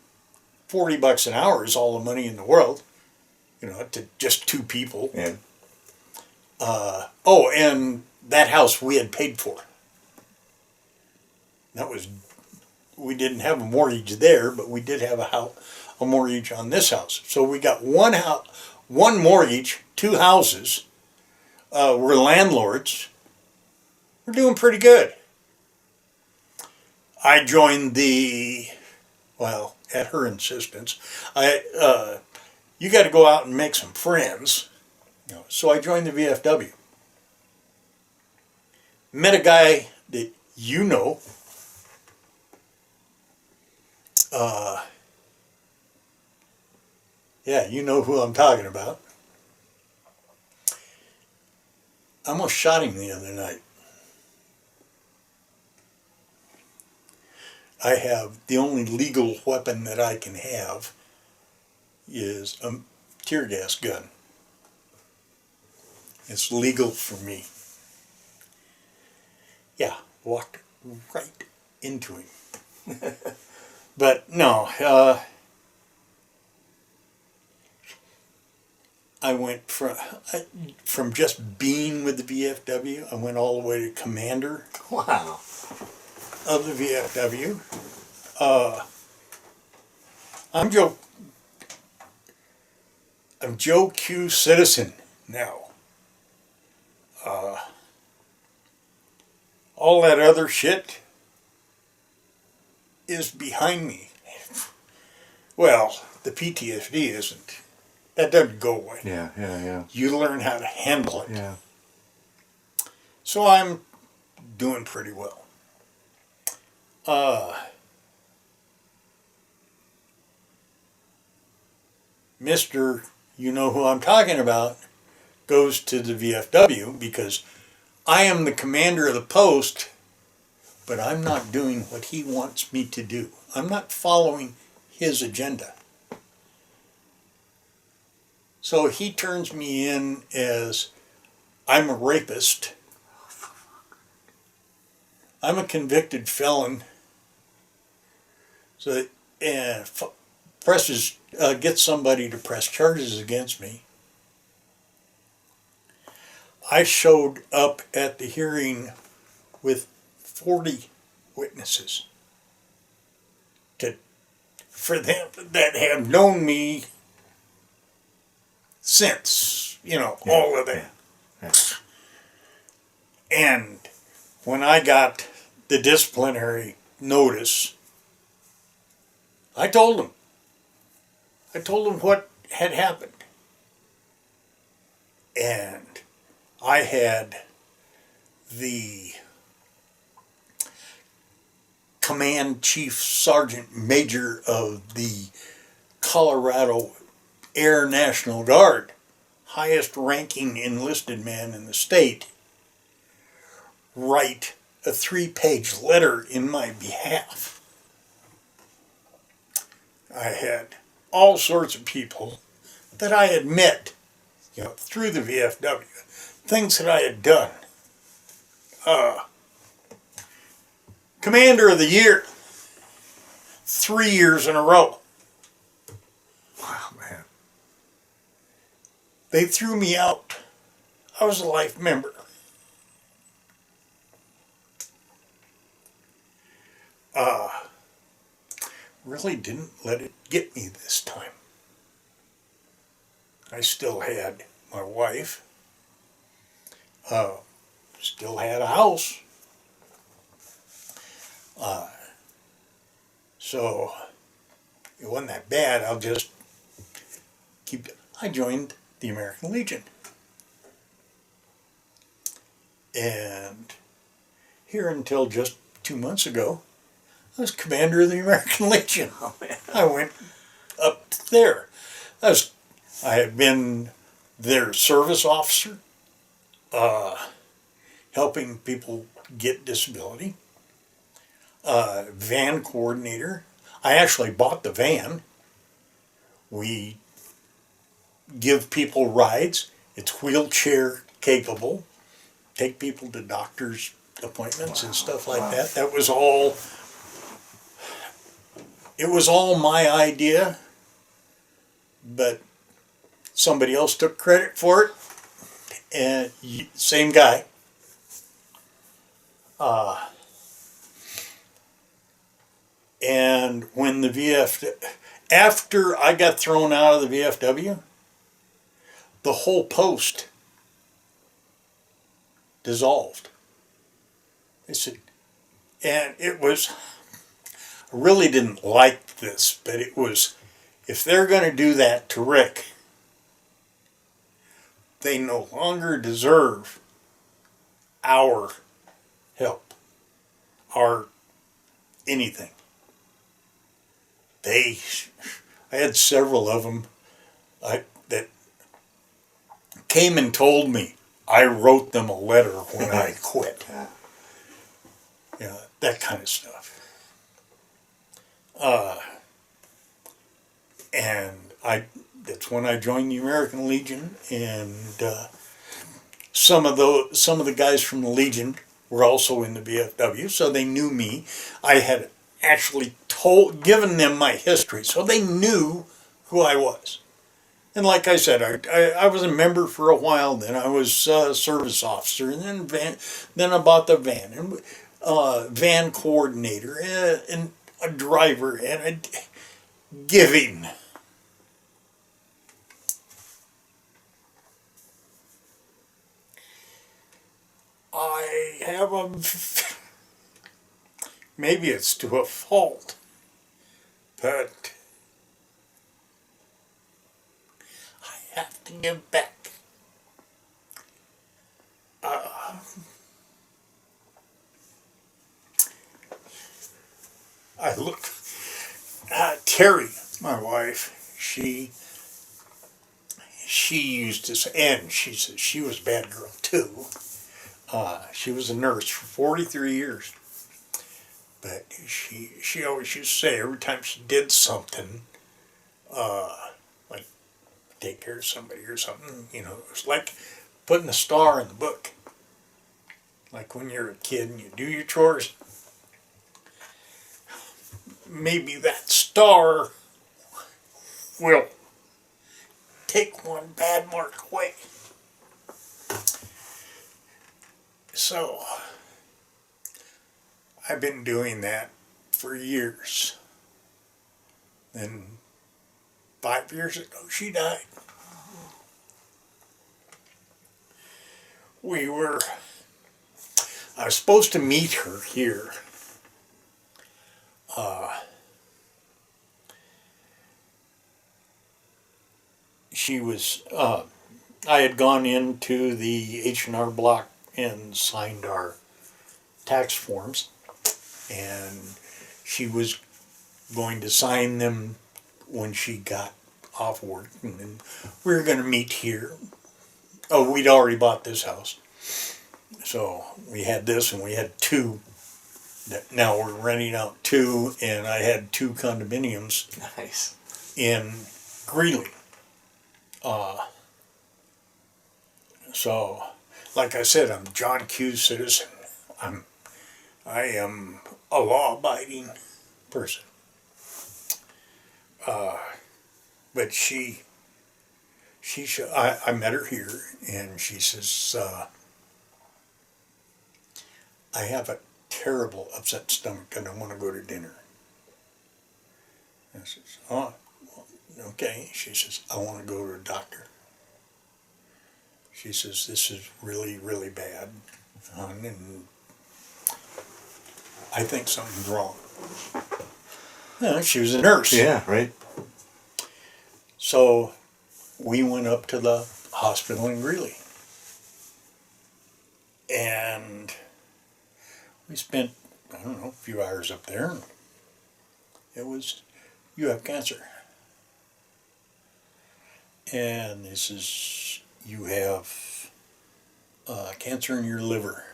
$40 an hour is all the money in the world, to just 2 people. Yeah. And that house we had paid for. That was we didn't have a mortgage there, but we did have a mortgage on this house. So we got one mortgage, 2 houses. We're landlords. We're doing pretty good. I joined at her insistence, you got to go out and make some friends. So I joined the VFW. Met a guy that you know. Yeah, you know who I'm talking about. I almost shot him the other night. I have the only legal weapon that I can have is a tear gas gun. It's legal for me. Yeah, walked right into him. But no, I went from just being with the VFW, I went all the way to commander. Wow. Of the VFW. I'm Joe Q. Citizen now. All that other shit is behind me. Well, the PTSD isn't. That doesn't go away. Yeah. You learn how to handle it. Yeah. So I'm doing pretty well. Mr. You know who I'm talking about goes to the VFW because I am the commander of the post, but I'm not doing what he wants me to do. I'm not following his agenda. So he turns me in as I'm a rapist. I'm a convicted felon. So gets somebody to press charges against me. I showed up at the hearing with 40 witnesses for them that have known me since, all of that. Yeah. And when I got the disciplinary notice, I told them what had happened. And I had the command chief sergeant major of the Colorado Air National Guard, highest ranking enlisted man in the state, write a 3-page letter in my behalf. I had all sorts of people that I had met, through the VFW, things that I had done. Commander of the Year, 3 years in a row. Wow, man. They threw me out. I was a life member. Really didn't let it get me this time. I still had my wife. Still had a house. So it wasn't that bad. I joined the American Legion. And here until just 2 months ago, I was commander of the American Legion. Oh, man. I went up there. I had been their service officer, helping people get disability, van coordinator. I actually bought the van. We give people rides. It's wheelchair capable. Take people to doctor's appointments and stuff like that. That was all. It was all my idea, but somebody else took credit for it, and same guy. And when after I got thrown out of the VFW, the whole post dissolved. I said, and it was, I really didn't like this, but it was, if they're going to do that to Rick, they no longer deserve our help, our anything. I had several of them that came and told me I wrote them a letter when I quit. Yeah, that kind of stuff. And that's when I joined the American Legion, and some of the guys from the Legion were also in the VFW, so they knew me. I had actually given them my history, so they knew who I was. And like I said, I was a member for a while. Then I was service officer, and then I bought the van, and van coordinator, and a driver, and giving. I have maybe it's to a fault, but I have to give back. I look, Terry, my wife, she used to say, and she says she was a bad girl too. She was a nurse for 43 years. But she always used to say every time she did something, like take care of somebody or something, it was like putting a star in the book. Like when you're a kid and you do your chores, maybe that star will take one bad mark away. So, I've been doing that for years. Then 5 years ago, she died. I was supposed to meet her here. I had gone into the H&R Block and signed our tax forms, and she was going to sign them when she got off work, and then we were going to meet here. Oh, we'd already bought this house, so we had this, and we had two that now we're renting out two, and I had two condominiums. Nice. In Greeley. So, like I said, I'm John Q. citizen. I am a law-abiding person. But I met her here, and she says, I have a terrible upset stomach and I want to go to dinner. I says, oh, okay. She says, I want to go to a doctor. She says, this is really, really bad, hon, and I think something's wrong. She was a nurse. Yeah, right. So we went up to the hospital in Greeley. And we spent, I don't know, a few hours up there. It was, you have cancer. And this is, you have cancer in your liver.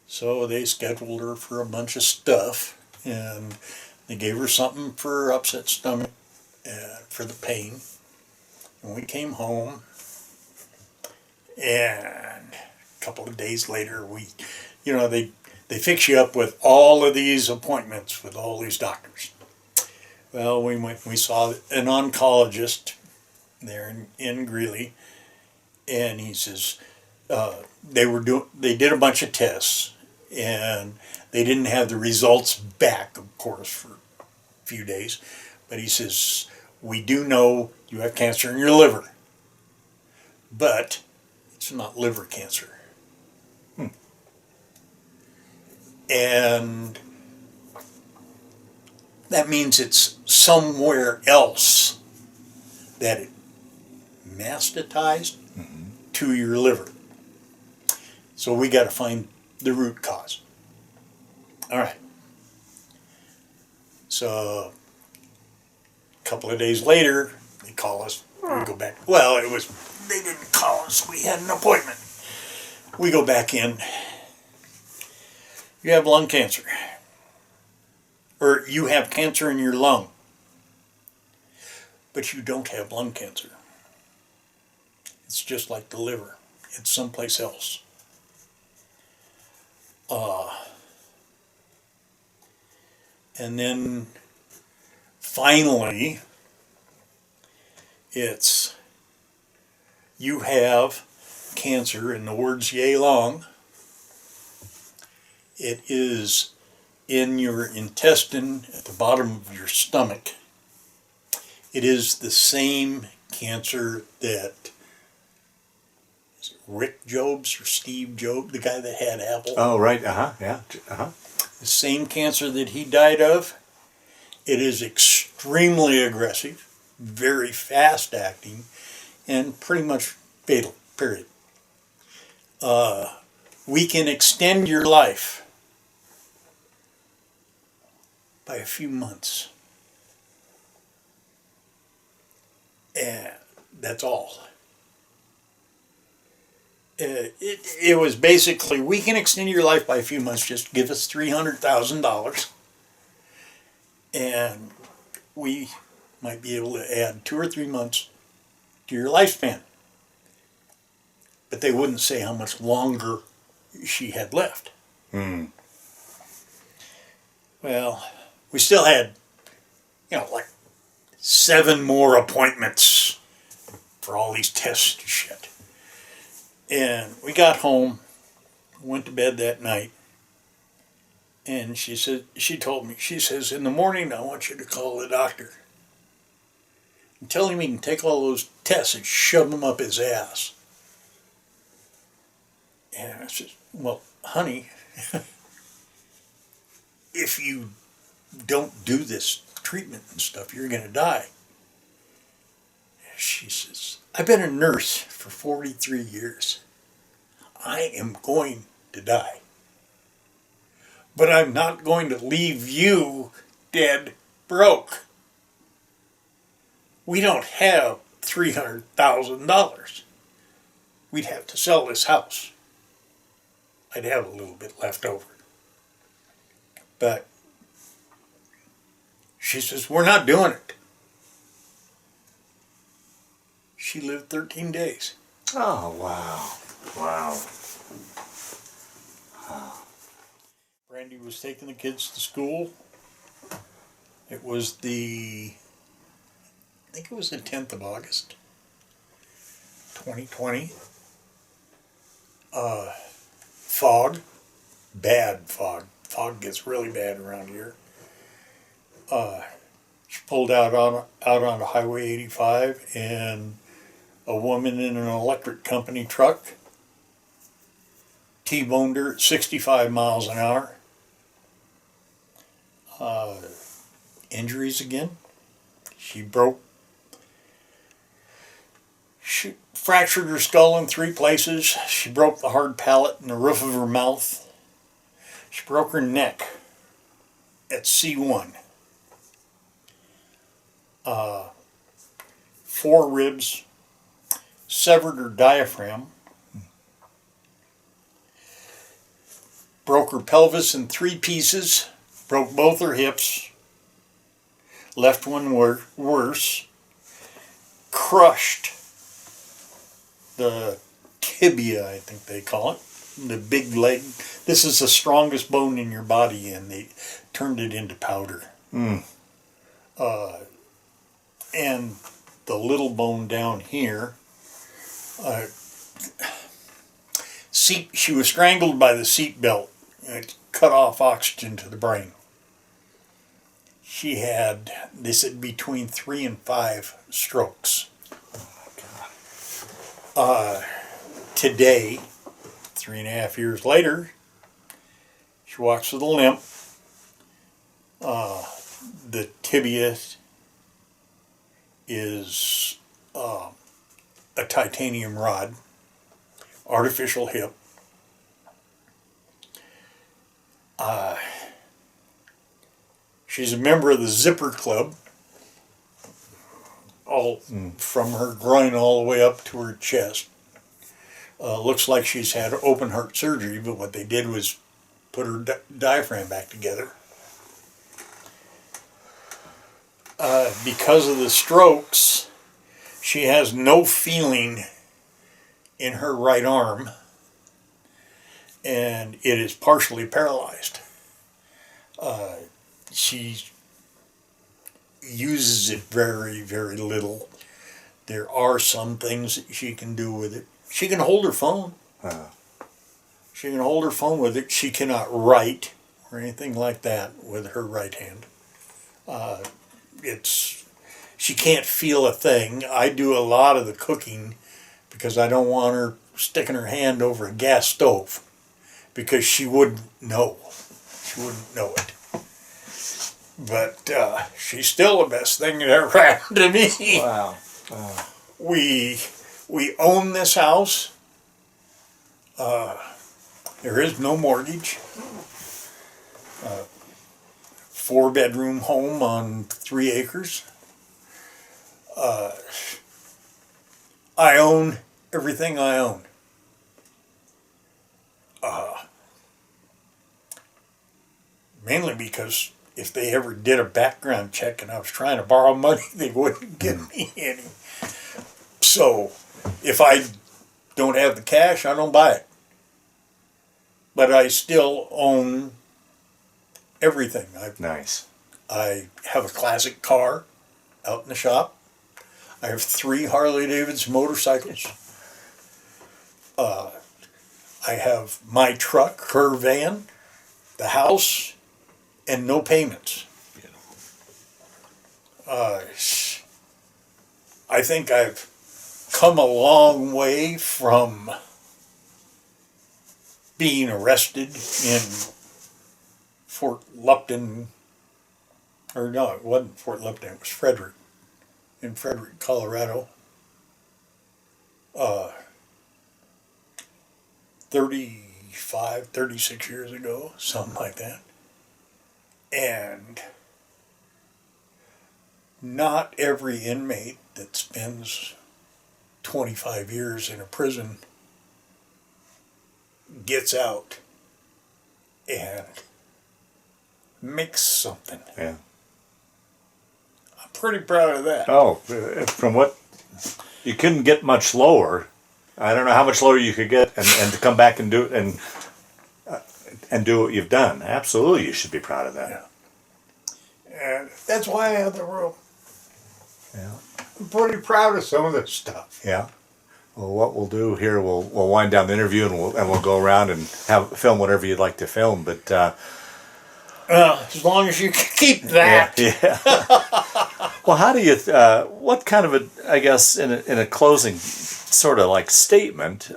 So they scheduled her for a bunch of stuff, and they gave her something for upset stomach, for the pain. And we came home, and a couple of days later, they fix you up with all of these appointments with all these doctors. Well, we saw an oncologist there in Greeley, and he says they did a bunch of tests, And they didn't have the results back, of course, for a few days. But he says, we do know you have cancer in your liver, but it's not liver cancer. And that means it's somewhere else that it metastasized to your liver. So we got to find the root cause. All right. So a couple of days later, they call us. We go back. Well, they didn't call us. We had an appointment. We go back in. You have lung cancer. Or you have cancer in your lung. But you don't have lung cancer. It's just like the liver. It's someplace else. And then finally, it's you have cancer, in the words yay long. It is in your intestine at the bottom of your stomach. It is the same cancer that Rick Jobs or Steve Jobs, the guy that had Apple. Oh, right. Yeah. The same cancer that he died of. It is extremely aggressive, very fast acting, and pretty much fatal, period. We can extend your life by a few months. And that's all. It was basically, we can extend your life by a few months, just give us $300,000 and we might be able to add 2 or 3 months to your lifespan. But they wouldn't say how much longer she had left. Well, we still had, like 7 more appointments for all these tests and shit. And we got home, went to bed that night, and she told me, she says, in the morning I want you to call the doctor and tell him he can take all those tests and shove them up his ass. And I said, well, honey, if you don't do this treatment and stuff, you're going to die. She says, I've been a nurse for 43 years. I am going to die. But I'm not going to leave you dead broke. We don't have $300,000. We'd have to sell this house. I'd have a little bit left over. But she says, we're not doing it. She lived 13 days. Oh, wow. Wow. Brandy was taking the kids to school. It was I think it was the 10th of August, 2020. Fog. Bad fog. Fog gets really bad around here. She pulled out on Highway 85, and a woman in an electric company truck T-boned her at 65 miles an hour. Injuries again. She fractured her skull in 3 places. She broke the hard palate in the roof of her mouth. She broke her neck at C1. 4 ribs, severed her diaphragm, broke her pelvis in 3 pieces, broke both her hips, left one worse, crushed the tibia, I think they call it, the big leg. This is the strongest bone in your body, and they turned it into powder. And the little bone down here, she was strangled by the seat belt, It cut off oxygen to the brain. She had, they said, between 3 and 5 strokes. Today, 3.5 years later, she walks with a limp. The tibia is a titanium rod, artificial hip. She's a member of the Zipper Club, all from her groin all the way up to her chest. Looks like she's had open heart surgery, but what they did was put her diaphragm back together. Because of the strokes, she has no feeling in her right arm, and it is partially paralyzed. She uses it very, very little. There are some things that she can do with it. She can hold her phone. She can hold her phone with it. She cannot write or anything like that with her right hand. She can't feel a thing. I do a lot of the cooking because I don't want her sticking her hand over a gas stove, because she wouldn't know. She wouldn't know it. But she's still the best thing that ever happened to me. Wow. We own this house. There is no mortgage. 4-bedroom home on 3 acres. I own everything I own. Mainly because if they ever did a background check and I was trying to borrow money, they wouldn't give me any. So if I don't have the cash, I don't buy it. But I still own everything. Nice. I have a classic car out in the shop. I have 3 Harley-Davidson motorcycles. I have my truck, her van, the house, and no payments. I think I've come a long way from being arrested in Fort Lupton, or no, it wasn't Fort Lupton, it was Frederick, in Frederick, Colorado. 36 years ago, something like that. And not every inmate that spends 25 years in a prison gets out and makes something. Yeah. I'm pretty proud of that. Oh, from what you couldn't get much lower. I don't know how much lower you could get, and to come back and do do what you've done. Absolutely, you should be proud of that. Yeah. And that's why I have the room. Yeah. I'm pretty proud of some of this stuff. Yeah. Well, what we'll do here, we'll wind down the interview, and we'll go around and film whatever you'd like to film. But as long as you can keep that. Yeah. Well, how do you? What kind of I guess in a closing sort of like statement?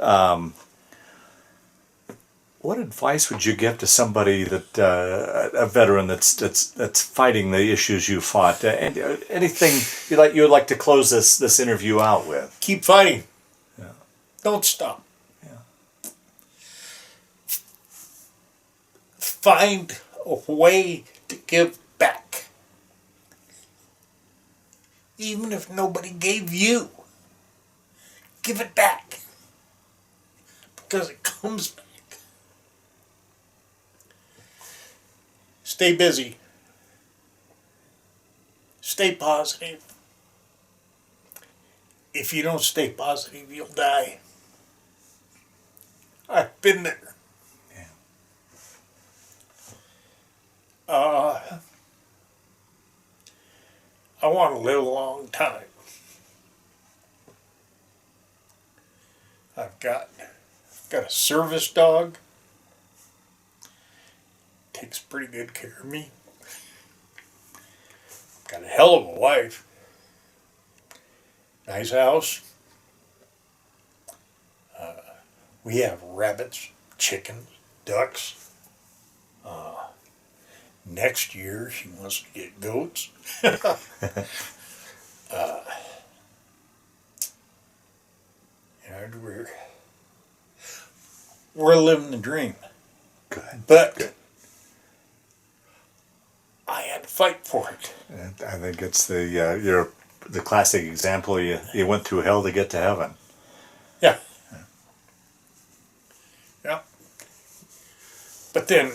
What advice would you give to somebody that a veteran that's fighting the issues you fought? Anything you would like to close this interview out with? Keep fighting. Yeah. Don't stop. Yeah. Find a way to give back. Even if nobody gave you, give it back. Because it comes back. Stay busy. Stay positive. If you don't stay positive, you'll die. I've been there. Yeah. I want to live a long time. I've got a service dog. takes pretty good care of me. Got a hell of a wife. Nice house. We have rabbits, chickens, ducks. Next year, she wants to get goats. And we're living the dream. Good. But Good. I had to fight for it. And I think it's the classic example. You went through hell to get to heaven. Yeah. Yeah. But then,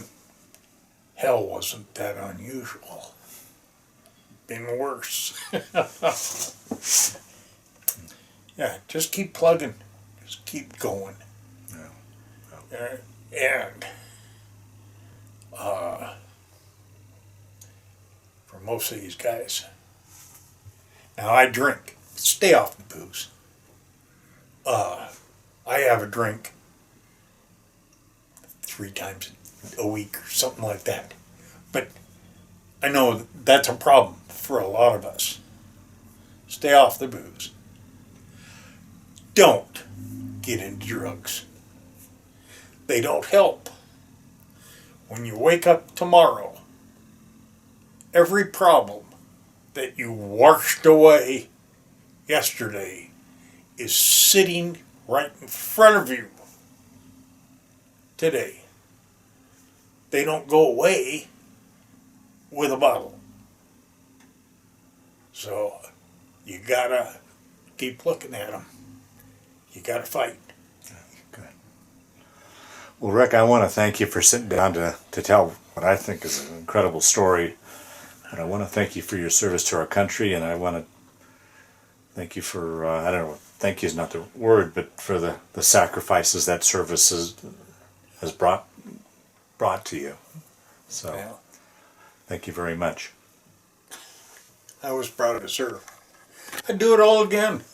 hell wasn't that unusual. Been worse. Yeah, just keep plugging. Just keep going. Yeah. And for most of these guys, now I drink. Stay off the booze. I have a drink 3 times a week or something like that. But I know that's a problem for a lot of us. Stay off the booze. Don't get into drugs. They don't help. When you wake up tomorrow, every problem that you washed away yesterday is sitting right in front of you today. They don't go away with a bottle. So you gotta keep looking at them. You gotta fight. Good. Well, Rick, I want to thank you for sitting down to tell what I think is an incredible story. And I want to thank you for your service to our country, and I want to thank you for, I don't know, thank you is not the word, but for the sacrifices that service has brought to you. So, Yeah. thank you very much. I was proud to serve. I'd do it all again.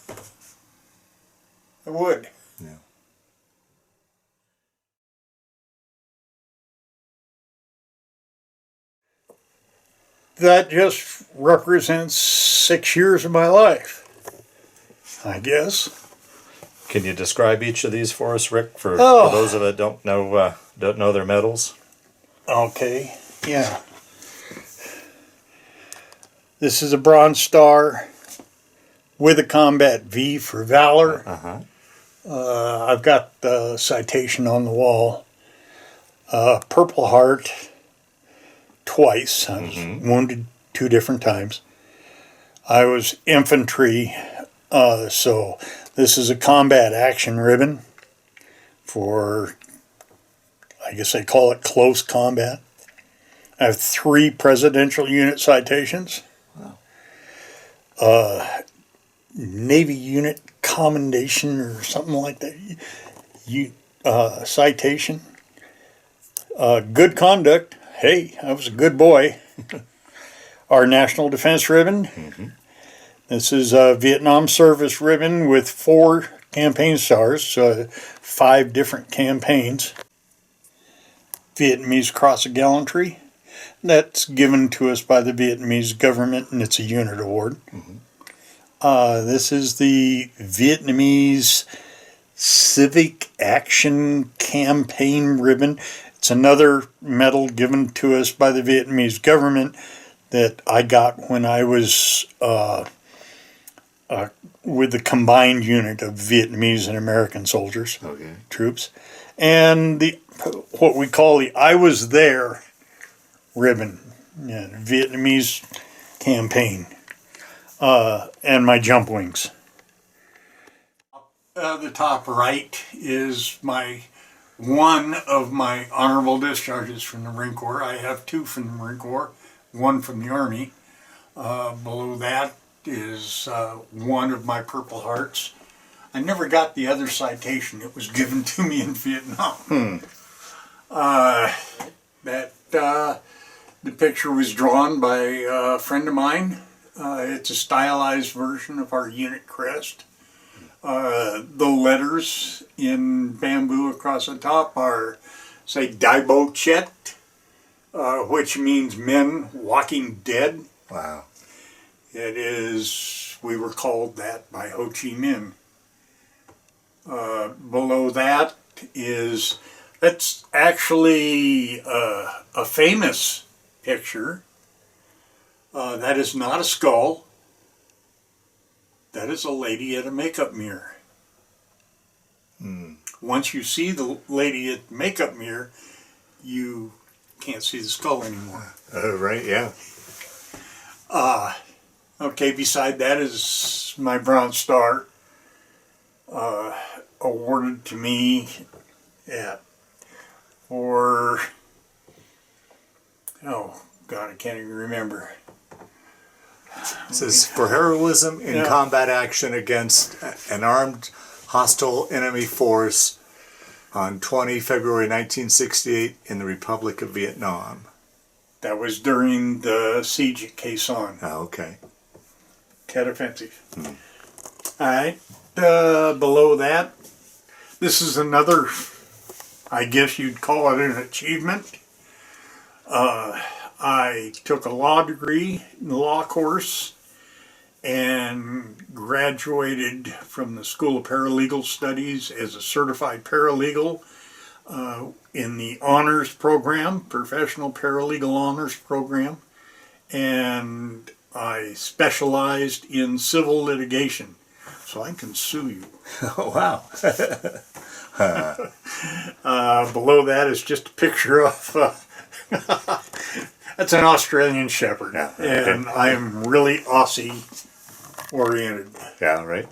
I would. Yeah. That just represents 6 years of my life, I guess. Can you describe each of these for us, Rick? For Oh. those of us that don't know their medals. Okay, yeah. This is a Bronze Star with a Combat V for Valor. I've got the citation on the wall. Purple Heart twice. I was wounded 2 different times. I was infantry, so this is a combat action ribbon for, I guess they call it close combat. I have 3 presidential unit citations. Navy unit commendation or something like that. Citation. Good conduct. Hey, I was a good boy. Our National Defense Ribbon. This is a Vietnam Service Ribbon with 4 campaign stars, 5 different campaigns. Vietnamese Cross of Gallantry. That's given to us by the Vietnamese government, and it's a unit award. This is the Vietnamese Civic Action Campaign Ribbon. It's another medal given to us by the Vietnamese government that I got when I was with the combined unit of Vietnamese and American soldiers, troops. And what we call the I Was There ribbon, Vietnamese campaign, and my jump wings. The top right is one of my honorable discharges from the Marine Corps. I have 2 from the Marine Corps, 1 from the Army. Below that is 1 of my Purple Hearts. I never got the other citation. It was given to me in Vietnam. The picture was drawn by a friend of mine. It's a stylized version of our unit crest. The letters in bamboo across the top are, say, Dai Bo Chet, which means men walking dead. Wow. It is, we were called that by Ho Chi Minh. Below that is, that's actually a famous picture. That is not a skull. That is a lady at a makeup mirror. Once you see the lady at the makeup mirror, you can't see the skull anymore. Right, yeah. Okay, beside that is my Bronze Star, awarded to me for, oh God, I can't even remember. It says for heroism in combat action against an armed hostile enemy force on 20 February 1968 in the Republic of Vietnam. That was during the siege at Khe Sanh. Oh, okay. Tet Offensive. All right. Below that, this is another, I guess you'd call it an achievement. I took a law degree in the law course and graduated from the School of Paralegal Studies as a certified paralegal in the honors program, professional paralegal honors program, and I specialized in civil litigation, so I can sue you. Oh, wow. Below that is just a picture of that's an Australian Shepherd, and I'm really Aussie oriented. Yeah, right.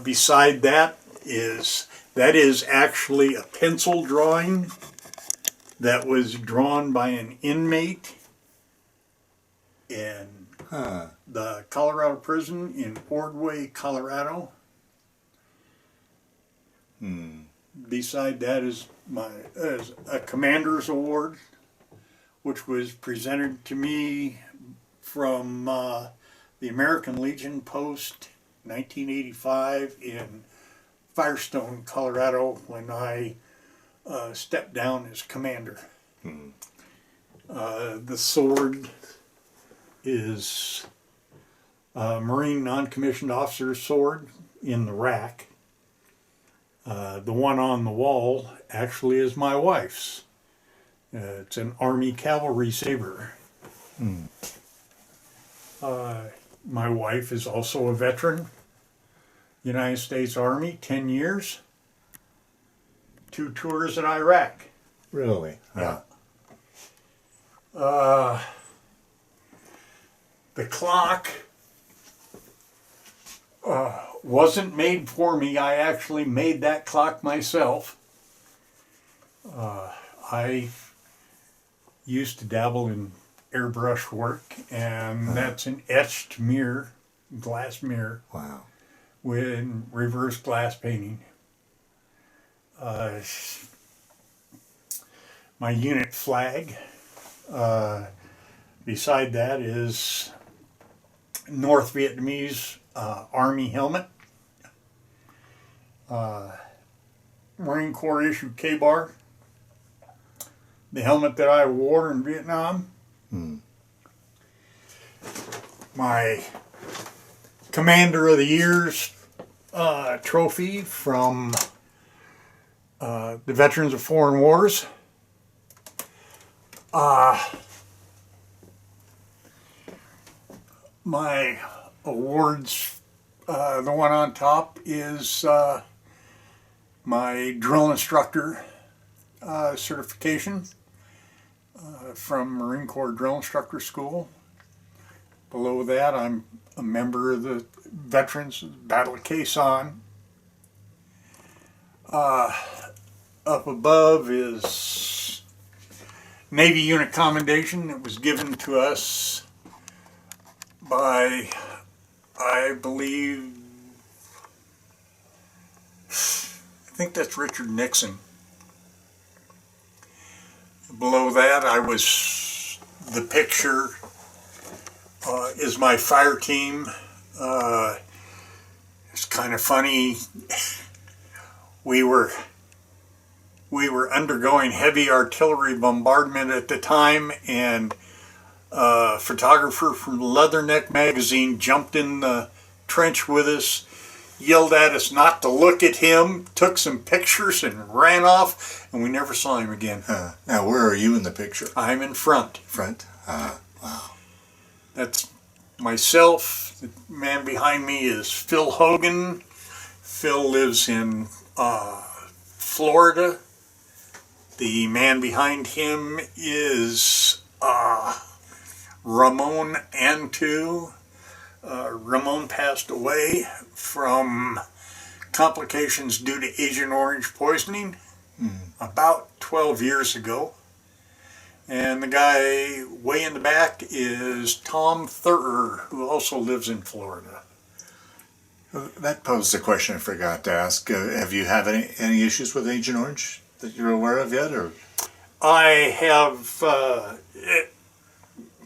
Beside that is actually a pencil drawing that was drawn by an inmate in the Colorado prison in Ordway, Colorado. Beside that is a Commander's Award, which was presented to me from the American Legion Post 1985 in Firestone, Colorado, when I stepped down as commander. The sword is a Marine non-commissioned officer's sword in the rack. The one on the wall actually is my wife's. It's an Army cavalry saber. My wife is also a veteran, United States Army, 10 years, 2 tours in Iraq. Really? Yeah. The clock wasn't made for me. I actually made that clock myself. I used to dabble in airbrush work, and that's an etched mirror, glass mirror. Wow. With reverse glass painting. My unit flag. Beside that is North Vietnamese Army helmet. Marine Corps issued K-bar. The helmet that I wore in Vietnam. My Commander of the Year's trophy from the Veterans of Foreign Wars. My awards, the one on top is my drill instructor certification from Marine Corps Drill Instructor School. Below that, I'm a member of the Veterans Battle of Khe Sanh. Up above is Navy Unit Commendation that was given to us by, I believe, I think that's Richard Nixon. Below that, the picture is my fire team. It's kind of funny. We were We were undergoing heavy artillery bombardment at the time, and a photographer from Leatherneck magazine jumped in the trench with us, yelled at us not to look at him, took some pictures and ran off, and we never saw him again. Now, where are you in the picture? I'm in front. Front? Wow. That's myself. The man behind me is Phil Hogan. Phil lives in Florida. The man behind him is Ramon Antu. Ramon passed away from complications due to Agent Orange poisoning about 12 years ago. And the guy way in the back is Tom Thurr, who also lives in Florida. That posed a question I forgot to ask. Have you had any issues with Agent Orange that you're aware of yet? Or I have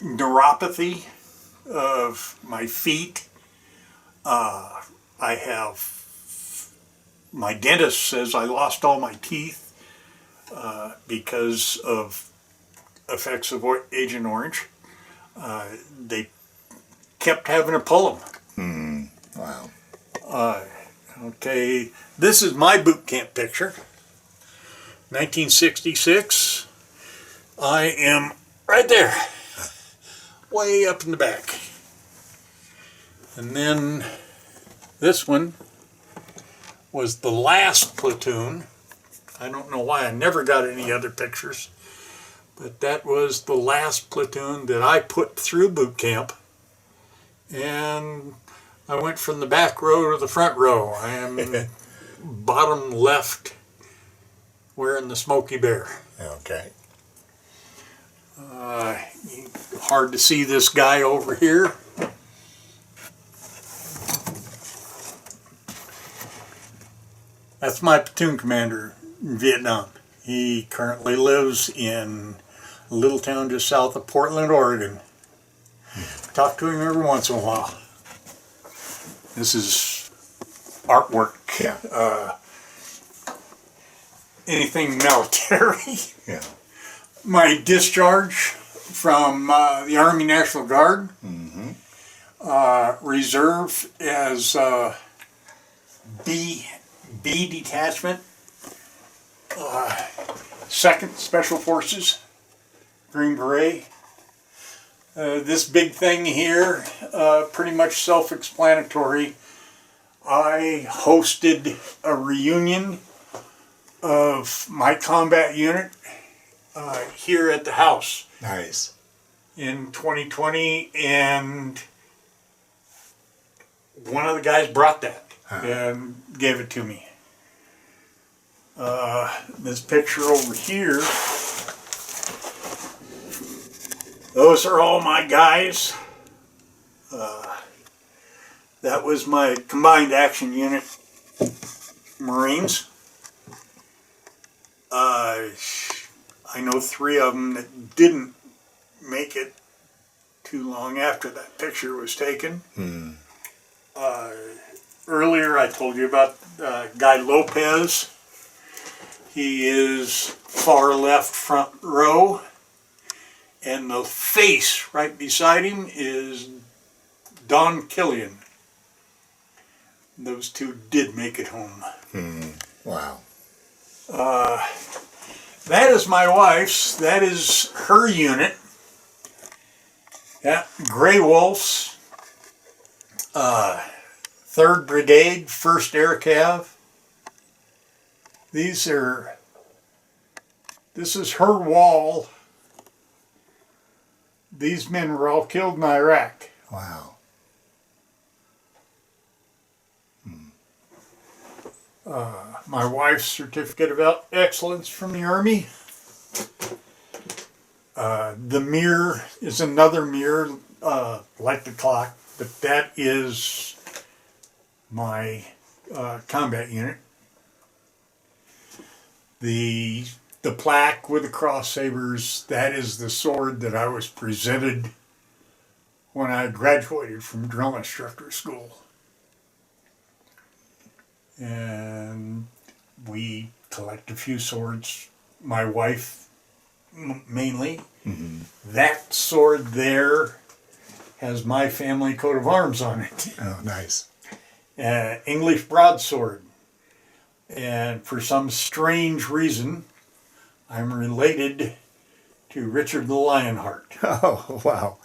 neuropathy of my feet. I have, my dentist says I lost all my teeth because of effects of Agent Orange. They kept having to pull them. Wow. Okay, this is my boot camp picture. 1966. I am right there, way up in the back. And then this one was the last platoon. I don't know why I never got any other pictures, but that was the last platoon that I put through boot camp. And I went from the back row to the front row. I am bottom left, wearing the Smoky Bear. Okay. Hard to see this guy over here. That's my platoon commander in Vietnam. He currently lives in a little town just south of Portland, Oregon. Talk to him every once in a while. This is artwork. Yeah. Anything military. Yeah. My discharge from the Army National Guard. Reserve as B detachment. 2nd Special Forces, Green Beret. This big thing here, pretty much self-explanatory. I hosted a reunion of my combat unit here at the house Nice. in 2020, and one of the guys brought that and gave it to me. This picture over here, those are all my guys. That was my combined action unit, Marines. I know 3 of them that didn't make it too long after that picture was taken. Earlier I told you about Guy Lopez. He is far left front row, and the face right beside him is Don Killian. Those 2 did make it home. Wow. That is my wife's. That is her unit. Yeah, Grey Wolves, 3rd Brigade, 1st Air Cav. This is her wall. These men were all killed in Iraq. Wow. My wife's certificate of excellence from the Army. The mirror is another mirror, like the clock, but that is my combat unit. The plaque with the cross sabers, that is the sword that I was presented when I graduated from drill instructor school. And we collect a few swords. My wife, mainly. That sword there has my family coat of arms on it. Oh, nice. English broadsword. And for some strange reason, I'm related to Richard the Lionheart. Oh, wow.